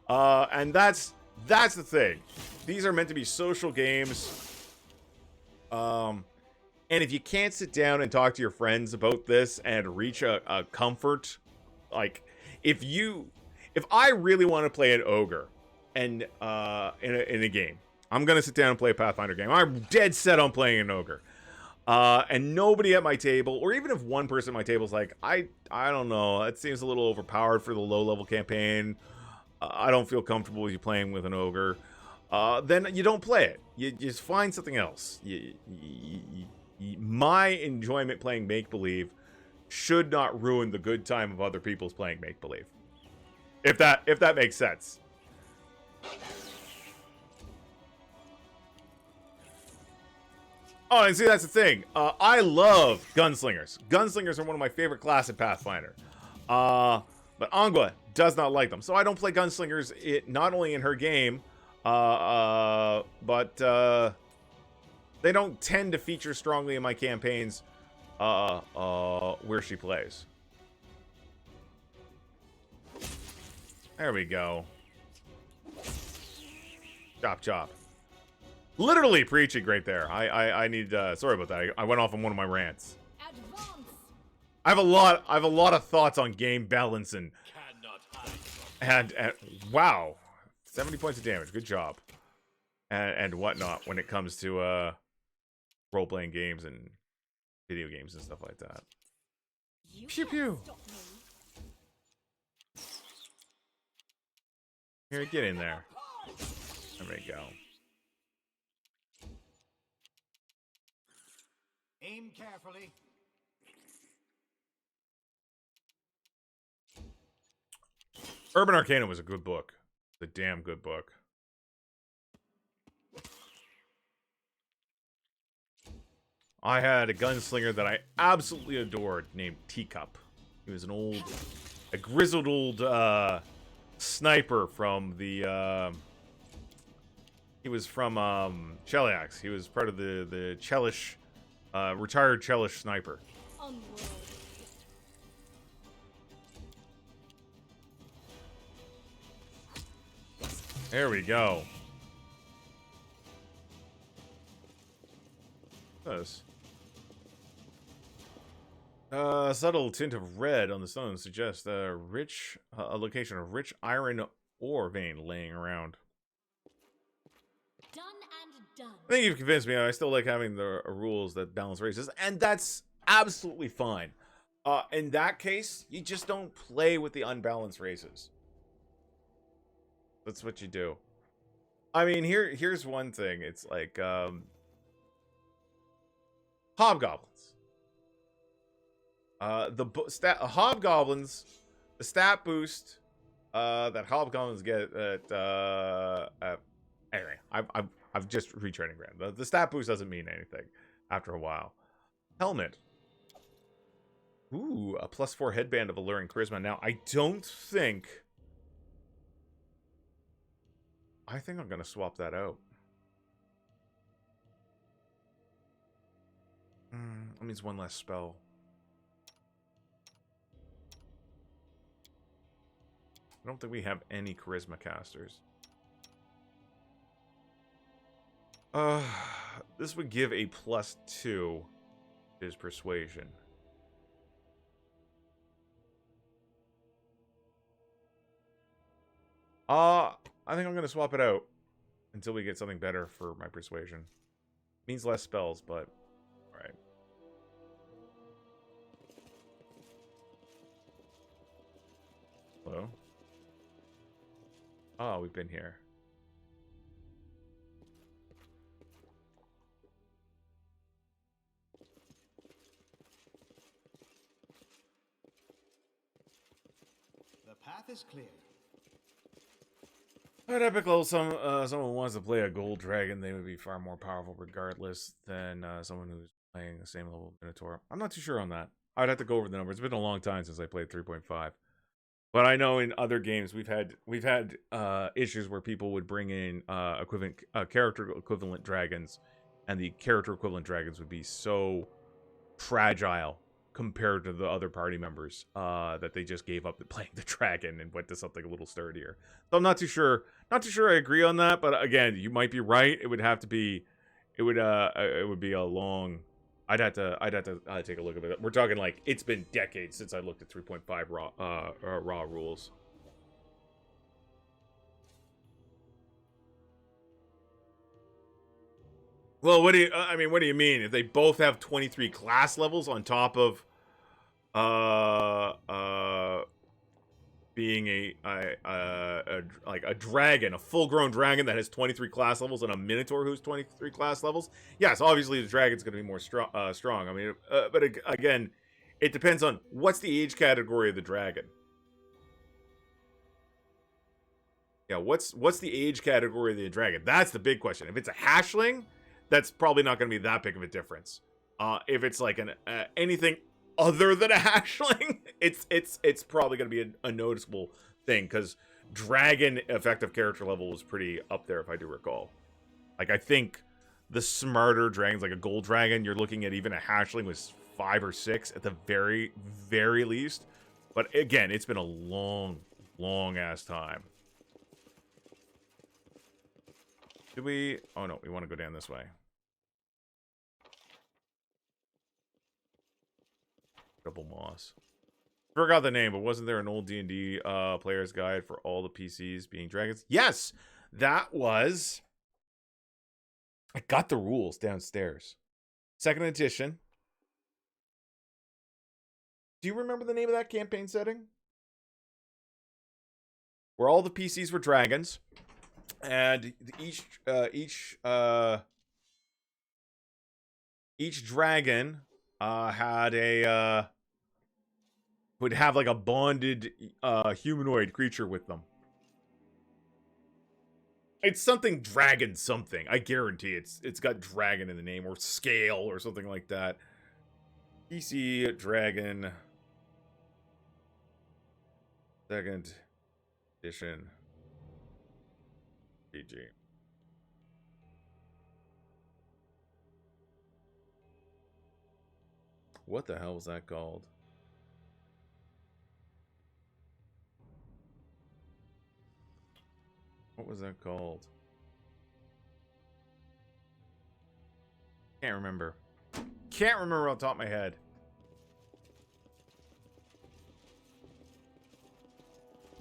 And that's the thing. These are meant to be social games. And if you can't sit down and talk to your friends about this and reach a comfort, like if I really want to play an ogre and in a game, I'm gonna sit down and play a Pathfinder game. I'm dead set on playing an ogre. And nobody at my table, or even if one person at my table is like, I don't know, it seems a little overpowered for the low-level campaign. I don't feel comfortable with you playing with an ogre. Then you don't play it. You just find something else. My enjoyment playing make-believe should not ruin the good time of other people's playing make-believe. If that makes sense. Oh, and see, that's the thing. I love gunslingers. Gunslingers are one of my favorite class in Pathfinder. But Angua does not like them. So I don't play gunslingers, not only in her game, but they don't tend to feature strongly in my campaigns where she plays. There we go. Chop, chop. Literally preaching right there. I need sorry about that. I went off on one of my rants. Advance. I have a lot of thoughts on game balance and wow, 70 points of damage. Good job. And whatnot when it comes to role-playing games and video games and stuff like that. Pew pew. Here, get in there. There we go. Aim carefully. Urban Arcana was a good book. It's a damn good book. I had a gunslinger that I absolutely adored named Teacup. He was a grizzled old sniper from the he was from Cheliax. He was part of the Chelish retired Chelish sniper. Unworldly. There we go. This. Subtle tint of red on the stone suggests a location of rich iron ore vein laying around. Done and done. I think you've convinced me. I still like having the rules that balance races, and that's absolutely fine. In that case, you just don't play with the unbalanced races. That's what you do. I mean, here's one thing. It's like hobgoblins. Hobgoblins, the stat boost that hobgoblins get at anyway, I've just retraining ran. The stat boost doesn't mean anything after a while. Helmet. Ooh, a +4 headband of alluring charisma. Now, I think I'm gonna swap that out. That means one less spell. I don't think we have any charisma casters. This would give a +2 to his persuasion. I think I'm gonna swap it out until we get something better for my persuasion. Means less spells, but alright. Hello? Oh, we've been here. The path is clear. At epic level, someone wants to play a gold dragon, they would be far more powerful regardless than someone who's playing the same level Minotaur. I'm not too sure on that. I'd have to go over the numbers. It's been a long time since I played 3.5. But I know in other games we've had issues where people would bring in character equivalent dragons, and the character equivalent dragons would be so fragile compared to the other party members that they just gave up playing the dragon and went to something a little sturdier. So I'm not too sure. Not too sure I agree on that, but again, you might be right. It would have to be. It would be a long. I'd have to take a look at it. We're talking like it's been decades since I looked at 3.5 raw rules. Well, what do you mean? If they both have 23 class levels on top of being a dragon, a full-grown dragon that has 23 class levels, and a minotaur who's 23 class levels, yes, obviously the dragon's going to be more strong. I mean, but again, it depends on what's the age category of the dragon. Yeah, what's the age category of the dragon? That's the big question. If it's a hatchling, that's probably not going to be that big of a difference. If it's like anything other than a hatchling, it's probably going to be a noticeable thing, because dragon effective character level was pretty up there, if I do recall. Like, I think the smarter dragons, like a gold dragon, you're looking at even a hatchling was 5 or 6 at the very, very least. But again, it's been a long, long ass time. Did we? Oh no, we want to go down this way. Double moss. Forgot the name, but wasn't there an old D&D player's guide for all the PCs being dragons? Yes, that was. I got the rules downstairs. 2nd edition. Do you remember the name of that campaign setting? Where all the PCs were dragons, and each dragon had a would have like a bonded humanoid creature with them. It's something dragon something. I guarantee it's got dragon in the name or scale or something like that. PC Dragon Second Edition PG. What the hell was that called? What was that called? Can't remember. Can't remember off the top of my head.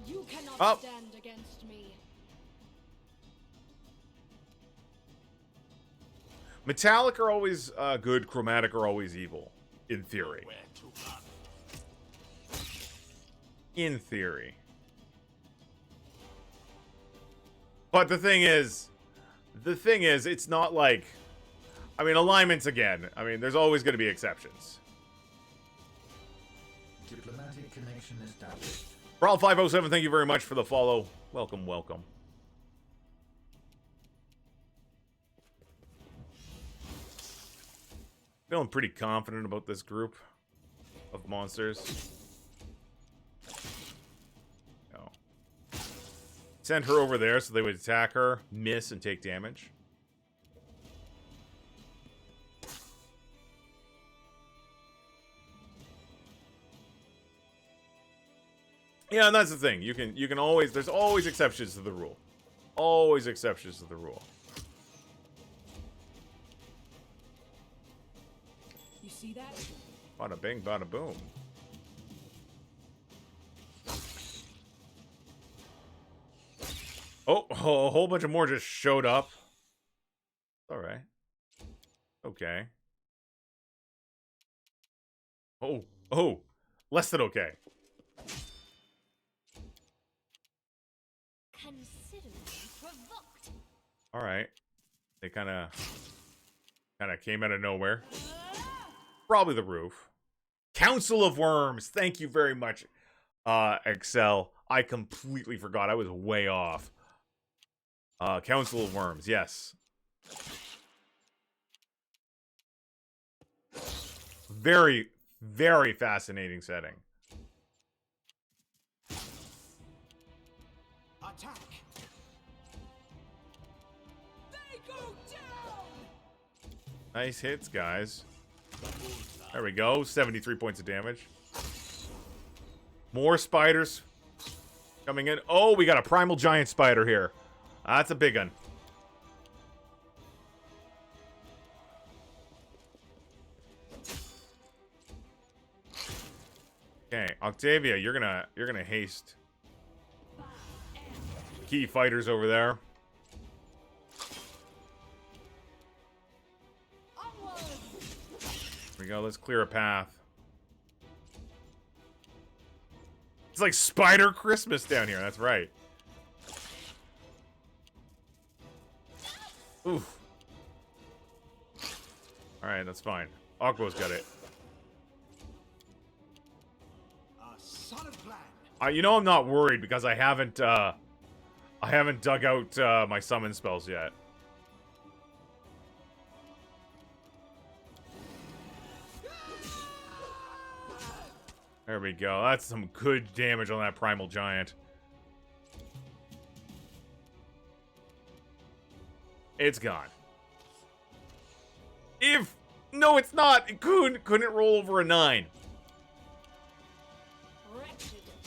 You cannot stand against me. Metallic are always good, chromatic are always evil. In theory. In theory. But the thing is, it's not like... I mean, alignments again. I mean, there's always going to be exceptions. Diplomatic connection established. Brawl507, thank you very much for the follow. Welcome, welcome. Feeling pretty confident about this group of monsters. No. Send her over there so they would attack her, miss, and take damage. Yeah, and that's the thing. You can always, there's always exceptions to the rule. Always exceptions to the rule. You see that? Bada bing, bada boom. Oh, a whole bunch of more just showed up. Alright. Okay. Oh, less than okay. Alright. They kind of came out of nowhere. Probably the roof. Council of Worms. Thank you very much, Excel. I completely forgot. I was way off. Council of Worms. Yes. Very, very fascinating setting. Attack! They go down! Nice hits, guys. There we go. 73 points of damage. More spiders coming in. Oh, we got a primal giant spider here. That's a big one. Okay, Octavia, you're gonna haste key fighters over there. Here we go, let's clear a path. It's like Spider Christmas down here, that's right. Oof. Alright, that's fine. Aqua's got it. You know I'm not worried because I haven't dug out my summon spells yet. There we go. That's some good damage on that primal giant. It's gone. No, it's not. It couldn't roll over a 9.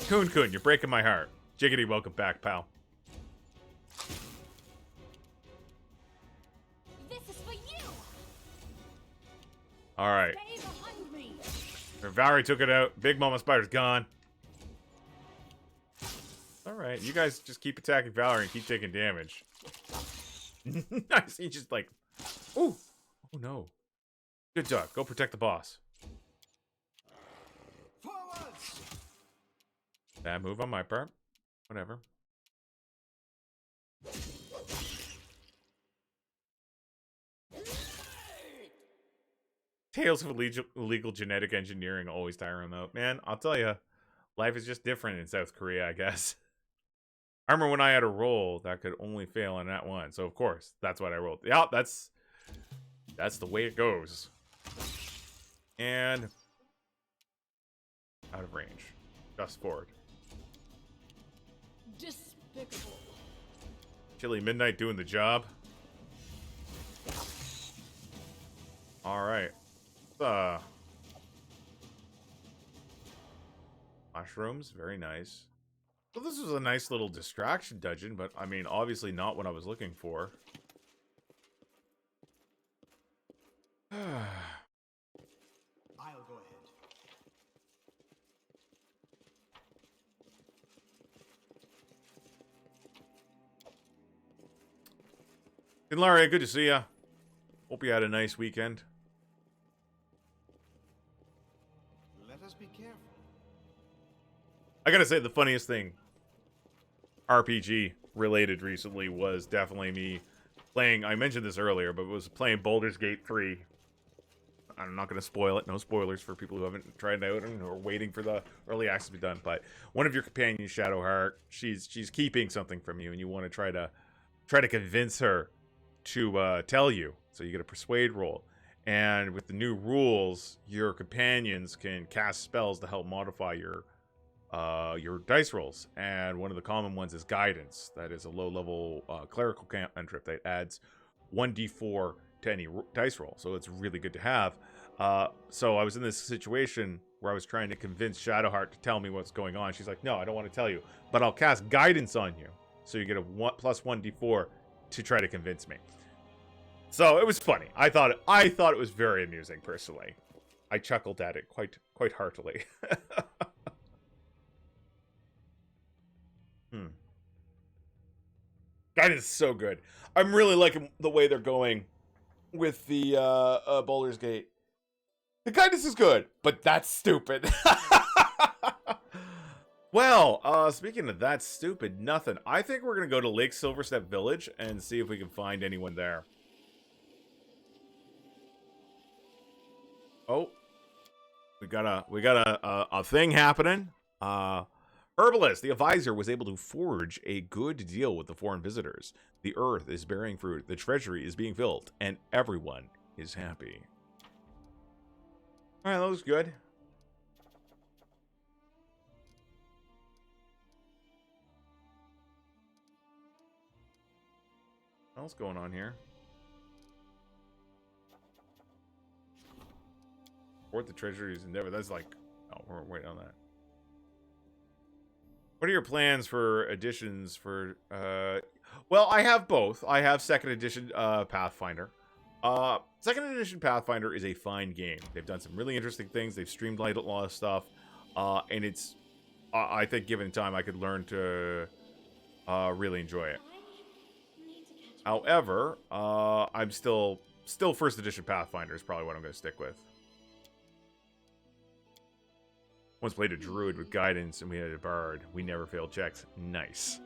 Kun, you're breaking my heart. Jiggity, welcome back, pal. This is for you. All right. Stay behind me. Valerie took it out. Big Mama Spider's gone. All right, you guys just keep attacking Valerie and keep taking damage. Nice. He's just like, ooh, oh no. Good dog. Go protect the boss. Forwards! Bad move on my part. Whatever. Tales of illegal genetic engineering always tire him out. Man, I'll tell you, life is just different in South Korea, I guess. I remember when I had a roll that could only fail on that one. So, of course, that's what I rolled. Yeah, that's the way it goes. And out of range. Just forward. Despicable. Chilly Midnight doing the job. Alright. Mushrooms, very nice. Well, this was a nice little distraction dungeon, but I mean, obviously not what I was looking for. I'll go ahead. Larry, good to see ya. Hope you had a nice weekend. Let us be careful. I gotta say, the funniest thing RPG related recently was definitely me playing, I mentioned this earlier, but was playing Baldur's Gate 3. I'm not going to spoil it. No spoilers for people who haven't tried it out and are waiting for the early access to be done. But one of your companions, Shadowheart, she's keeping something from you, and you want to try to convince her to tell you. So you get a persuade roll. And with the new rules, your companions can cast spells to help modify your dice rolls, and one of the common ones is guidance. That is a low-level clerical cantrip that adds 1d4 to any dice roll, so it's really good to have. So I was in this situation where I was trying to convince Shadowheart to tell me what's going on. She's like, no, I don't want to tell you, but I'll cast guidance on you, so you get a plus 1d4 to try to convince me. So it was funny. I thought it was very amusing, personally. I chuckled at it quite heartily. Guidance is so good. I'm really liking the way they're going with the Baldur's Gate. The guidance is good, but that's stupid. Well, speaking of that stupid nothing, I think we're gonna go to Lake Silverstep Village and see if we can find anyone there. Oh, we got a thing happening. Herbalist, the advisor, was able to forge a good deal with the foreign visitors. The earth is bearing fruit, the treasury is being filled, and everyone is happy. Alright, that looks good. What else going on here? Support the treasury's endeavor. That's like... Oh, we're waiting on that. What are your plans for editions for... Well, I have both. I have 2nd edition Pathfinder. 2nd edition Pathfinder is a fine game. They've done some really interesting things. They've streamlined a lot of stuff. And it's... I think given time, I could learn to really enjoy it. However, I'm still 1st edition Pathfinder is probably what I'm going to stick with. Once played a druid with guidance and we had a bard. We never failed checks. Nice.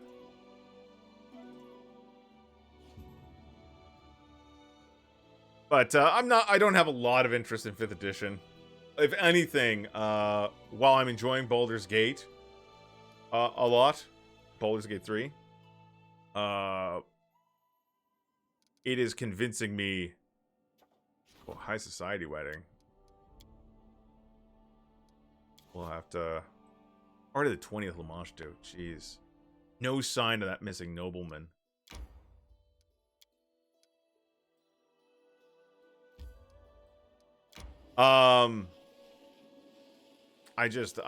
But I don't have a lot of interest in 5th edition. If anything, while I'm enjoying Baldur's Gate a lot, Baldur's Gate 3, it is convincing me. Oh, high society wedding. We'll have to... Or did the 20th Lamash do? Jeez. No sign of that missing nobleman. I just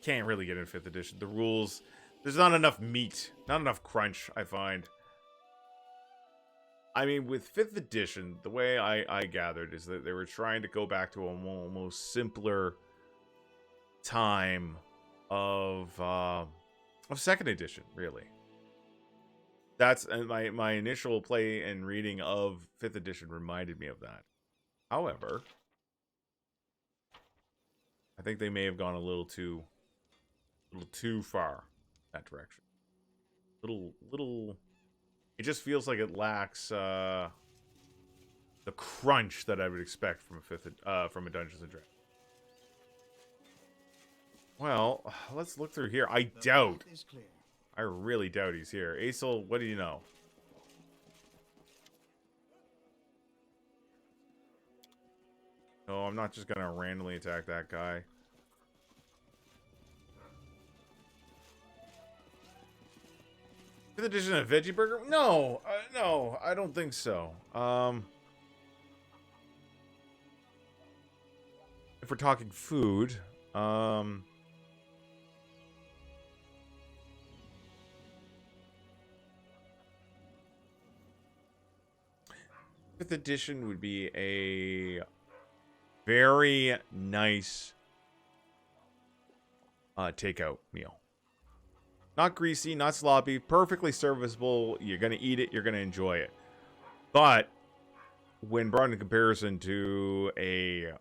can't really get in 5th edition. The rules... There's not enough meat. Not enough crunch, I find. I mean, with 5th edition, the way I gathered is that they were trying to go back to a almost simpler time of 2nd edition, really. That's my initial play and reading of 5th edition reminded me of that. However, I think they may have gone a little too far that direction. Little. It just feels like it lacks the crunch that I would expect from a Dungeons and Dragons. Well, let's look through here. I The doubt. path is clear. I really doubt he's here. Aesel, what do you know? No, I'm not just gonna randomly attack that guy. Fifth edition of Veggie Burger? No, no, I don't think so. If we're talking food, fifth edition would be a very nice takeout meal. Not greasy, not sloppy, perfectly serviceable. You're going to eat it, you're going to enjoy it. But when brought in comparison to a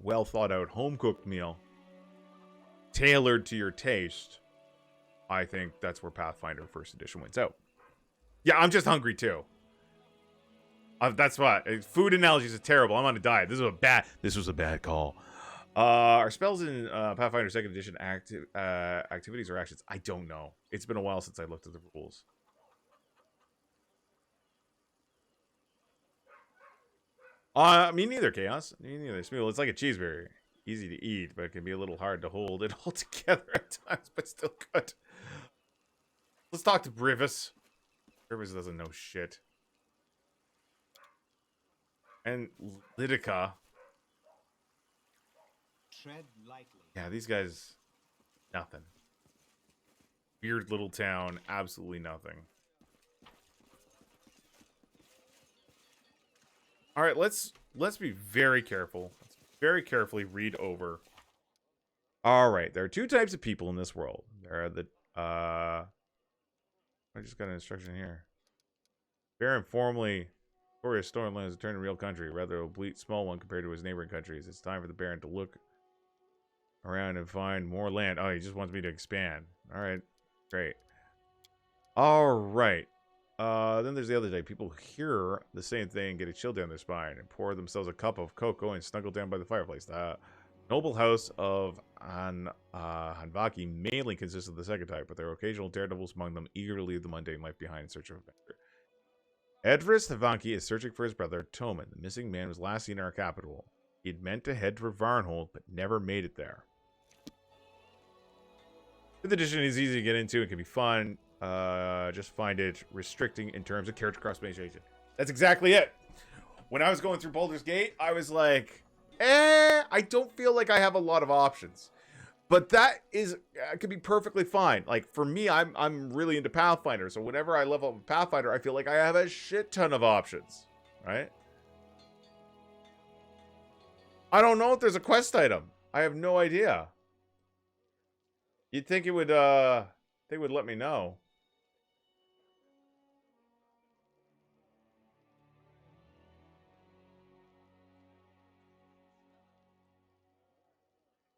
well thought out home cooked meal tailored to your taste, I think that's where Pathfinder First Edition wins out. Yeah, I'm just hungry too. That's what food analogies are terrible. I'm on a diet. This was a bad call. Are spells in Pathfinder Second Edition activities or actions? I don't know. It's been a while since I looked at the rules. Me neither, Chaos. Me neither. Smooth. It's like a cheeseburger. Easy to eat, but it can be a little hard to hold it all together at times, but still good. Let's talk to Brivis. Brivis doesn't know shit. And Lydica. Tread lightly. Yeah, these guys, nothing. Weird little town, absolutely nothing. All right, let's be very careful. Let's very carefully read over. All right, there are two types of people in this world. There are the I just got an instruction here. Baron formerly victorious Stormland has turned a real country, rather oblique small one compared to his neighboring countries. It's time for the Baron to look around and find more land. Oh, he just wants me to expand. All right, great. All right. Then there's the other day. People hear the same thing, get a chill down their spine, and pour themselves a cup of cocoa and snuggle down by the fireplace. The noble house of Hanvaki mainly consists of the second type, but there are occasional daredevils among them eager to leave the mundane life behind in search of adventure. Edris Hanvaki is searching for his brother, Toman. The missing man was last seen in our capital. He'd meant to head for Varnhold, but never made it there. Fifth edition is easy to get into. It can be fun. Just find it restricting in terms of character customization. That's exactly it. When I was going through Baldur's Gate, I was like, I don't feel like I have a lot of options. But that is could be perfectly fine. Like for me, I'm really into Pathfinder, so whenever I level up Pathfinder, I feel like I have a shit ton of options, right? I don't know if there's a quest item. I have no idea. You'd think it would they would let me know.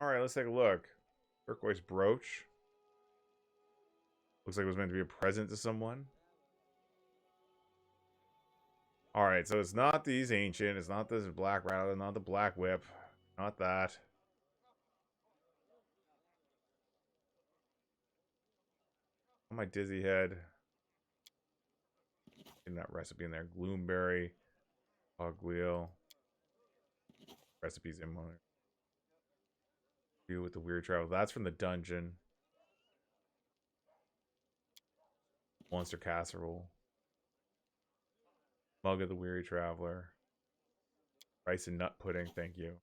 All right, let's take a look. Turquoise brooch. Looks like it was meant to be a present to someone. All right, so it's not these ancient. It's not this black rattle. Not the black whip. Not that. On my dizzy head. In that recipe in there. Gloomberry. Hogwheel. Recipes in one. Deal with the weird travel. That's from the dungeon. Monster casserole. Mug of the Weary Traveler. Rice and nut pudding, thank you.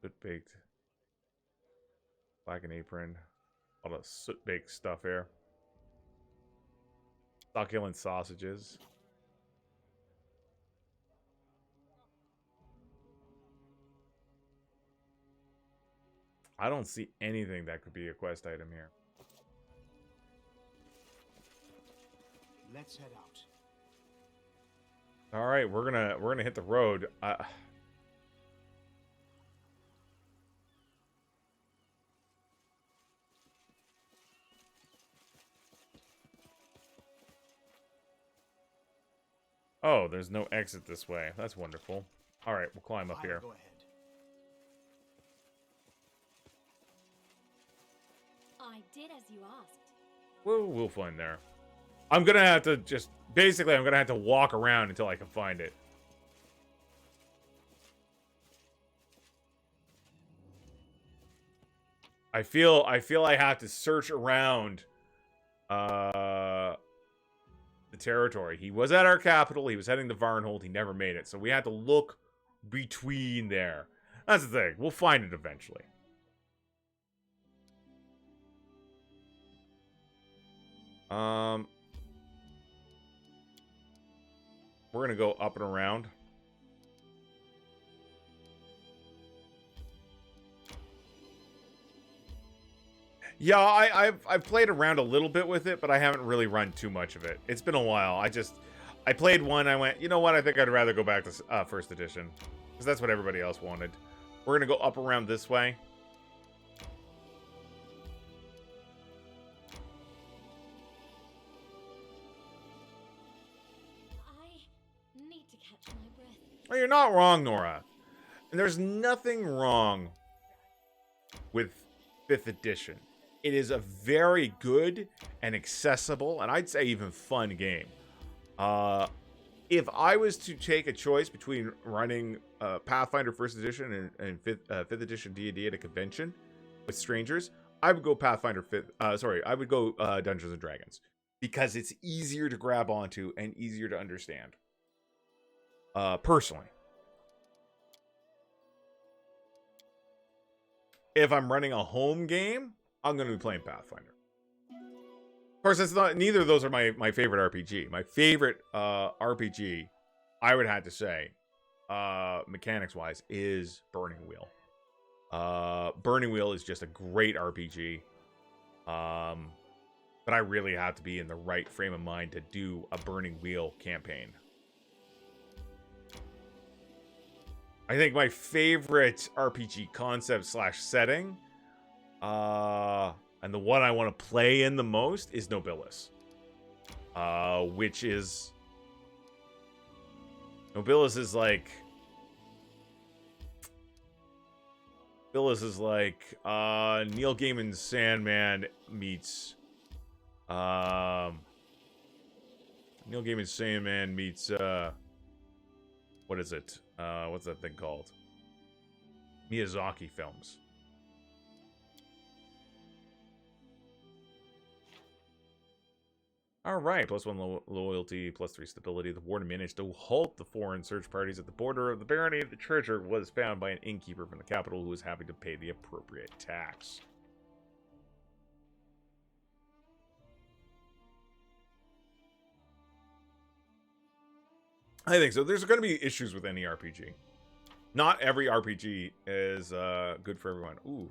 Soot baked. Black and apron. All the soot baked stuff here. Succulent sausages. I don't see anything that could be a quest item here. Let's head out. All right, we're gonna hit the road. Oh, there's no exit this way. That's wonderful. All right, we'll climb up Fire, here. go ahead. I did as you asked. We'll find there. I'm gonna have to just basically I'm gonna have to walk around until I can find it. I feel I have to search around the territory. He was at our capital, he was heading to Varnhold, he never made it. So we had to look between there. That's the thing. We'll find it eventually. We're gonna go up and around. Yeah, I've played around a little bit with it, but I haven't really run too much of it. It's been a while. I played one. I went, you know what? I think I'd rather go back to first edition because that's what everybody else wanted. We're gonna go up around this way. I need to catch my breath. Well, you're not wrong, Nora. And there's nothing wrong with 5th edition. It is a very good and accessible, and I'd say even fun game. If I was to take a choice between running Pathfinder 1st edition and 5th edition D&D at a convention with strangers, I would go Pathfinder 5th. I would go Dungeons and Dragons because it's easier to grab onto and easier to understand. Personally. If I'm running a home game, I'm going to be playing Pathfinder. Of course, it's not. Neither of those are my favorite RPG. My favorite RPG, I would have to say, mechanics-wise, is Burning Wheel. Burning Wheel is just a great RPG. But I really have to be in the right frame of mind to do a Burning Wheel campaign. I think my favorite RPG concept / setting, and the one I want to play in the most is Nobilis. Which is... Nobilis is like... Neil Gaiman's Sandman meets... Neil Gaiman's Sandman meets... what is it? What's that thing called? Miyazaki films. Alright, +1 loyalty, +3 stability. The warden managed to halt the foreign search parties at the border of the barony. The treasure was found by an innkeeper from the capital who was happy to pay the appropriate tax. I think so. There's going to be issues with any RPG. Not every RPG is good for everyone. Ooh.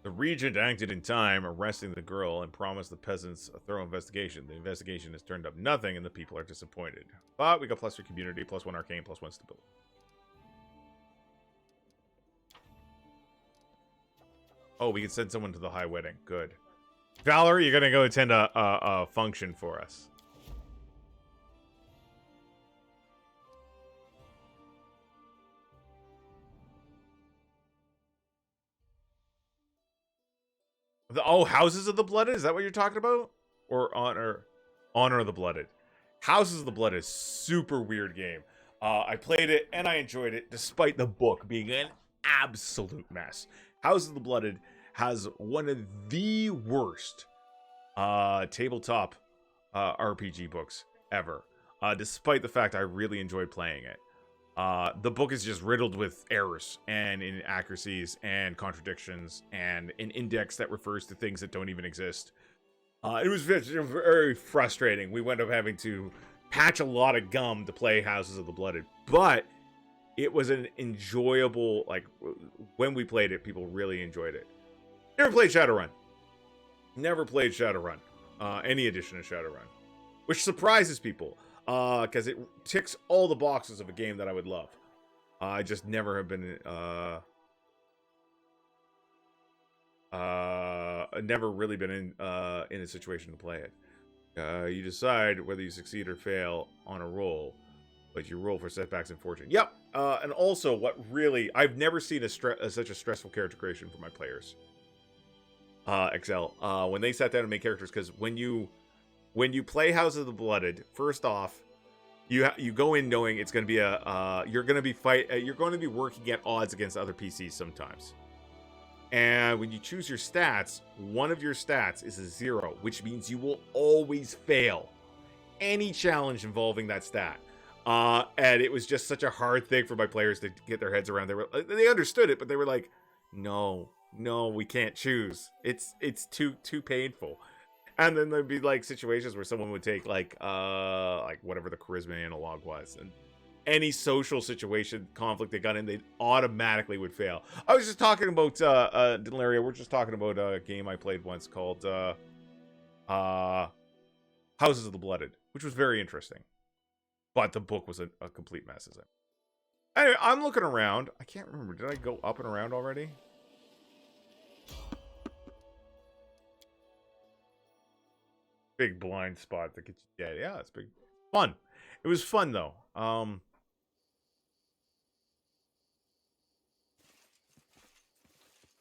The regent acted in time, arresting the girl, and promised the peasants a thorough investigation. The investigation has turned up nothing, and the people are disappointed. But we got +3 community, +1 arcane, +1 stability. Oh, we can send someone to the high wedding. Good. Valerie, you're going to go attend a function for us. Houses of the Blooded? Is that what you're talking about? Or Honor of the Blooded? Houses of the Blooded is super weird game. I played it and I enjoyed it, despite the book being an absolute mess. Houses of the Blooded has one of the worst tabletop RPG books ever. Despite the fact I really enjoyed playing it. The book is just riddled with errors and inaccuracies and contradictions and an index that refers to things that don't even exist. It was very frustrating. We wound up having to patch a lot of gum to play Houses of the Blooded, but it was an enjoyable, like, when we played it, people really enjoyed it. Never played Shadowrun. Never played Shadowrun. Any edition of Shadowrun. Which surprises people. Because it ticks all the boxes of a game that I would love. I just never have been, never really been in a situation to play it. You decide whether you succeed or fail on a roll. but you roll for setbacks and fortune. Yep. And also, what really I've never seen such a stressful character creation for my players. Excel. When they sat down to make characters, because when you play House of the Blooded, first off, you go in knowing it's going to be you're going to be working at odds against other PCs sometimes. And when you choose your stats, one of your stats is a 0, which means you will always fail any challenge involving that stat. And it was just such a hard thing for my players to get their heads around. They understood it, but they were like, no, we can't choose. It's too painful. And then there'd be like situations where someone would take like whatever the charisma analog was, and any social situation conflict they got in, they automatically would fail. I was just talking about Delaria. We're just talking about a game I played once called Houses of the Blooded, which was very interesting, but the book was a complete mess. Anyway, I'm looking around. I can't remember. Did I go up and around already? Big blind spot that gets you dead. Yeah, it's big. Fun. It was fun though.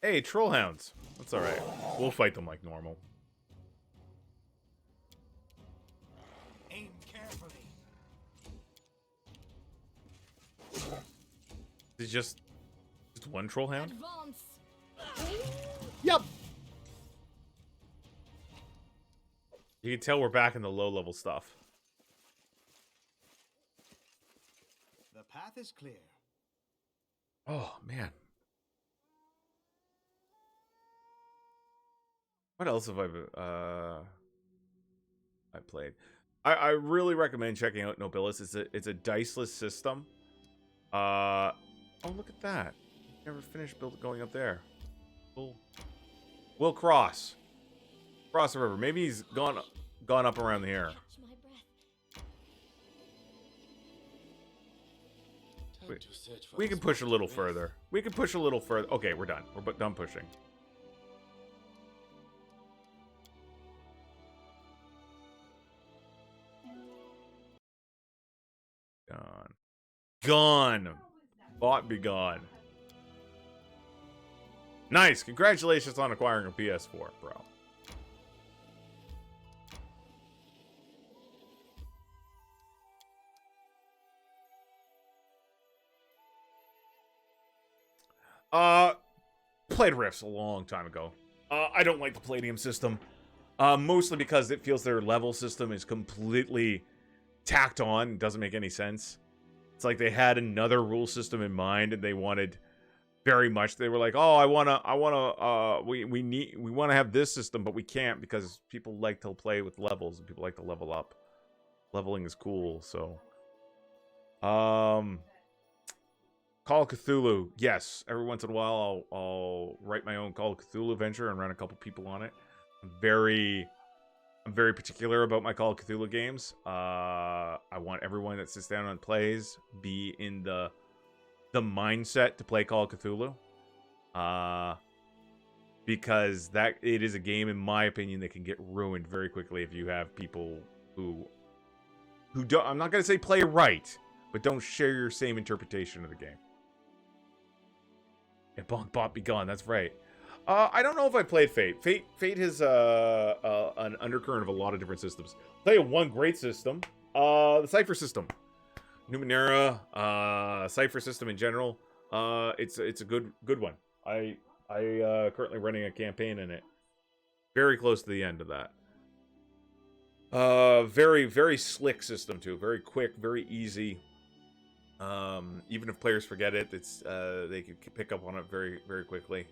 Hey, troll hounds. That's all right. We'll fight them like normal. Aim carefully. Is it just one troll hound? Advance. Yep. You can tell we're back in the low-level stuff. The path is clear. Oh, man. What else have I played? I really recommend checking out Nobilis. It's a diceless system. Oh, look at that. Never finished going up there. Cool. We'll cross the river. Maybe he's gone up around here. We can push a little further. Okay, we're done. We're done pushing. Gone. Bought be gone. Nice. Congratulations on acquiring a PS4, bro. Played Rifts a long time ago. I don't like the Palladium system. Mostly because it feels their level system is completely tacked on. Doesn't make any sense. It's like they had another rule system in mind, and they wanted very much. They were like, "Oh, we want to have this system, but we can't because people like to play with levels and people like to level up. Leveling is cool." So, Call of Cthulhu. Yes, every once in a while I'll write my own Call of Cthulhu adventure and run a couple people on it. I'm very particular about my Call of Cthulhu games. I want everyone that sits down and plays be in the mindset to play Call of Cthulhu. Because it is a game, in my opinion, that can get ruined very quickly if you have people who don't, I'm not going to say play right, but don't share your same interpretation of the game. And bonk bot be gone, that's right. I don't know if I played Fate. Fate has an undercurrent of a lot of different systems. I'll tell you one great system. The Cypher system. Numenera, Cypher system in general. It's a good one. I currently running a campaign in it. Very close to the end of that. Very, very slick system too. Very quick, very easy. Even if players forget it, they can pick up on it very, very quickly.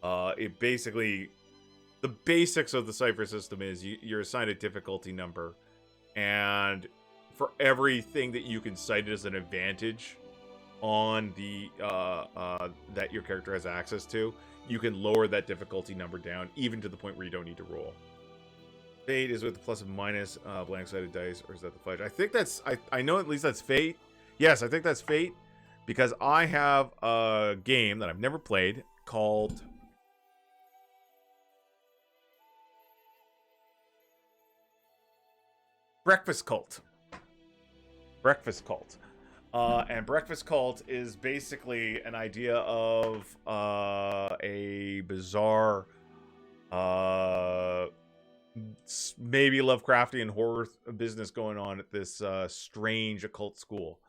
It basically, the basics of the Cypher system is you're assigned a difficulty number, and for everything that you can cite as an advantage on the that your character has access to, you can lower that difficulty number down, even to the point where you don't need to roll. Fate is with the plus and minus blank-sided dice, or is that the fudge? I think that's, I know at least that's Fate. Yes, I think that's Fate, because I have a game that I've never played called Breakfast Cult. Breakfast cult. And breakfast cult is basically an idea of a bizarre, maybe Lovecraftian horror business going on at this strange occult school.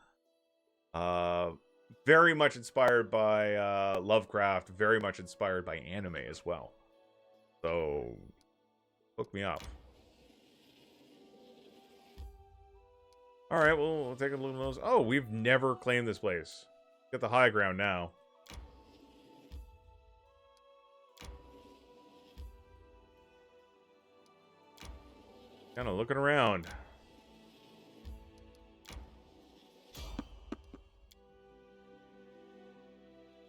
Very much inspired by Lovecraft, very much inspired by anime as well. So, hook me up. Alright, well, we'll take a look at those. Oh, we've never claimed this place. Get the high ground now. Kind of looking around.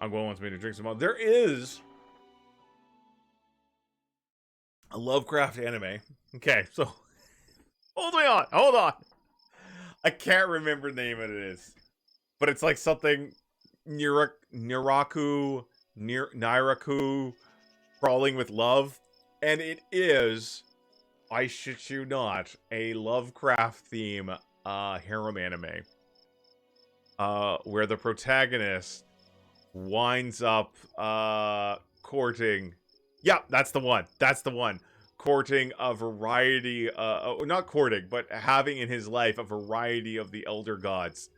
Angwa wants me to drink some more. There is a Lovecraft anime. Okay, so hold on. I can't remember the name of it is, but it's like something Niraku, crawling with love, and it is, I shit you not, a Lovecraft theme harem anime, where the protagonist winds up courting. Yeah, that's the one. Courting a variety, not courting, but having in his life a variety of the elder gods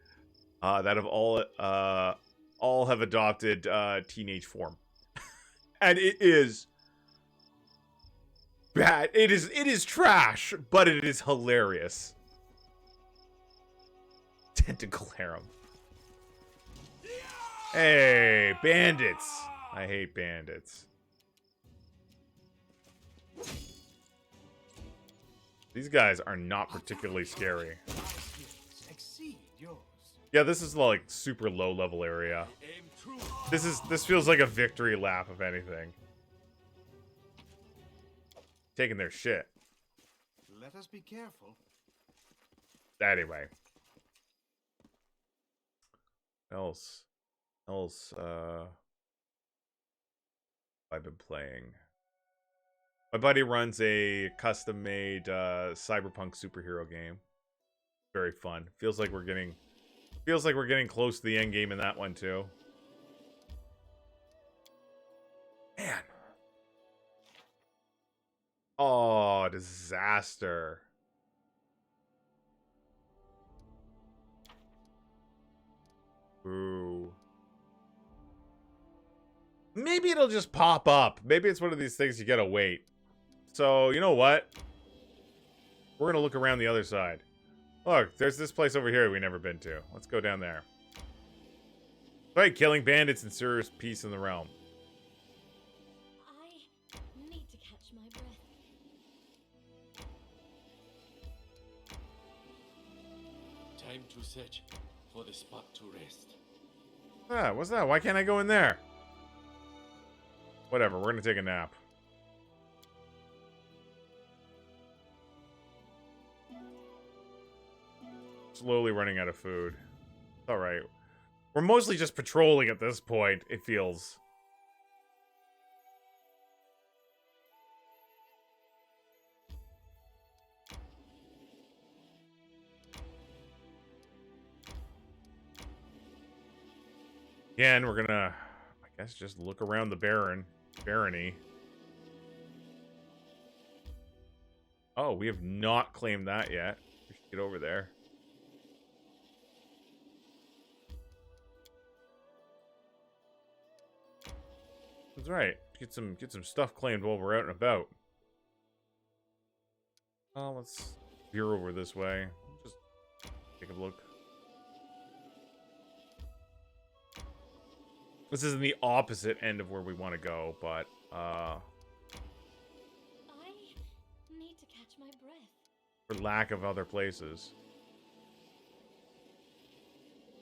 that have all have adopted teenage form, and it is bad. It is trash, but it is hilarious. Tentacle harem. Hey, bandits! I hate bandits. These guys are not particularly scary. Exceed yours. Yeah, this is like super low level area. This feels like a victory lap, if anything. Taking their shit. Let us be careful. Anyway. Else I've been playing. My buddy runs a custom-made cyberpunk superhero game. Very fun. Feels like we're getting close to the end game in that one too. Man. Oh, disaster. Ooh. Maybe it'll just pop up. Maybe it's one of these things you gotta wait. So, you know what? We're gonna look around the other side. Look, there's this place over here we never been to. Let's go down there. Right, killing bandits ensures peace in the realm. I need to catch my breath. Time to search for the spot to rest. Ah, what's that? Why can't I go in there? Whatever, we're gonna take a nap. Slowly running out of food. Alright. We're mostly just patrolling at this point, it feels. Again, we're gonna, I guess, just look around the barony. Oh, we have not claimed that yet. We should get over there. That's right. Get some stuff claimed while we're out and about. Oh, let's veer over this way. Just take a look. This is in the opposite end of where we want to go, but I need to catch my breath. for lack of other places.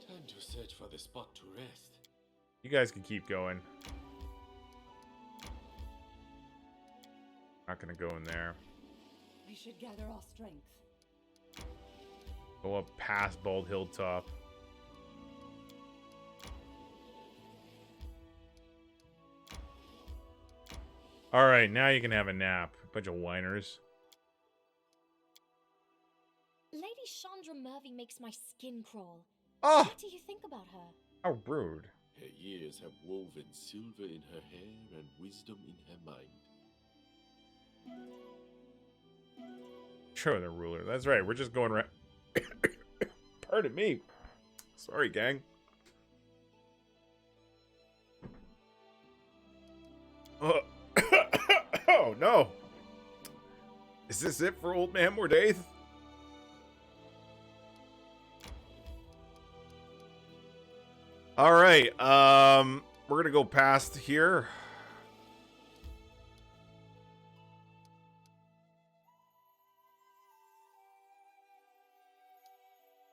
Time to search for the spot to rest. You guys can keep going. Not gonna go in there. We should gather our strength. Go up past Bald Hilltop. Alright, now you can have a nap. Bunch of whiners. Lady Chandra Murphy makes my skin crawl. Oh, What do you think about her? how rude. Her years have woven silver in her hair and wisdom in her mind. Show the ruler. That's right. We're just going around. Pardon me. Sorry, gang. Oh. Oh, no. Is this it for old man Mordaith? All right. We're going to go past here.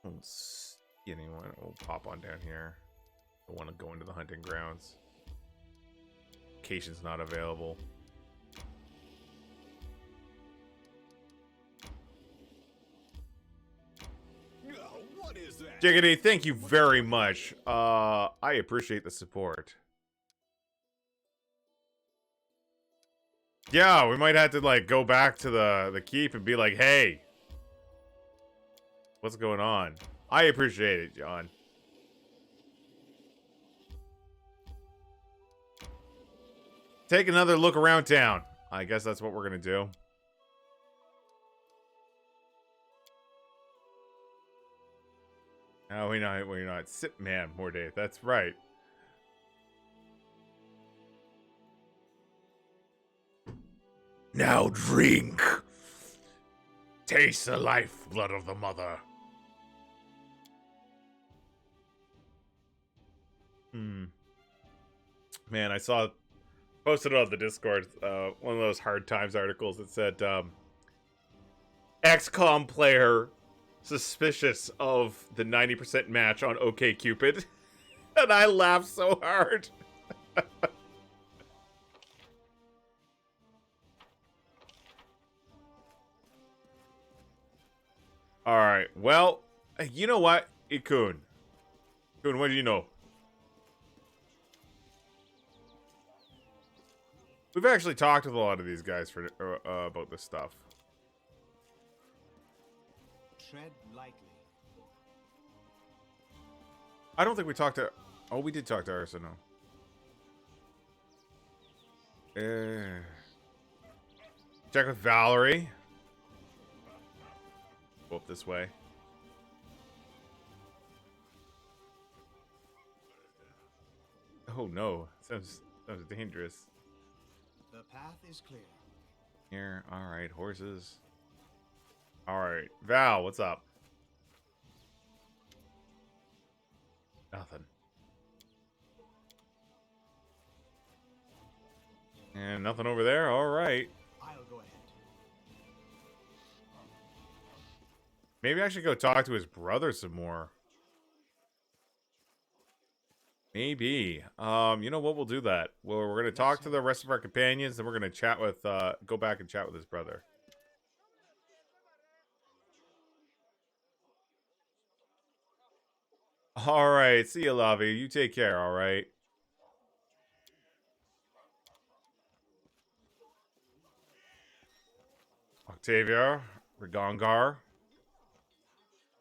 Don't see anyone. We'll pop on down here. I want to go into the hunting grounds. Location's not available. What is that? Jiggity, thank you very much. I appreciate the support. Yeah, we might have to like go back to the keep and be like, hey, what's going on? I appreciate it, John. Take another look around town. I guess that's what we're gonna do. No, we're not. Sip man, Mordaith. That's right. Now drink. Taste the lifeblood of the mother. Man, I saw posted on the Discord one of those Hard Times articles that said XCOM player suspicious of the 90% match on OkCupid. And I laughed so hard. Alright, well, you know what? Ikun. Ikun, what do you know? We've actually talked with a lot of these guys for about this stuff. Tread lightly. I don't think we talked to... Oh, we did talk to Arsenal. Check with Valerie. Go up this way. Oh no, sounds dangerous. The path is clear. Here, all right, horses. All right, Val, what's up? Nothing. And nothing over there. All right. I'll go ahead. Maybe I should go talk to his brother some more. Maybe. You know what? We'll do that. Well, we're gonna talk to the rest of our companions, and we're gonna chat with go back and chat with his brother. All right. See you, Lavi. You take care. All right. Octavia, Rigongar.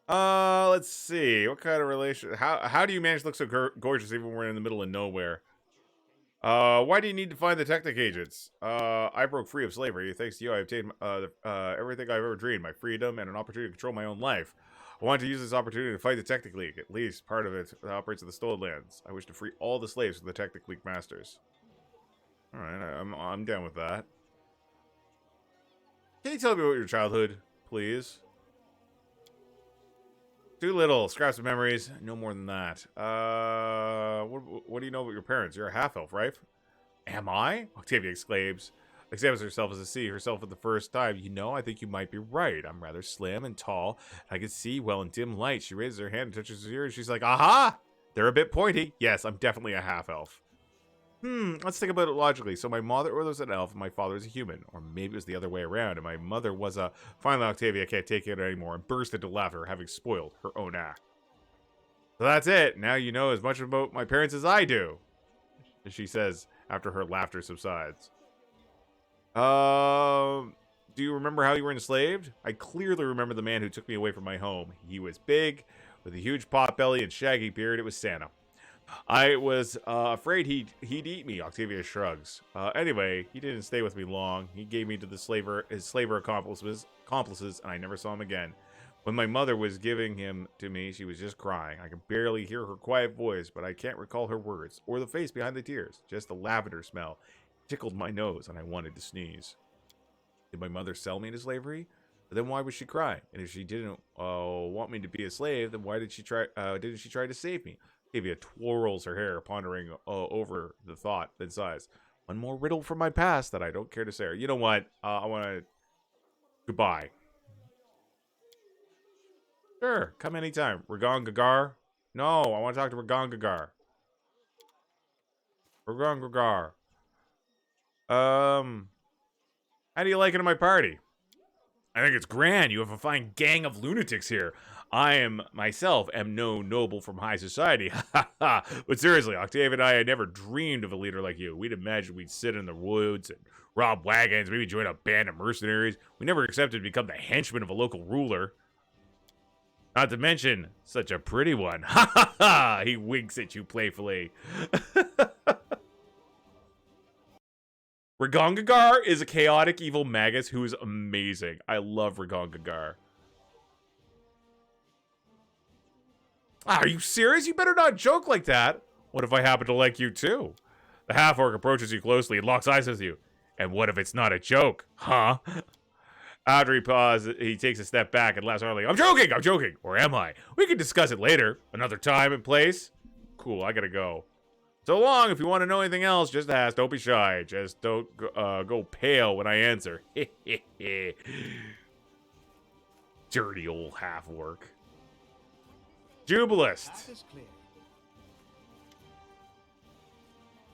Let's see. What kind of relation? How do you manage to look so gorgeous even when we're in the middle of nowhere? Why do you need to find the Technic agents? I broke free of slavery. Thanks to you, I obtained everything I've ever dreamed: my freedom and an opportunity to control my own life. I want to use this opportunity to fight the Technic League, at least part of it that operates in the Stolen Lands. I wish to free all the slaves from the Technic League masters. All right, I'm down with that. Can you tell me about your childhood, please? Too little. Scraps of memories. No more than that. What do you know about your parents? You're a half-elf, right? Am I? Octavia exclaims. Examines herself as to see herself for the first time. You know, I think you might be right. I'm rather slim and tall. I can see well in dim light. She raises her hand and touches her ears. She's like, aha! They're a bit pointy. Yes, I'm definitely a half-elf. Let's think about it logically. So my mother was an elf and my father is a human. Or maybe it was the other way around and my mother was a... Finally, Octavia can't take it anymore and burst into laughter, having spoiled her own act. So that's it. Now you know as much about my parents as I do. She says after her laughter subsides. Do Do you remember how you were enslaved? I clearly remember the man who took me away from my home. He was big, with a huge pot belly and shaggy beard. It was Santa. I was afraid he'd eat me, Octavia shrugs. Anyway, he didn't stay with me long. He gave me to his slaver accomplices, and I never saw him again. When my mother was giving him to me, she was just crying. I can barely hear her quiet voice, but I can't recall her words, or the face behind the tears. Just the lavender smell. It tickled my nose, and I wanted to sneeze. Did my mother sell me into slavery? But then why was she crying? And if she didn't want me to be a slave, then why did she try? Didn't she try to save me? Octavia twirls her hair, pondering over the thought, then sighs. One more riddle from my past that I don't care to say. You know what? I want to... Goodbye. Sure, come anytime. Ragon Gagar? No, I want to talk to Ragon Gagar. Ragon Gagar. How do you like it in my party? I think it's grand. You have a fine gang of lunatics here. I myself am no noble from high society. But seriously, Octavia and I had never dreamed of a leader like you. We'd imagined we'd sit in the woods and rob wagons, maybe join a band of mercenaries. We never accepted to become the henchman of a local ruler. Not to mention, such a pretty one. Ha ha ha! He winks at you playfully. Ragongagar is a chaotic evil magus who is amazing. I love Ragongagar. Are you serious? You better not joke like that. What if I happen to like you too? The half-orc approaches you closely and locks eyes with you. And what if it's not a joke? Huh? After he pauses, he takes a step back and laughs heartily. I'm joking! Or am I? We can discuss it later. Another time and place. Cool, I gotta go. So long, if you want to know anything else, just ask. Don't be shy. Just don't go pale when I answer. Dirty old half-orc. Jubilist. Path is clear.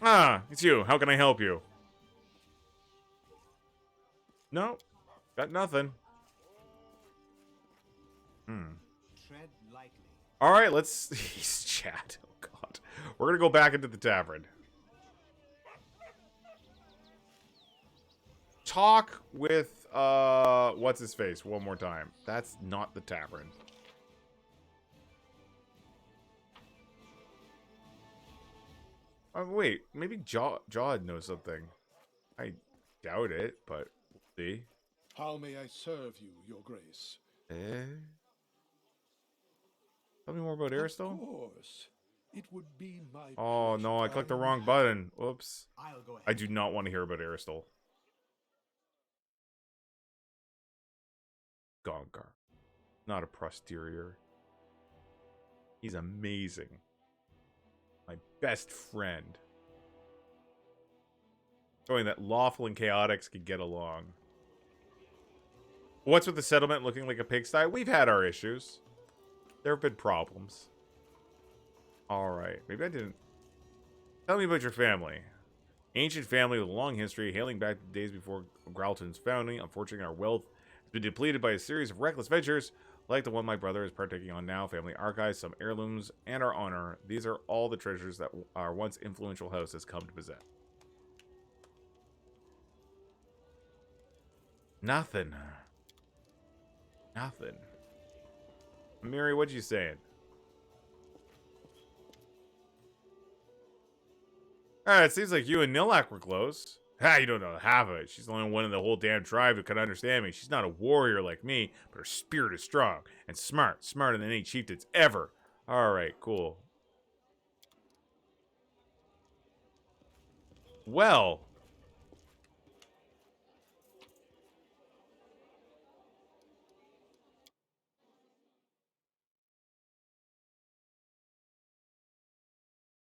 Ah, it's you. How can I help you? No, got nothing. Tread lightly. All right, let's... He's chat. Oh, God. We're going to go back into the tavern. Talk with, what's-his-face one more time. That's not the tavern. Wait, maybe Jawed knows something. I doubt it, but we'll see. How may I serve you, your grace? Tell me more about Aristotle? Of course. It would be my Oh, no, I clicked the wrong button. Whoops. I'll go ahead. I do not want to hear about Aristotle. Gongar. Not a posterior. He's amazing. My best friend. Showing that lawful and chaotics can get along. What's with the settlement looking like a pigsty? We've had our issues. There have been problems. Alright, maybe I didn't... Tell me about your family. Ancient family with a long history, hailing back to the days before Gralton's founding. Unfortunately, our wealth has been depleted by a series of reckless ventures, like the one my brother is partaking on now. Family archives, some heirlooms, and our honor. These are all the treasures that our once influential house has come to possess. Nothing. Nothing. Mary, what you saying? Alright, it seems like you and Nilak were close. Ha, you don't know half of it. She's the only one in the whole damn tribe who can understand me. She's not a warrior like me, but her spirit is strong and smart. Smarter than any chieftains ever. Alright, cool. Well.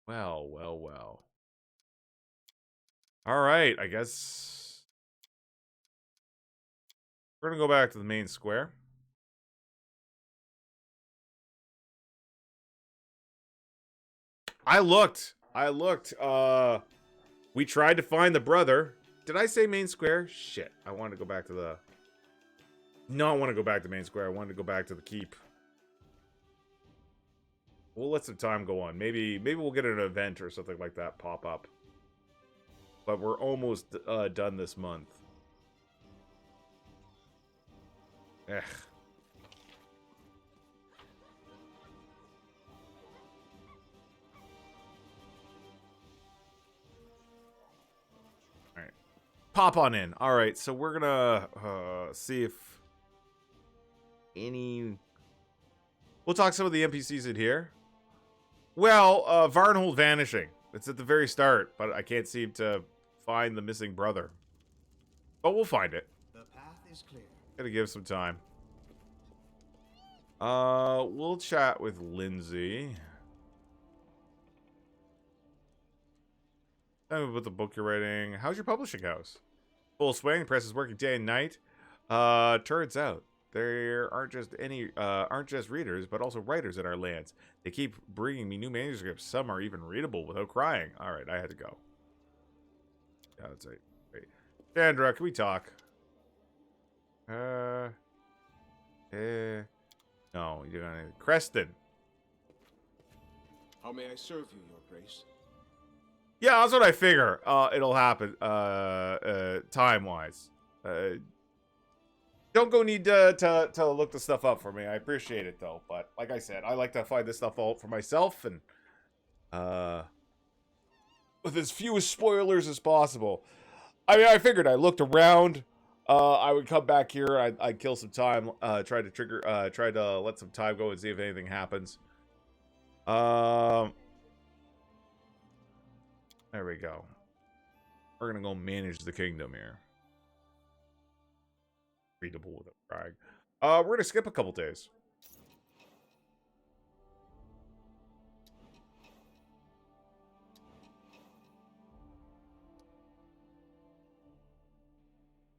Well. Alright, I guess we're gonna go back to the main square. I looked. We tried to find the brother. Did I say main square? Shit. I wanted to go back to the... No, I want to go back to main square. I wanted to go back to the keep. We'll let some time go on. Maybe we'll get an event or something like that pop up. But we're almost done this month. Ugh. All right. Pop on in. All right, so we're gonna see if any... We'll talk some of the NPCs in here. Well, Varnhold vanishing. It's at the very start, but I can't seem to find the missing brother. But we'll find it. The path is clear. Gotta give some time. We'll chat with Lindsay. Tell me about the book you're writing. How's your publishing house? Full swing. Press is working day and night. Turns out there aren't just readers, but also writers in our lands. They keep bringing me new manuscripts. Some are even readable without crying. All right, I had to go. Yeah, that's right. Wait. Chandra, can we talk? No, you're gonna... Creston. How may I serve you, Your Grace? Yeah, that's what I figure. It'll happen, time-wise. Don't go need to look the stuff up for me. I appreciate it, though. But, like I said, I like to find this stuff out for myself, and, with as few spoilers as possible. I mean, I figured I looked around. I would come back here. I'd kill some time. Try to let some time go and see if anything happens. There we go. We're gonna go manage the kingdom here. Readable with a brag. We're gonna skip a couple days.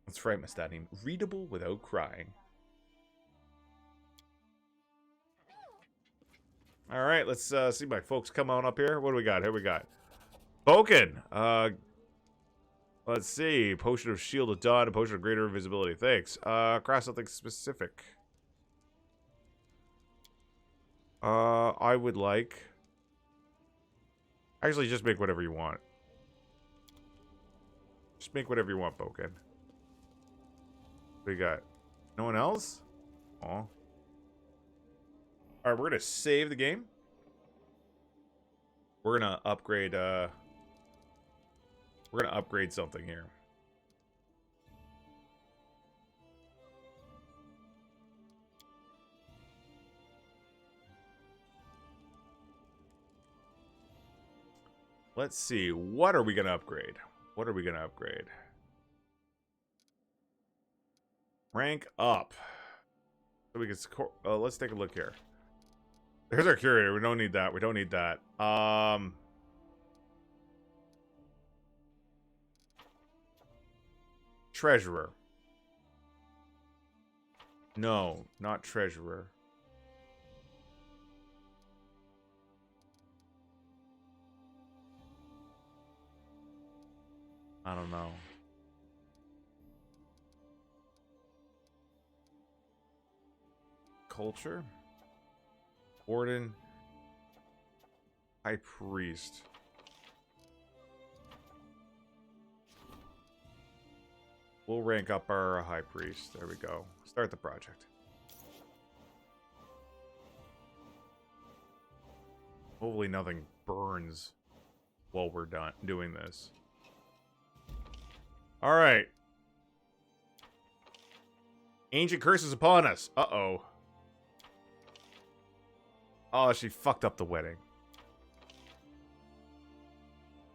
Let's write my stat name. Readable without crying. All right, let's see my folks come on up here. What do we got? Here we got Boken. Let's see. Potion of Shield of Dawn, a potion of greater invisibility. Thanks. Craft something specific. I would like... Actually, just make whatever you want. Just make whatever you want, Boken. What do you got? No one else? Aw. Alright, we're gonna save the game. We're gonna upgrade, something here. Let's see. What are we gonna upgrade? What are we gonna upgrade? Rank up. So we can score. Let's take a look here. Here's our curator. We don't need that. We don't need that. Treasurer. No, not treasurer. I don't know. Culture. Warden. High priest. We'll rank up our high priest. There we go. Start the project. Hopefully nothing burns while we're done doing this. All right. Ancient curses upon us. Uh-oh. Oh, she fucked up the wedding.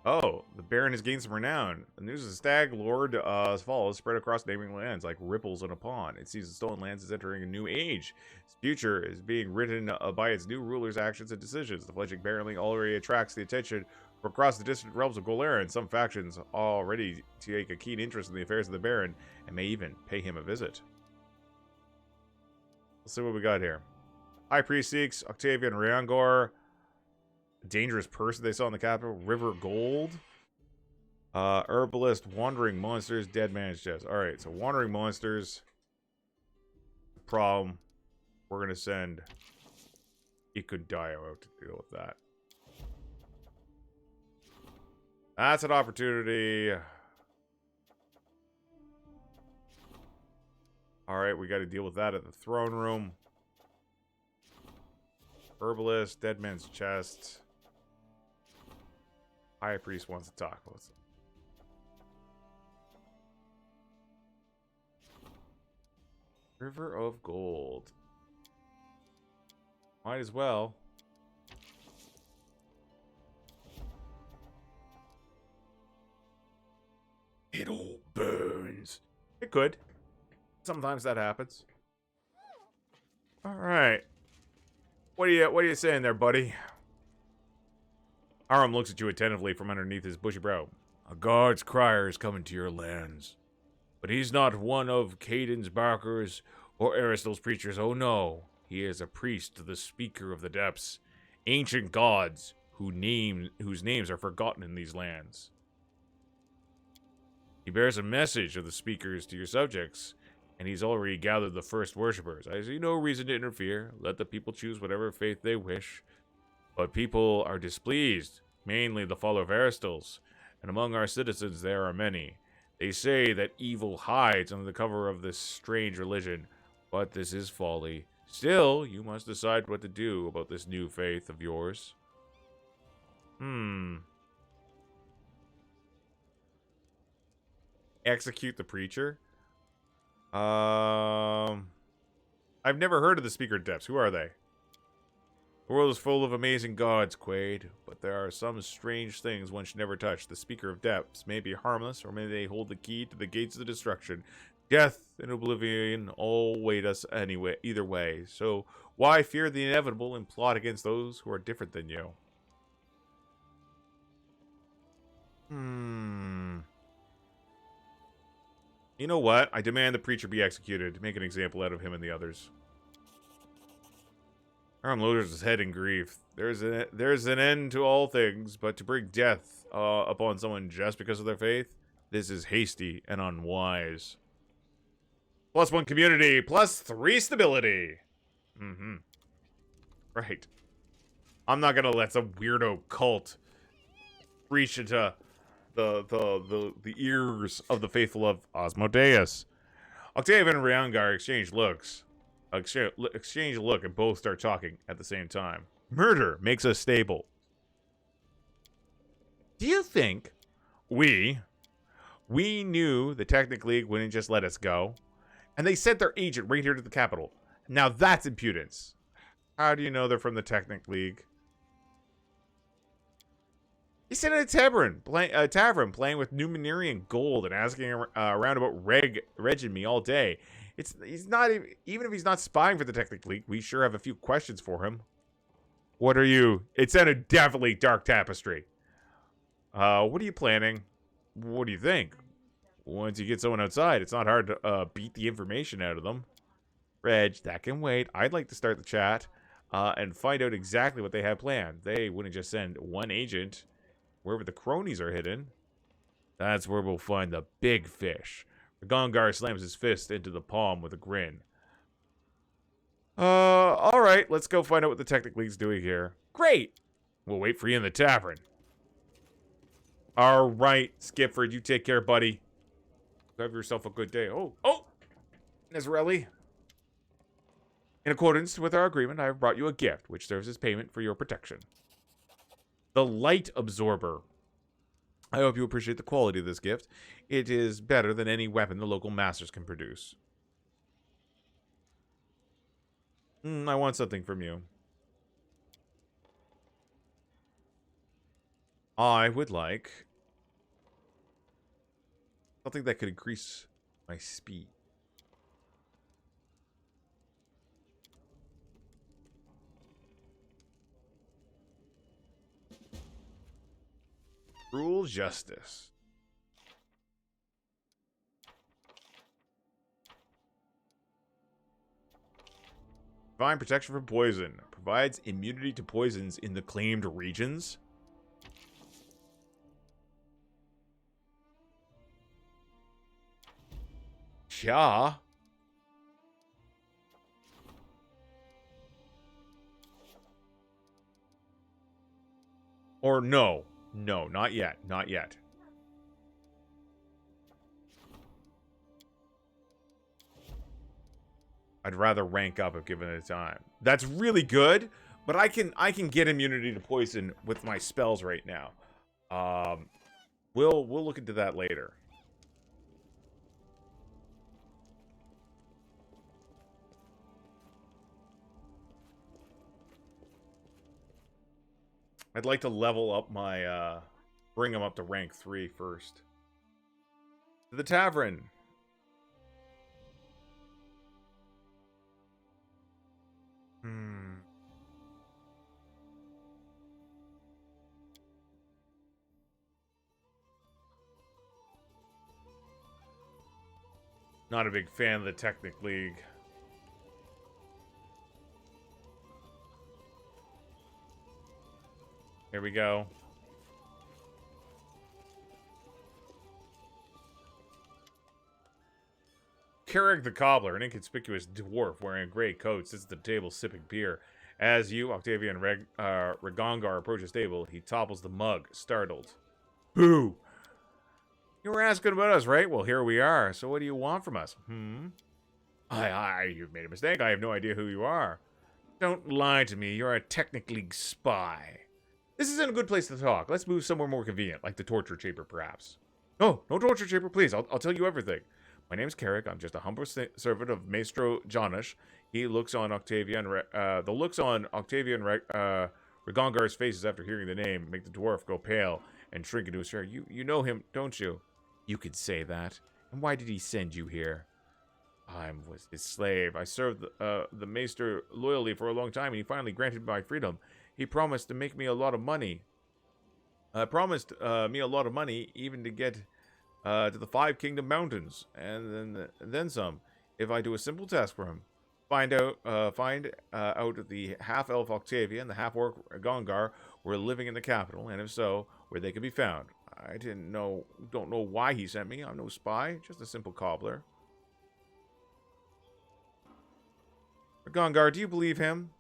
Oh, the Baron has gained some renown. The news of the Stag Lord fall is spread across neighboring lands like ripples in a pond. It seems the Stolen Lands is entering a new age. Its future is being written by its new ruler's actions and decisions. The fledgling Baronling already attracts the attention from across the distant realms of Golarion. Some factions already take a keen interest in the affairs of the Baron and may even pay him a visit. Let's see what we got here. High Priest seeks Octavian Ryangor. Dangerous person they saw in the capital. River Gold. Herbalist. Wandering monsters. Dead man's chest. Alright, so wandering monsters. Problem. We're going to send Ikudayo out to deal with that. That's an opportunity. Alright, we gotta deal with that at the throne room. Herbalist, dead man's chest. High priest wants to talk. Let's... River of Gold. Might as well. It all burns. It could. Sometimes that happens. All right. What are you saying there, buddy? Aram looks at you attentively from underneath his bushy brow. A guard's crier is coming to your lands. But he's not one of Caden's barkers or Aristo's preachers. Oh no. He is a priest to the speaker of the depths. Ancient gods whose names are forgotten in these lands. He bears a message of the speakers to your subjects, and he's already gathered the first worshippers. I see no reason to interfere. Let the people choose whatever faith they wish. But people are displeased, mainly the follower of Aristo's, and among our citizens there are many. They say that evil hides under the cover of this strange religion, but this is folly. Still, you must decide what to do about this new faith of yours. Execute the preacher? I've never heard of the Speaker Depths. Who are they? The world is full of amazing gods, Quaid, but there are some strange things one should never touch. The Speaker of Depths may be harmless, or may they hold the key to the gates of destruction. Death and oblivion all wait us anyway, either way. So why fear the inevitable and plot against those who are different than you? You know what? I demand the preacher be executed. Make an example out of him and the others. Aram lowers his head in grief. There's an end to all things, but to bring death upon someone just because of their faith, this is hasty and unwise. +1 community, +3 stability. Right. I'm not gonna let some weirdo cult reach into the ears of the faithful of Asmodeus. Octave and Roundgar exchange looks. Exchange a look and both start talking at the same time. Murder makes us stable. Do you think we knew the Technic League wouldn't just let us go? And they sent their agent right here to the capital. Now that's impudence. How do you know they're from the Technic League? He sat in a tavern playing with Numenorian gold and asking around about Reg and me all day. He's not even if he's not spying for the Technic League, we sure have a few questions for him. What are you? It sounded definitely Dark Tapestry. What are you planning? What do you think? Once you get someone outside, it's not hard to beat the information out of them. Reg, that can wait. I'd like to start the chat and find out exactly what they have planned. They wouldn't just send one agent wherever the cronies are hidden. That's where we'll find the big fish. Gongar slams his fist into the palm with a grin. Alright, let's go find out what the Technic League's doing here. Great! We'll wait for you in the tavern. Alright, Skipford, you take care, buddy. Have yourself a good day. Oh! Nezreli. In accordance with our agreement, I have brought you a gift, which serves as payment for your protection. The Light Absorber. I hope you appreciate the quality of this gift. It is better than any weapon the local masters can produce. I want something from you. I would like something that could increase my speed. Cruel justice. Divine protection from poison. Provides immunity to poisons in the claimed regions. Yeah. Or no. No, not yet. Not yet. I'd rather rank up if given the time. That's really good, but I can get immunity to poison with my spells right now. We'll look into that later. I'd like to level up my bring him up to rank 3 first. To the tavern. Not a big fan of the Technic League. Here we go. Carrick the Cobbler, an inconspicuous dwarf wearing a gray coat, sits at the table sipping beer. As you, Octavia, and Regongar approach his table, he topples the mug, startled. Boo! You were asking about us, right? Well, here we are. So what do you want from us? You've made a mistake. I have no idea who you are. Don't lie to me. You're a Technic League spy. This isn't a good place to talk. Let's move somewhere more convenient, like the torture chamber, perhaps. No torture chamber, please. I'll tell you everything. My name's Carrick. I'm just a humble servant of Maestro Jonish. He looks on Octavia and the looks on Octavia and Regongar's faces after hearing the name make the dwarf go pale and shrink into a chair. You know him, don't you? You could say that. And why did he send you here? I was his slave. I served the Maester loyally for a long time, and he finally granted me my freedom. He promised to make me a lot of money. Me a lot of money, even to get to the Five Kingdom Mountains, and then some. If I do a simple task for him, find out the half-elf Octavia and the half-orc Gongar were living in the capital, and if so, where they could be found. I don't know why he sent me. I'm no spy, just a simple cobbler. Gongar, do you believe him?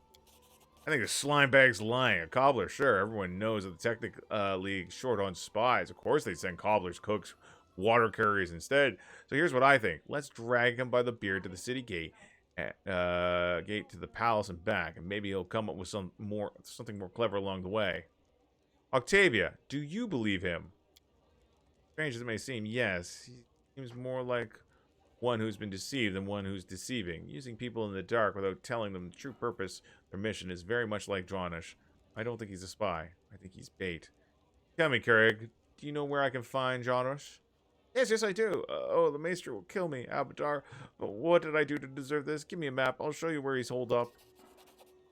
I think the slimebag's lying. A cobbler, sure. Everyone knows that the Technic League's short on spies. Of course they send cobblers, cooks, water carriers instead. So here's what I think. Let's drag him by the beard to the city gate, gate to the palace and back, and maybe he'll come up with something more clever along the way. Octavia, do you believe him? Strange as it may seem, yes. He seems more like one who's been deceived than one who's deceiving. Using people in the dark without telling them the true purpose of their mission is very much like Dronish. I don't think he's a spy. I think he's bait. Tell me, Carrick, do you know where I can find Dronish? Yes, I do. The Maester will kill me, Abadar. But what did I do to deserve this? Give me a map. I'll show you where he's holed up.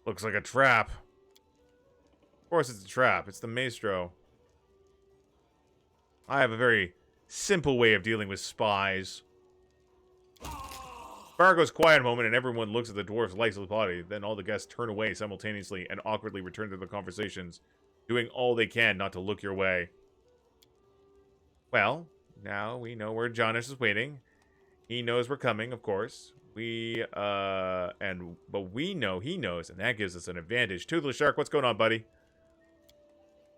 Looks like a trap. Of course it's a trap. It's the Maestro. I have a very simple way of dealing with spies. Bar goes quiet a moment, and everyone looks at the dwarf's lifeless body. Then all the guests turn away simultaneously and awkwardly return to their conversations, doing all they can not to look your way. Well, now we know where Jonish is waiting. He knows we're coming, of course. But we know he knows, and that gives us an advantage. Toothless Shark, what's going on, buddy?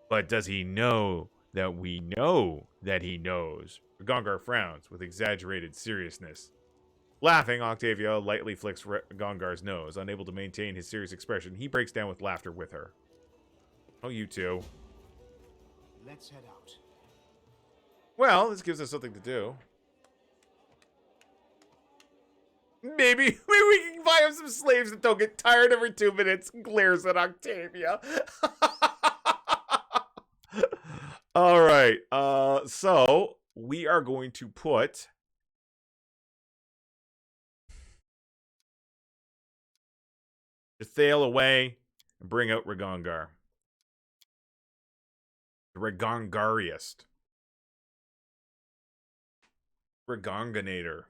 But does he know that we know that he knows? Gongar frowns with exaggerated seriousness. Laughing, Octavia lightly flicks Gongar's nose. Unable to maintain his serious expression, he breaks down with laughter with her. Oh, you two. Let's head out. Well, this gives us something to do. Maybe we can buy him some slaves that don't get tired every 2 minutes. Glares at Octavia. All right. So we are going to put Thale away and bring out Regongar. The Regongariest. Regonganator.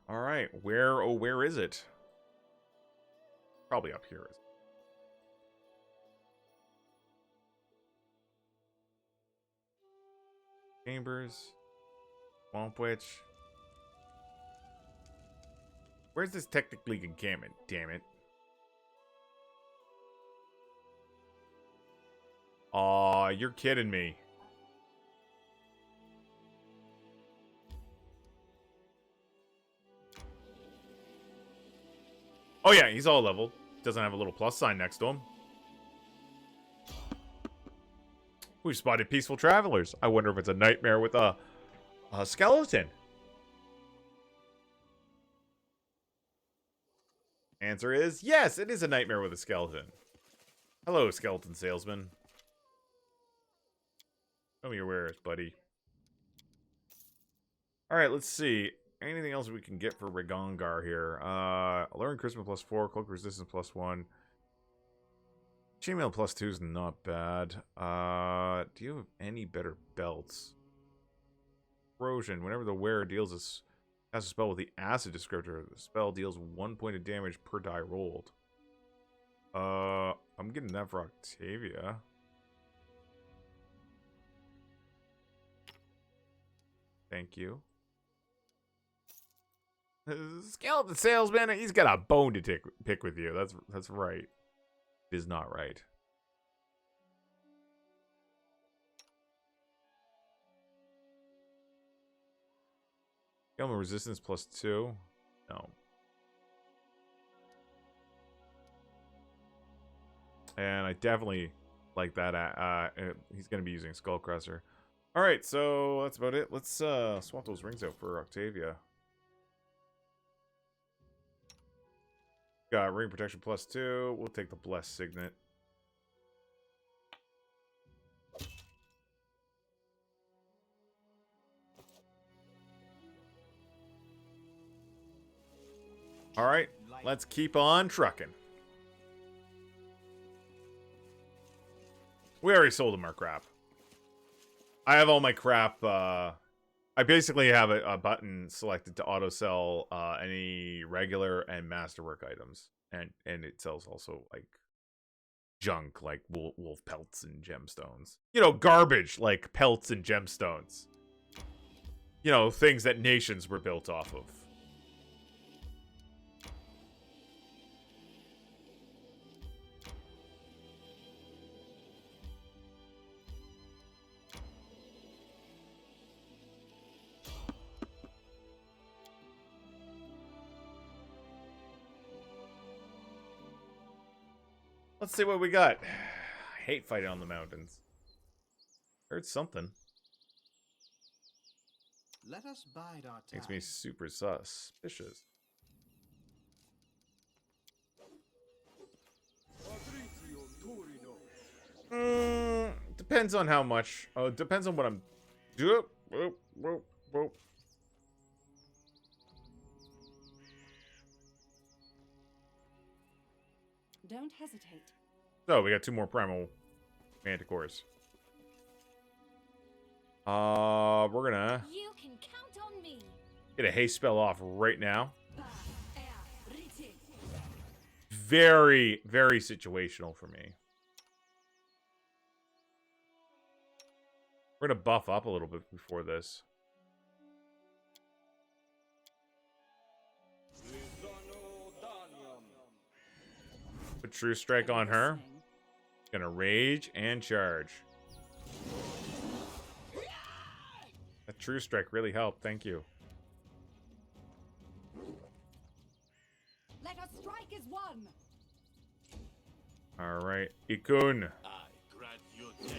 All right, where is it? Probably up here. Chambers. Swamp Witch. Where's this Technic League encampment? Damn it. Aw, you're kidding me. Oh yeah, he's all leveled. Doesn't have a little plus sign next to him. We've spotted peaceful travelers. I wonder if it's a nightmare with a skeleton. Answer is yes, it is a nightmare with a skeleton. Hello, skeleton salesman. Show me your wares, buddy. Alright, let's see. Anything else we can get for Regongar here? Learn Charisma +4, Cloak Resistance +1. Chainmail +2 is not bad. Do you have any better belts? Corrosion. Whenever the wearer deals has a spell with the acid descriptor, the spell deals 1 point of damage per die rolled. I'm getting that for Octavia. Thank you. Skeleton salesman, he's got a bone to pick with you. That's right. It is not right. Gamma resistance +2. No. And I definitely like that. He's going to be using Skullcrusher. All right, so that's about it. Let's swap those rings out for Octavia. Got ring protection +2. We'll take the blessed signet. All right, let's keep on trucking. We already sold him our crap. I have all my crap. I basically have a button selected to auto sell any regular and masterwork items, and it sells also like junk, like wolf pelts and gemstones. You know, garbage like pelts and gemstones. You know, things that nations were built off of. Let's see what we got. I hate fighting on the mountains. Heard something. Let us bide our time. Makes me super suspicious. Depends on how much. Oh, depends on what I'm doing. Don't hesitate. So we got 2 more primal manticores. We're gonna You can count on me. get a haste spell off right now. Very, very situational for me. We're gonna buff up a little bit before this. Put True Strike on her. Gonna rage and charge. That True Strike really helped. Thank you. Let us strike as one. All right, Ikun. I grant you death.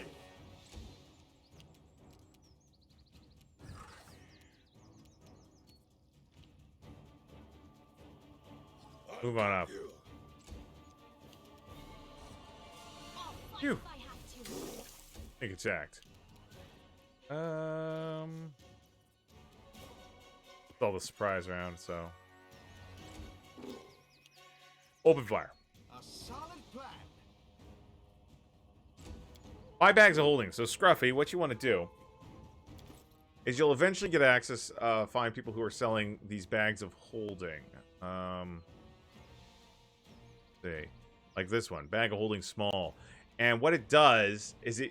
Move on up. Phew. Make attacked. It's all the surprise round, so. Open fire. A solid plan. 5 bags of holding. So Scruffy, what you want to do is you'll eventually get access, find people who are selling these bags of holding. See, like this one, bag of holding small. And what it does is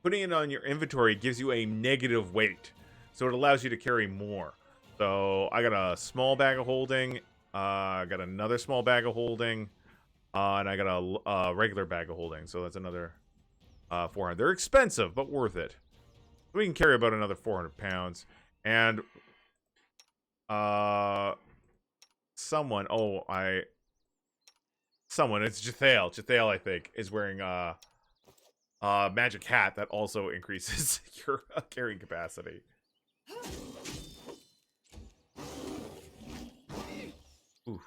putting it on your inventory gives you a negative weight. So it allows you to carry more. So I got a small bag of holding. I got another small bag of holding. And I got a regular bag of holding. So that's another 400. They're expensive, but worth it. We can carry about another 400 pounds. And someone... Oh, someone. It's Jathael. Jathael, I think, is wearing magic hat that also increases your carrying capacity. Oof.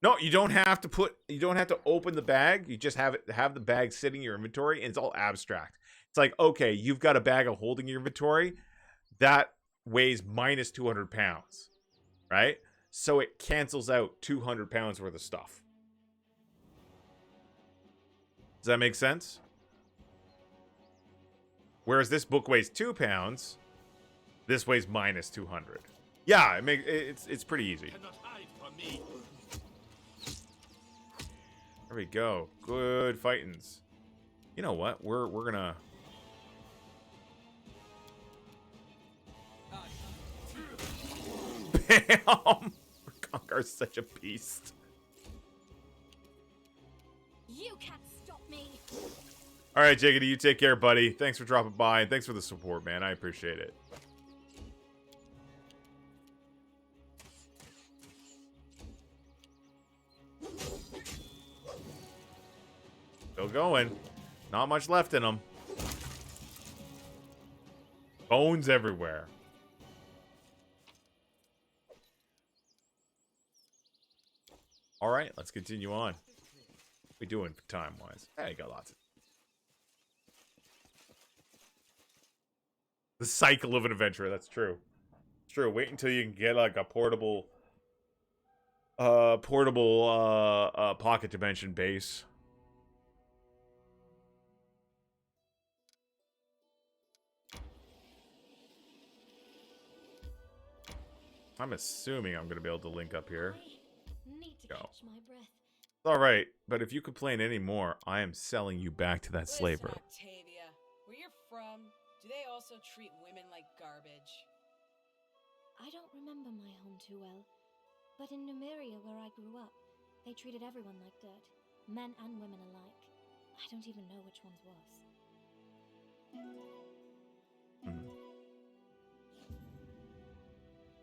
No, you don't have to open the bag. You just have the bag sitting in your inventory, and it's all abstract. It's like, okay, you've got a bag of holding your inventory that weighs minus 200 pounds, right? So it cancels out 200 pounds worth of stuff. Does that make sense? Whereas this book weighs 2 pounds, this weighs minus 200. Yeah, it's pretty easy. Cannot hide from me. There we go. Good fightins'. You know what? We're gonna. Bam! Congar's such a beast. You can't stop me. All right, Jaggedy, you take care, buddy. Thanks for dropping by, and thanks for the support, man. I appreciate it. Still going. Not much left in them. Bones everywhere. All right, let's continue on. What we doing time-wise? Hey, got lots of... The cycle of an adventurer, that's true. It's true. Wait until you can get like a portable pocket dimension base. I'm assuming I'm gonna be able to link up here. I need to Go. catch my breath. All right, but if you complain anymore, I am selling you back to that slaver. Listen, Octavia, where you're from, do they also treat women like garbage? I don't remember my home too well, but in Numeria, where I grew up, they treated everyone like dirt, men and women alike. I don't even know which one's worse.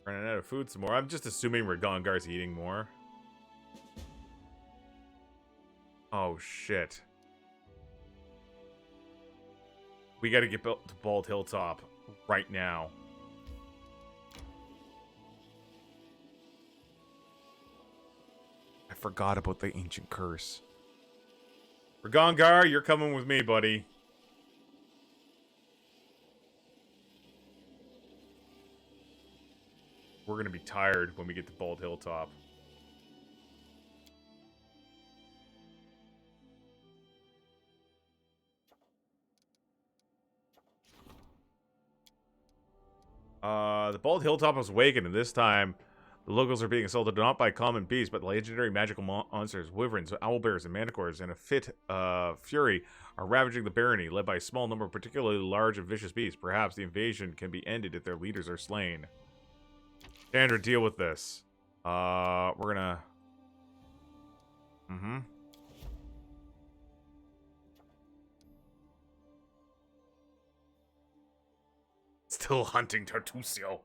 Running out of food some more. I'm just assuming Ragongar's eating more. Oh, shit. We gotta get built to Bald Hilltop right now. I forgot about the ancient curse. Ragongar, you're coming with me, buddy. We're gonna be tired when we get to Bald Hilltop. The Bald Hilltop was awakened, and this time the locals are being assaulted not by common beasts, but legendary magical monsters. Wyverns, owlbears, and manticores in a fit fury are ravaging the barony, led by a small number of particularly large and vicious beasts. Perhaps the invasion can be ended if their leaders are slain. Chandra, deal with this. We're gonna... Still hunting Tartusio.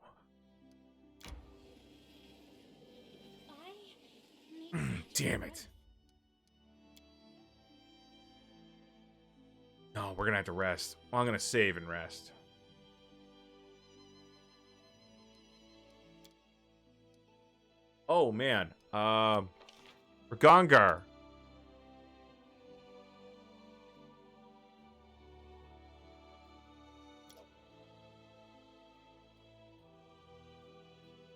Damn it. No, we're gonna have to rest. Well, I'm gonna save and rest. Oh, man. Ragongar.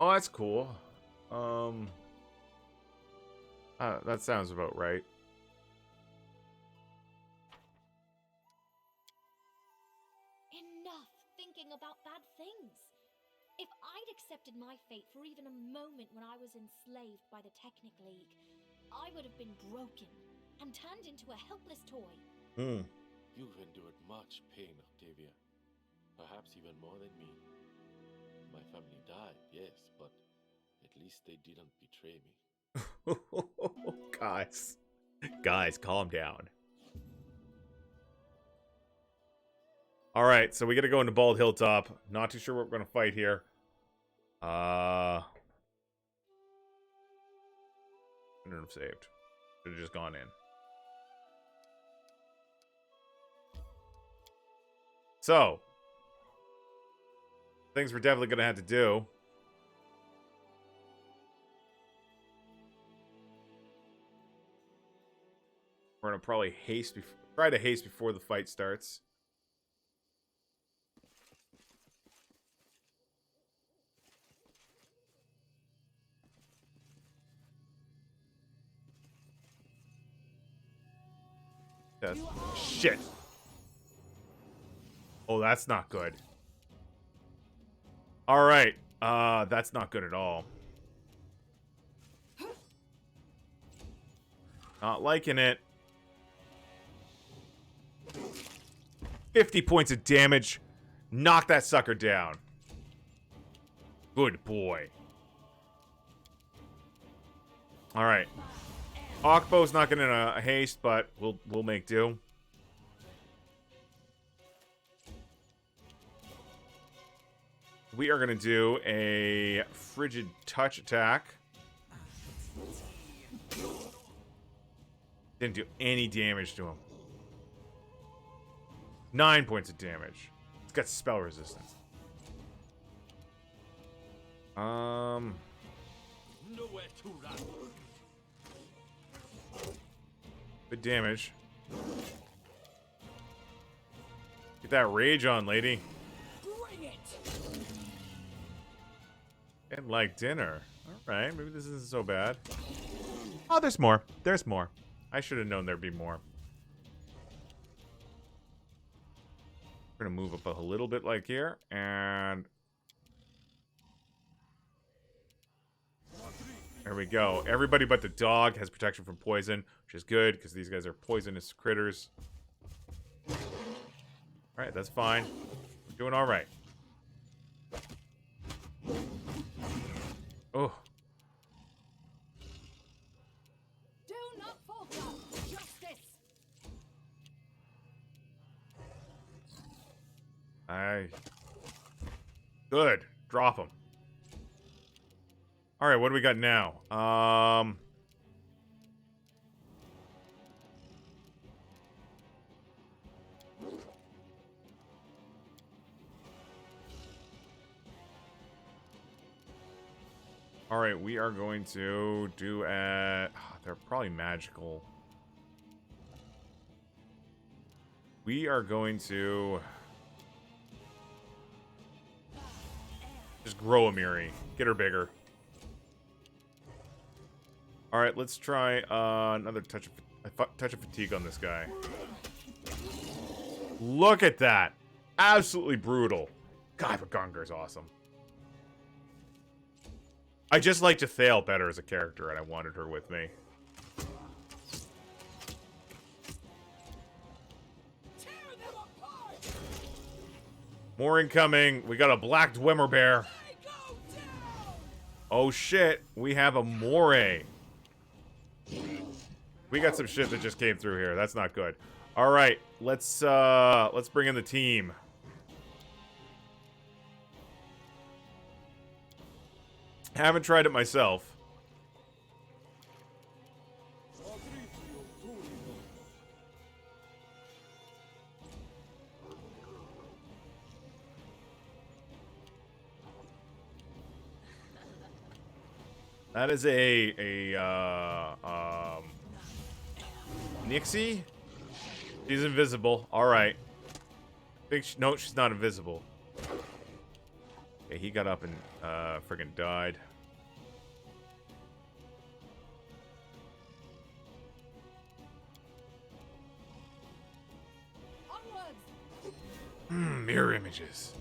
Oh, that's cool. That sounds about right. Enough thinking about bad things. If I'd accepted my fate for even a moment when I was enslaved by the Technic League, I would have been broken and turned into a helpless toy. You've endured much pain, Octavia. Perhaps even more than me. My family died, yes, but at least they didn't betray me. Guys, calm down. All right, so we got to go into Bald Hilltop. Not too sure what we're going to fight here. have saved. Should have just gone in. So, things we're definitely going to have to do. We're going to probably try to haste before the fight starts. Yes. Shit. Oh, that's not good. All right. That's not good at all. Not liking it. 50 points of damage. Knock that sucker down. Good boy. All right. Hawkbow's not going to haste, but we'll make do. We are going to do a frigid touch attack. Didn't do any damage to him. 9 points of damage. It's got spell resistance. Nowhere to run. Good damage. Get that rage on, lady. Bring it. And like dinner. Alright, maybe this isn't so bad. Oh, there's more. There's more. I should have known there'd be more. We're gonna move up a little bit like here, and there we go. Everybody but the dog has protection from poison, which is good, because these guys are poisonous critters. Alright, that's fine. We're doing alright. Oh. Do not falter. Justice. Good. Drop him. Alright, what do we got now? Alright, we are going to do they're probably magical. We are going to just grow a Miri. Get her bigger. Alright, let's try another touch of fatigue on this guy. Look at that. Absolutely brutal. God, but Gungar's awesome. I just like Jathael better as a character, and I wanted her with me. More incoming. We got a black Dwemer bear. Oh shit, we have a moray. We got some shit that just came through here. That's not good. All right, let's bring in the team. Haven't tried it myself. That is Nixie? She's invisible. All right. No, she's not invisible. Okay, he got up and friggin' died. Mirror images.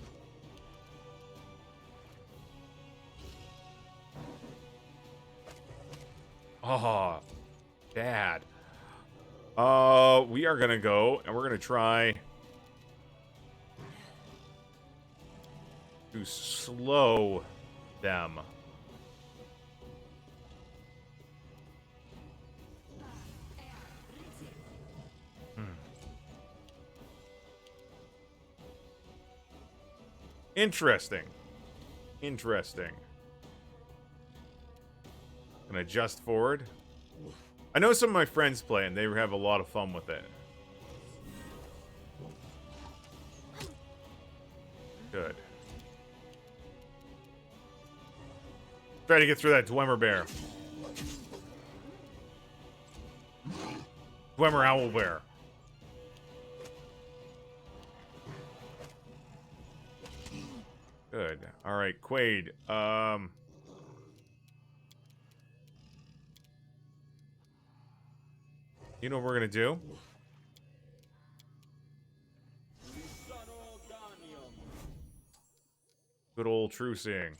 Oh, bad. We are gonna go and we're gonna try to slow them. Interesting. Interesting. Gonna adjust forward. I know some of my friends play and they have a lot of fun with it. Good. Try to get through that Dwemer bear. Dwemer owl bear. Good. All right, Quaid. You know what we're gonna do? Good old true seeing.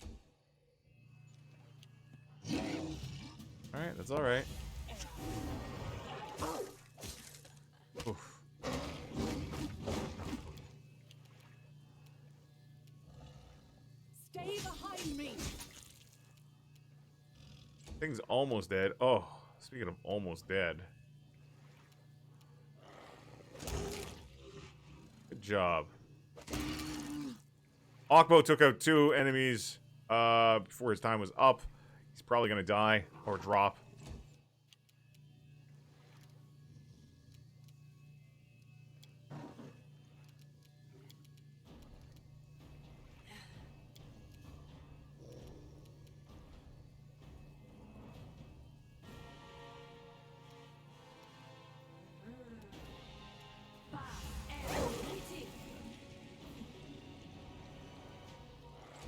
All right, that's all right. Oof. Stay behind me. Thing's almost dead. Oh, speaking of almost dead. Good job. Akbo took out 2 enemies before his time was up. He's probably gonna die or drop.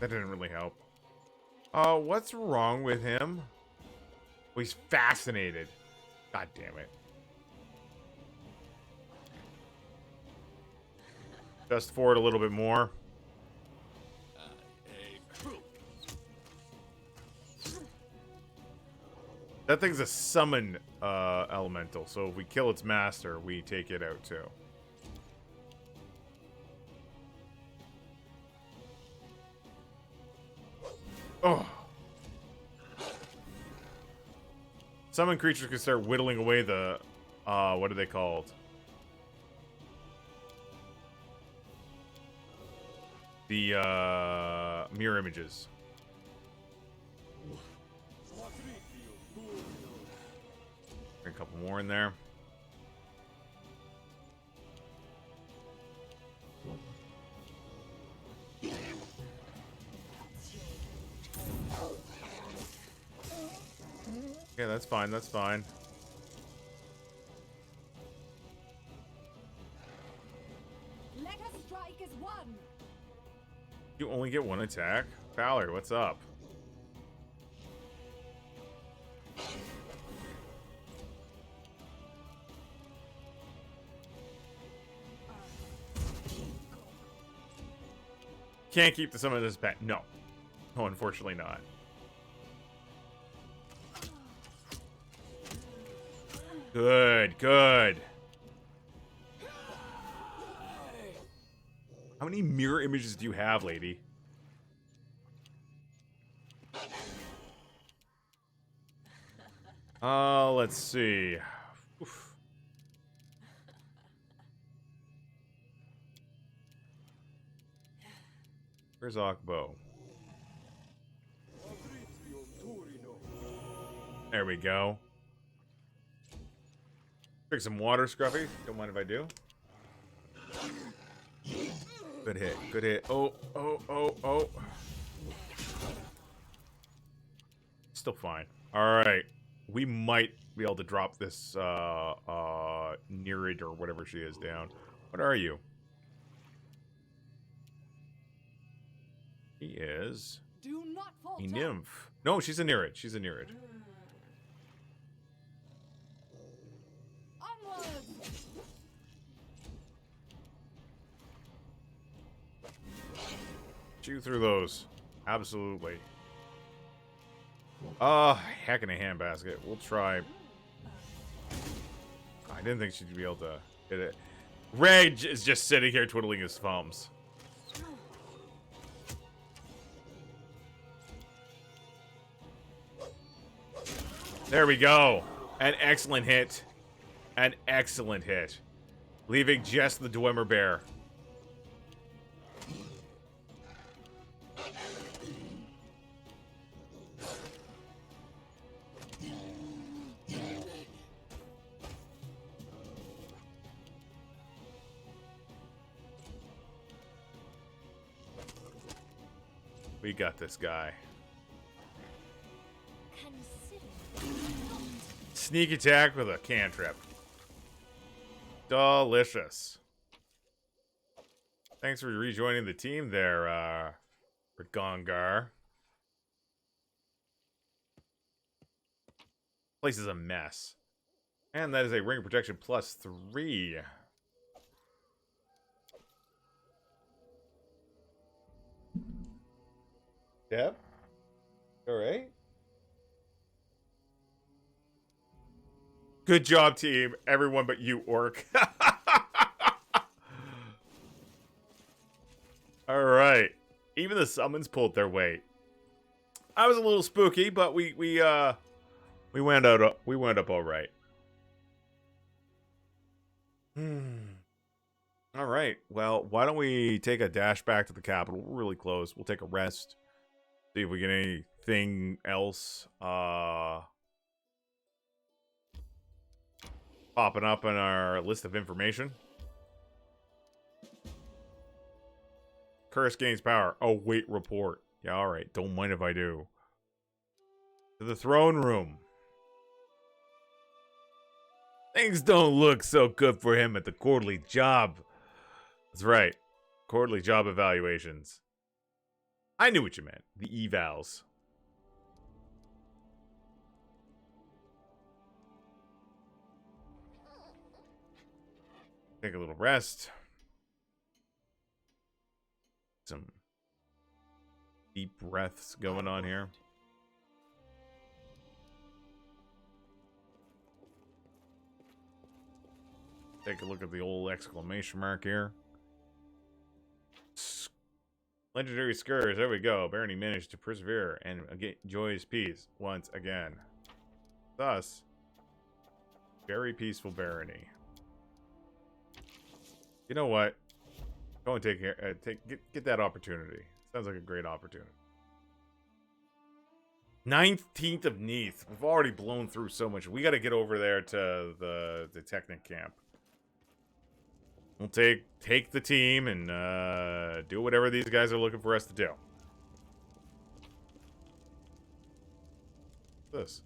That didn't really help. What's wrong with him? Oh, he's fascinated. God damn it. Just forward a little bit more. That thing's a summon elemental, so if we kill its master, we take it out too. Oh. Summon creatures can start whittling away the, what are they called? The, mirror images. Bring a couple more in there. Okay, that's fine, that's fine. Let us strike as one. You only get 1 attack? Valor, what's up? Can't keep the summon of this pet. No. No, unfortunately not. Good, good. How many mirror images do you have, lady? Let's see. Oof. Where's Akbo? There we go. Drink some water, Scruffy. Don't mind if I do. Good hit. Good hit. Oh, oh, oh, oh. Still fine. Alright. We might be able to drop this, Nereid or whatever she is down. What are you? He is Do not falter. a nymph. No, she's a Nereid. She's a Nereid. Onwards. Chew through those. Absolutely. Heck in a handbasket. We'll try. I didn't think she'd be able to hit it. Reg is just sitting here twiddling his thumbs. There we go. An excellent hit. An excellent hit. Leaving just the Dwemer bear. We got this guy. Sneak attack with a cantrip. Delicious. Thanks for rejoining the team there, Gongar. Place is a mess. And that is a ring of protection +3. Yep. Alright. Good job, team. Everyone but you, Orc. Alright. Even the summons pulled their weight. I was a little spooky, but we wound up alright. Alright. Well, why don't we take a dash back to the capital? We're really close. We'll take a rest. See if we get anything else popping up on our list of information. Curse gains power. Oh, wait, report. Yeah, alright. Don't mind if I do. To the throne room. Things don't look so good for him at the quarterly job. That's right. Quarterly job evaluations. I knew what you meant. The evals. Take a little rest. Some deep breaths going on here. Take a look at the old exclamation mark here. Legendary Scourge, there we go. Barony managed to persevere and enjoy his peace once again. Thus, very peaceful barony. You know what? Go and take care. Get that opportunity. Sounds like a great opportunity. 19th of Neath. We've already blown through so much. We got to get over there to the Technic camp. We'll take the team and do whatever these guys are looking for us to do. What's this?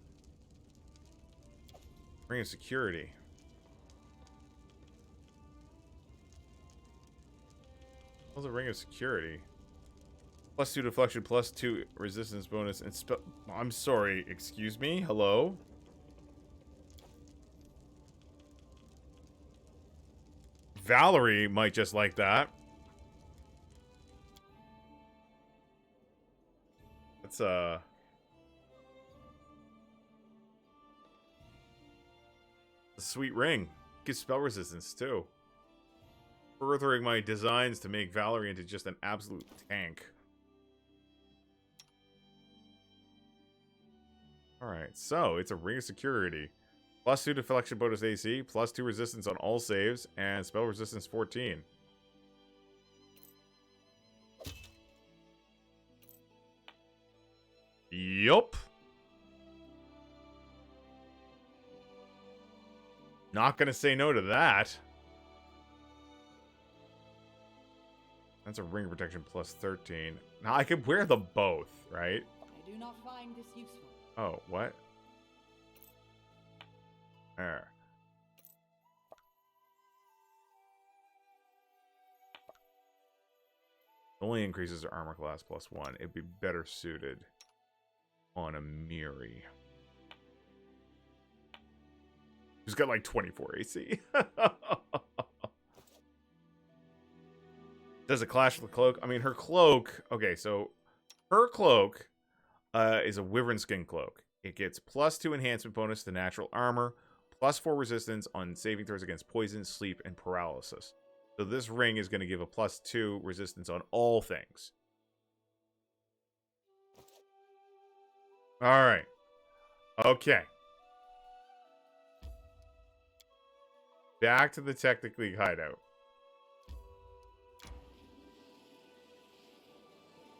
Ring of security. What's a ring of security? +2 deflection, +2 resistance bonus, and I'm sorry, excuse me? Hello? Valerie might just like that. That's a sweet ring. Gives spell resistance too. Furthering my designs to make Valerie into just an absolute tank. Alright, so it's a ring of security. +2 deflection bonus AC, +2 resistance on all saves, and spell resistance 14. Yup. Not gonna say no to that. That's a ring of protection +13. Now I could wear them both, right? I do not find this useful. Oh, what? There. Only increases their armor class +1. It'd be better suited on a Miri. Who's got like 24 AC. Does it clash with the cloak? I mean, her cloak... Okay, so her cloak is a wyvern skin cloak. It gets +2 enhancement bonus to natural armor, +4 resistance on saving throws against poison, sleep, and paralysis. So this ring is going to give a +2 resistance on all things. Alright. Okay. Back to the Technic League hideout.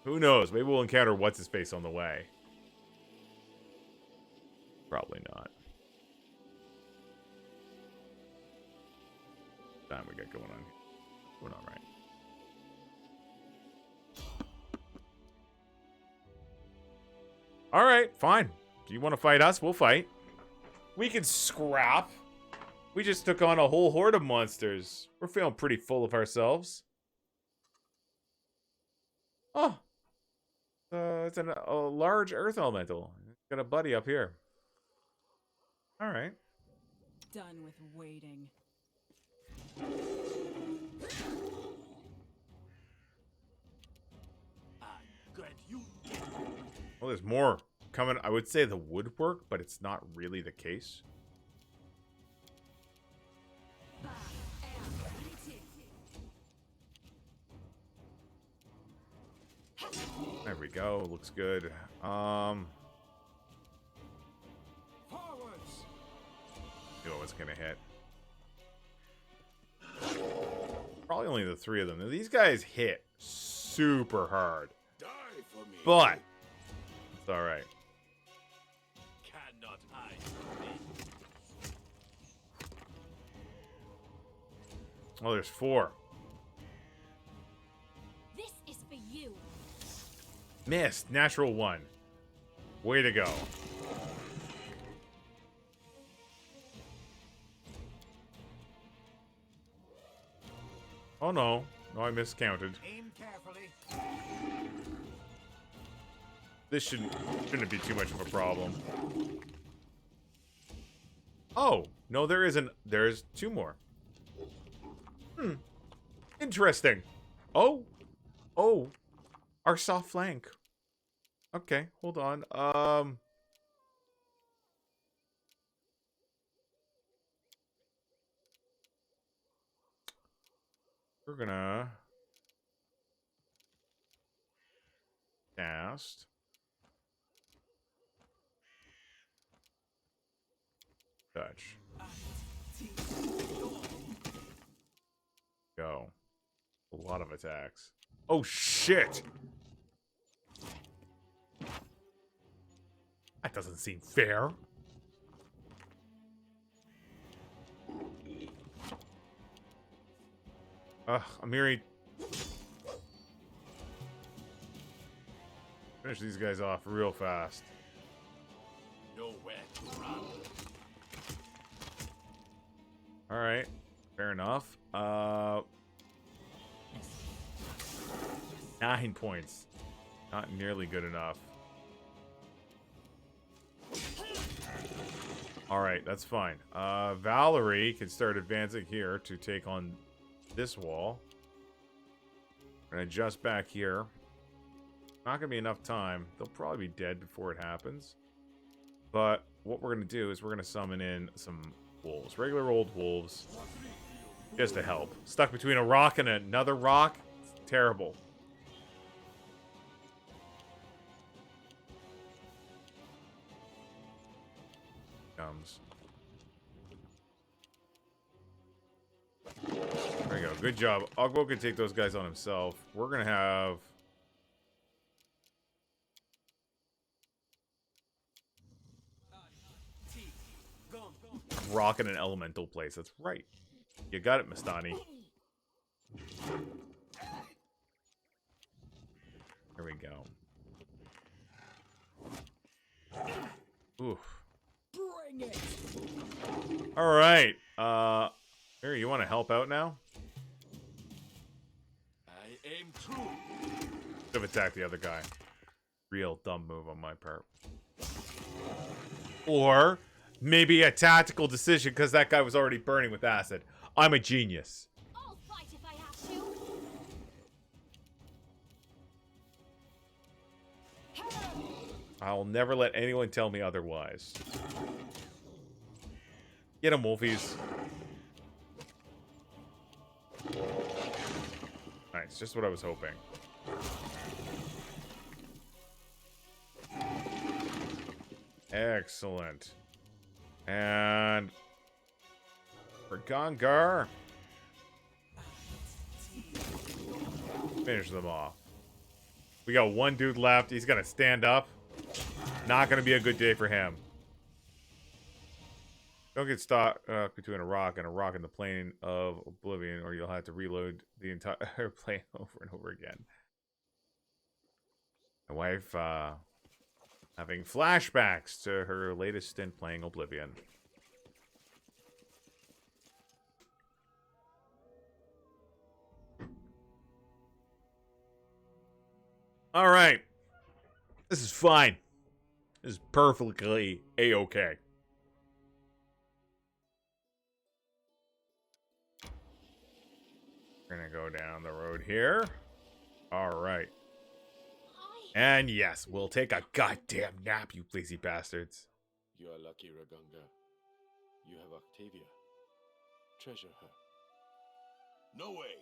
Who knows? Maybe we'll encounter What's-His-Face on the way. Probably not. Time we got going on here. We're not right. Alright, fine. Do you want to fight us? We'll fight. We can scrap. We just took on a whole horde of monsters. We're feeling pretty full of ourselves. Oh. It's a large earth elemental. Got a buddy up here. Alright. Done with waiting. Well, there's more coming. I would say the woodwork, but it's not really the case. There we go. Looks good. Knew I was gonna hit. Probably only the 3 of them. Now, these guys hit super hard. Die for me. But it's alright. Cannot hide from me. Oh, there's 4. This is for you. Missed. Natural 1. Way to go. Oh no. No, I miscounted. Aim carefully. This shouldn't be too much of a problem. Oh, no, there isn't. There's 2 more. Interesting. Oh. Oh. Our soft flank. Okay, hold on. We're gonna cast touch. Go. A lot of attacks. Oh shit! That doesn't seem fair. Amiri. Finish these guys off real fast. Nowhere to run. Alright. Fair enough. 9 points. Not nearly good enough. Alright, that's fine. Valerie can start advancing here to take on this wall. And adjust back here. Not gonna be enough time. They'll probably be dead before it happens. But what we're gonna do is we're gonna summon in some wolves. Regular old wolves. Just to help. Stuck between a rock and another rock. It's terrible. Comes. There we go. Good job. Ogbo can take those guys on himself. We're gonna have rock in an elemental place. That's right. You got it, Mastani. There we go. Oof. Bring it. All right. Here, you want to help out now? I aim true. Should have attacked the other guy. Real dumb move on my part. Or maybe a tactical decision because that guy was already burning with acid. I'm a genius. I'll fight if I have to. I'll never let anyone tell me otherwise. Get him, Wolfies. Nice, just what I was hoping. Excellent. And for Gongar, finish them off. We got 1 dude left. He's gonna stand up. Not gonna be a good day for him. Don't get stuck between a rock in the plane of oblivion, or you'll have to reload the entire plane over and over again. My wife Having flashbacks to her latest stint playing Oblivion. All right. This is fine. This is perfectly A-okay. We're gonna go down the road here. All right. And yes, we'll take a goddamn nap, you lazy bastards. You are lucky, Ragunga. You have Octavia. Treasure her. No way.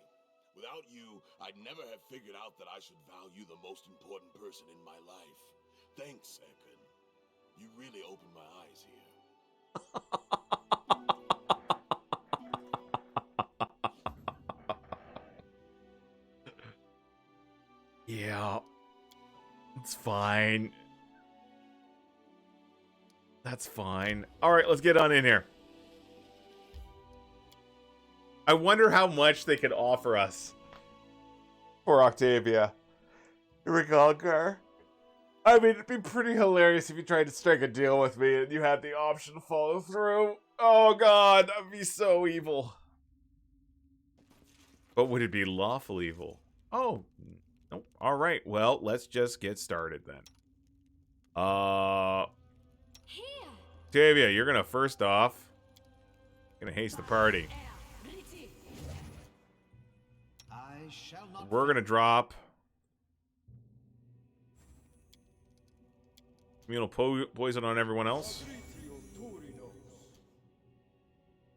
Without you, I'd never have figured out that I should value the most important person in my life. Thanks, Ekon. You really opened my eyes here. Yeah. It's fine. That's fine. All right, let's get on in here. I wonder how much they could offer us for Octavia. Ragunga. I mean, it'd be pretty hilarious if you tried to strike a deal with me and you had the option to follow through. Oh god, that'd be so evil. But would it be lawful evil? Oh, nope. All right, well, let's just get started then. Here. Octavia, you're gonna first off, gonna haste the party. I shall not. We're gonna drop communal poison on everyone else.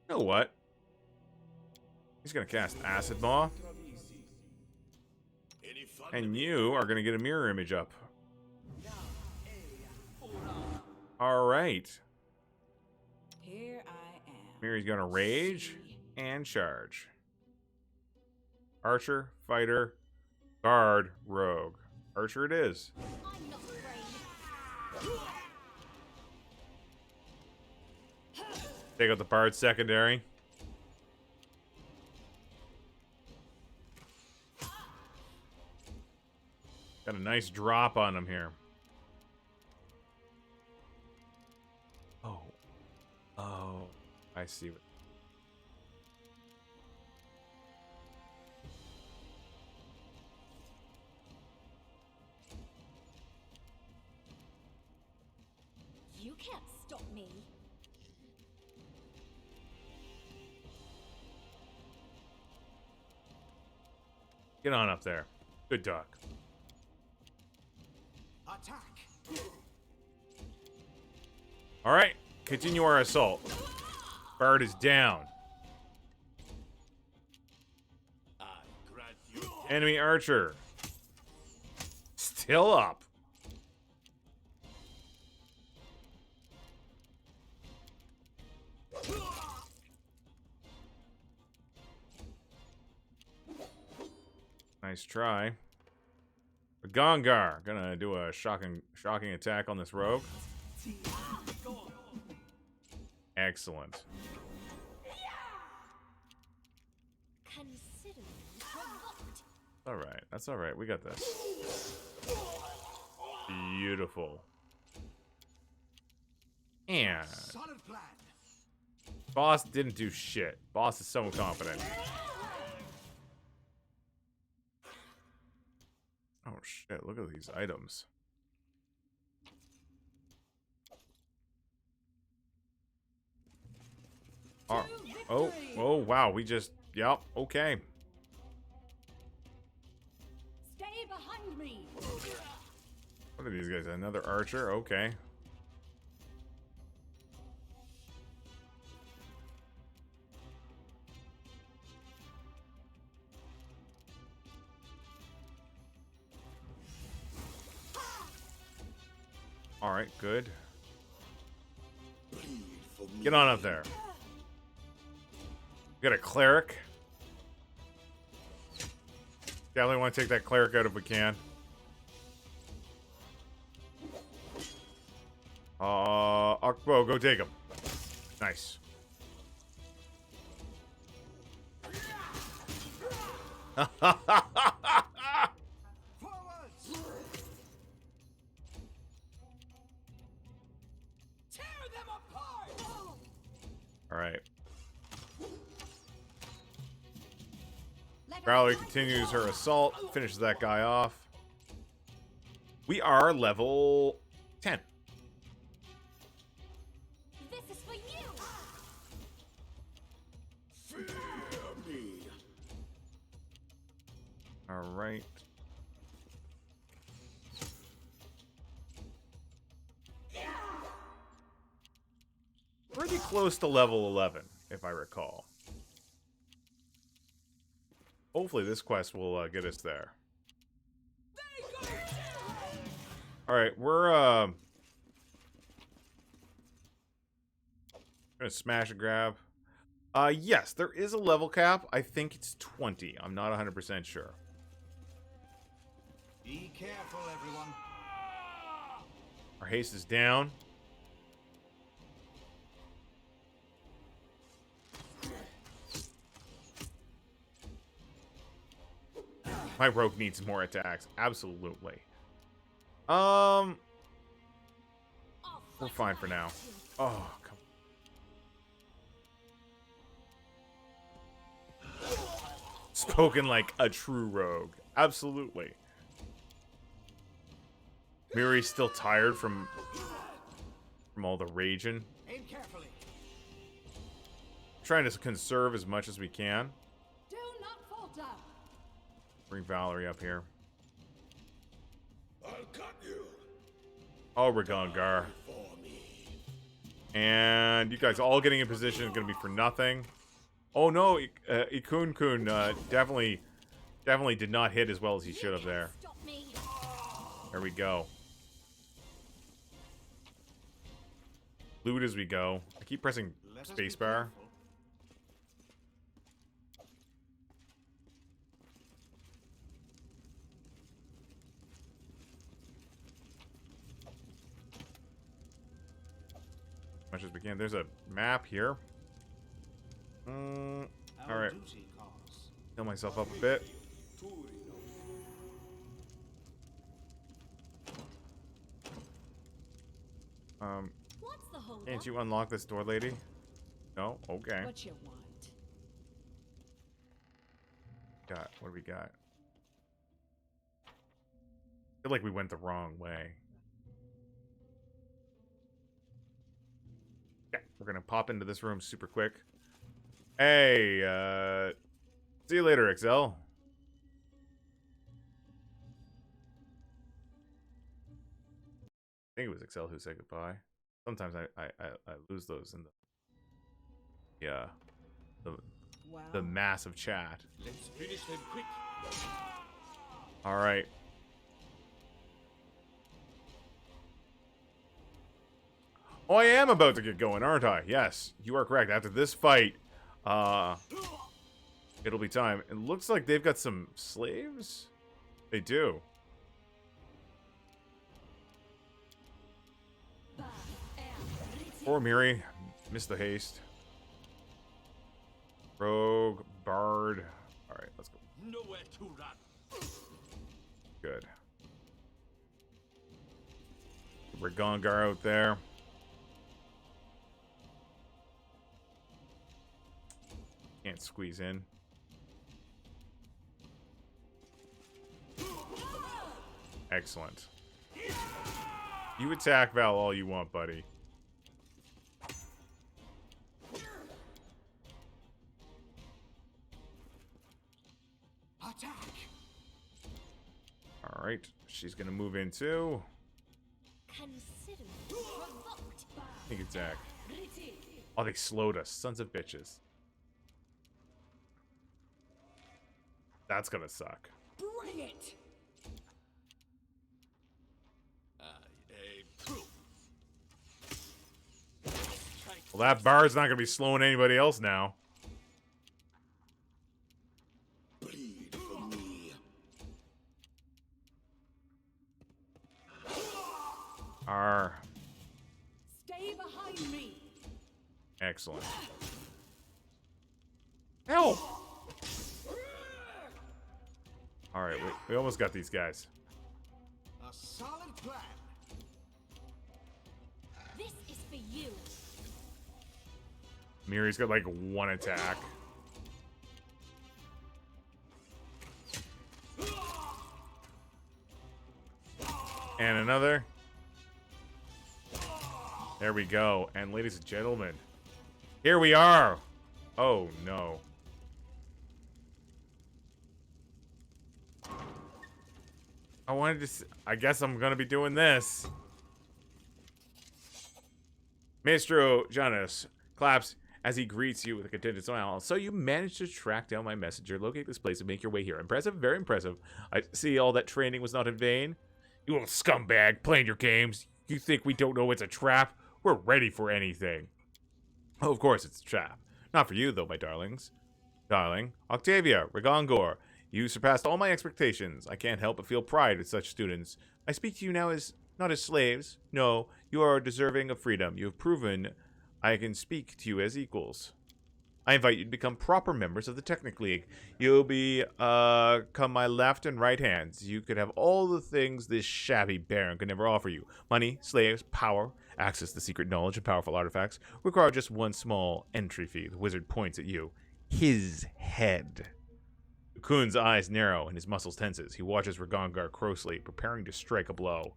You know what? He's gonna cast Acid Maw. And you are gonna get a mirror image up. Alright. Here I am. Mirror's gonna rage and charge. Archer, fighter, guard, rogue. Archer it is. I'm not afraid. Take out the bard secondary. Got a nice drop on him here. Oh. Oh. I see what. You can't stop me. Get on up there. Good dog. Attack. All right. Continue our assault. Bard is down. Enemy archer. Still up. Nice try. Gongar gonna do a shocking attack on this rogue. Excellent. Consider me provoked. All right, that's all right. We got this. Beautiful. And Solid plan. boss didn't do shit. Boss is so confident. Oh shit, look at these items. Oh, wow, we just, yep, okay. Stay behind me. What are these guys? Another archer? Okay. Alright, good. Get on up there. We got a cleric. Definitely want to take that cleric out if we can. Akbo, go take him. Nice. Alright. Valerie continues her assault, finishes that guy off. We are level 10. This is for you. Fear me. Alright. Pretty close to level 11, if I recall. Hopefully this quest will get us there. Alright, we're gonna smash and grab. Yes, there is a level cap. I think it's 20. I'm not 100% sure. Be careful, everyone. Our haste is down. My rogue needs more attacks. Absolutely. We're fine for now. Oh, come on. Spoken like a true rogue. Absolutely. Miri's still tired from all the raging. Aim carefully. Trying to conserve as much as we can. Do not falter. Bring Valerie up here. I'll cut you. Oh, Ragongar. For me. And you guys all getting in position is going to be for nothing. Oh no, Ikun-kun definitely did not hit as well as he should have there. Stop me. There we go. Loot as we go. I keep pressing Let us be spacebar. careful. As much as we can. There's a map here. Our Alright. duty calls. Heal myself up a bit. What's the hold Can't you unlock this door, lady? No? Okay. What you want? What do we got? I feel like we went the wrong way. Yeah, we're gonna pop into this room super quick. Hey, see you later, XL. I think it was XL who said goodbye. Sometimes I lose those in the massive chat. Let's finish them quick. All right. Oh, I am about to get going, aren't I? Yes, you are correct. After this fight, it'll be time. It looks like they've got some slaves. They do. Poor Miri. Missed the haste. Rogue, Bard. Alright, let's go. Nowhere to run. Good. Ragongar out there. Can't squeeze in. Excellent. You attack Val all you want, buddy. Attack. Alright, she's gonna move in too. Consider provoked. Sneak attack. Oh, they slowed us. Sons of bitches. That's gonna suck. Bring it. Well, that bar's not gonna be slowing anybody else now. Bleed for me. Arr. Stay behind me. Excellent. Help! Alright, we almost got these guys. A solid plan. This is for you. Miri's got like one attack. And another. There we go. And ladies and gentlemen, here we are. Oh no. I wanted to. I guess I'm gonna be doing this. Maestro Janus claps as he greets you with a contented smile. So you managed to track down my messenger, locate this place, and make your way here. Impressive, very impressive. I see all that training was not in vain. You little scumbag, playing your games. You think we don't know it's a trap? We're ready for anything. Oh, of course it's a trap. Not for you, though, my darlings. Darling, Octavia, Regongor, you surpassed all my expectations. I can't help but feel pride with such students. I speak to you now as not as slaves. No, you are deserving of freedom. You have proven I can speak to you as equals. I invite you to become proper members of the Technic League. You'll be, come my left and right hands. You could have all the things this shabby baron could never offer you. Money, slaves, power, access to secret knowledge and powerful artifacts. Require just one small entry fee. The wizard points at you. His head. Kun's eyes narrow and his muscles tenses. He watches Regongar closely, preparing to strike a blow.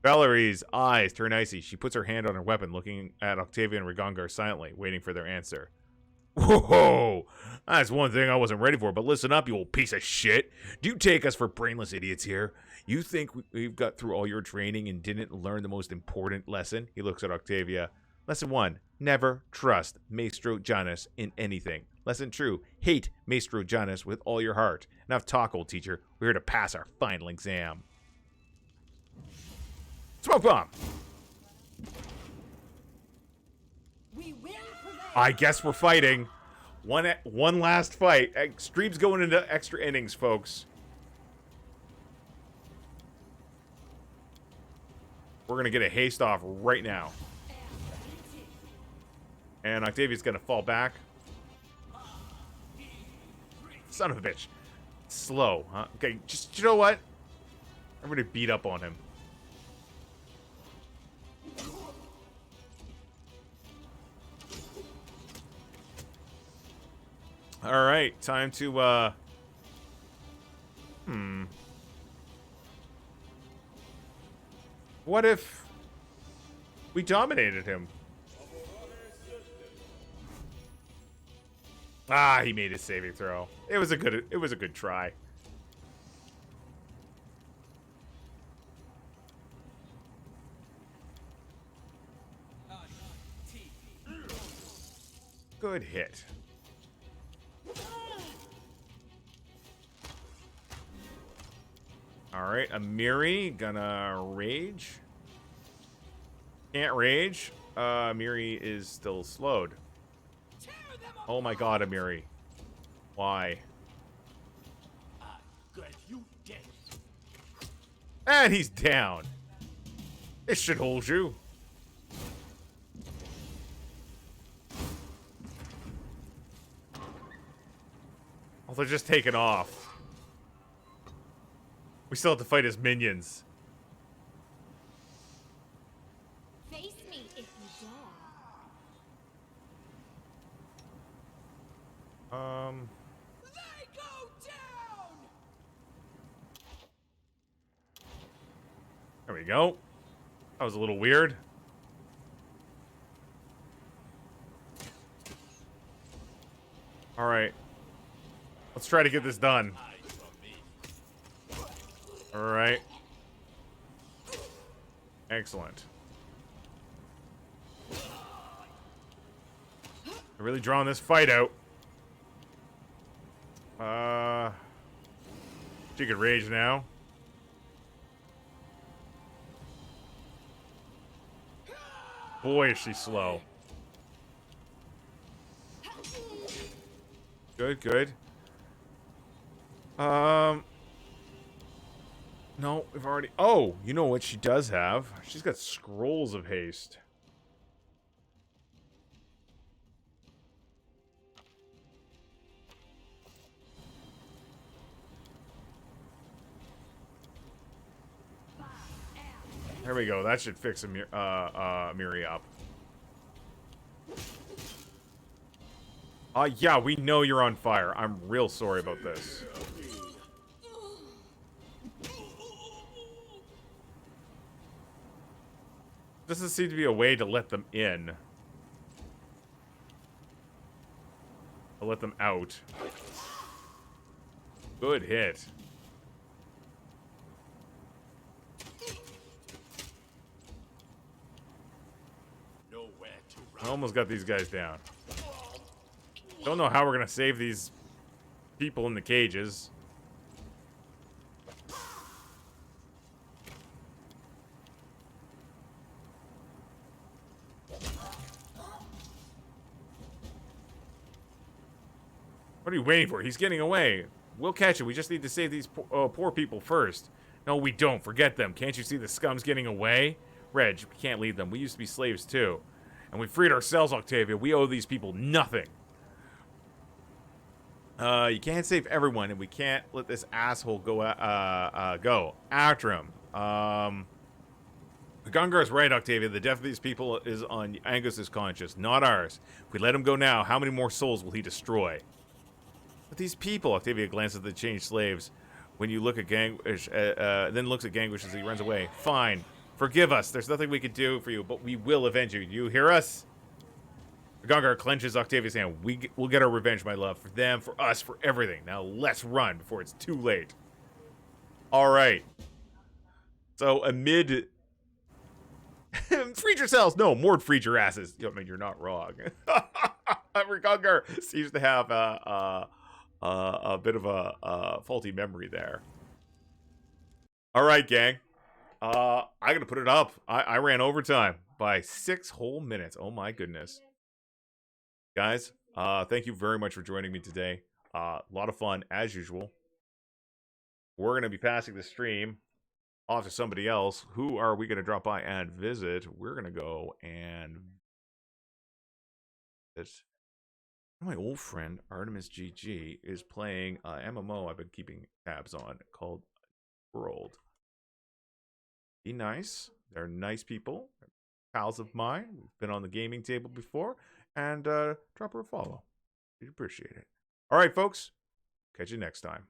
Valerie's eyes turn icy. She puts her hand on her weapon, looking at Octavia and Regongar silently, waiting for their answer. Whoa! That's one thing I wasn't ready for, but listen up, you old piece of shit. Do you take us for brainless idiots here? You think we've got through all your training and didn't learn the most important lesson? He looks at Octavia. Lesson 1. Never trust Maestro Janus in anything. Lesson 2. Hate Maestro Janus with all your heart. Enough talk, old teacher. We're here to pass our final exam. Smoke bomb! We will prevail. I guess we're fighting. One last fight. Extreme's going into extra innings, folks. We're going to get a haste off right now. And Octavia's going to fall back. Son of a bitch. Slow, huh? Okay, just, you know what? I'm going to beat up on him. Alright, time to, What if we dominated him? Ah, he made his saving throw. It was a good try. Good hit. Alright, Amiri gonna rage. Can't rage. Amiri is still slowed. Oh my god, Amiri. Why? And he's down. This should hold you. Oh, they're just taking off. We still have to fight his minions. Face me if you dare. They go down. There we go. That was a little weird. All right. Let's try to get this done. All right. Excellent. They're really drawing this fight out. She could rage now. Boy, is she slow. Good, good. No, we've already... Oh, you know what she does have? She's got scrolls of haste. There we go. That should fix Miri up. Yeah, we know you're on fire. I'm real sorry about this. Doesn't seem to be a way to let them in. To let them out. Good hit. I almost got these guys down. Don't know how we're gonna save these people in the cages. What are you waiting for? He's getting away. We'll catch him. We just need to save these poor people first. No, we don't. Forget them. Can't you see the scum's getting away? Reg, we can't leave them. We used to be slaves too. And we freed ourselves, Octavia. We owe these people nothing. You can't save everyone, and we can't let this asshole go after him. Gungar's right, Octavia. The death of these people is on Angus's conscience, not ours. If we let him go now, how many more souls will he destroy? But these people, Octavia glances at the changed slaves. When you look at Gangwish, then looks at Gangwish as he runs away. Fine. Forgive us. There's nothing we can do for you, but we will avenge you. You hear us? Gungar clenches Octavia's hand. We'll get our revenge, my love. For them, for us, for everything. Now let's run before it's too late. All right. So amid... freed yourselves. No, more freed your asses. I mean, you're not wrong. Gungar seems to have a bit of a faulty memory there. All right, gang. I gotta put it up. I ran overtime by 6 whole minutes. Oh my goodness. Guys, thank you very much for joining me today. A lot of fun, as usual. We're going to be passing the stream off to somebody else. Who are we going to drop by and visit? We're going to go and visit. My old friend, Artemis GG, is playing MMO I've been keeping tabs on called World. Be nice. They're nice people. They're pals of mine. We've been on the gaming table before. And drop her a follow. We'd appreciate it. All right, folks. Catch you next time.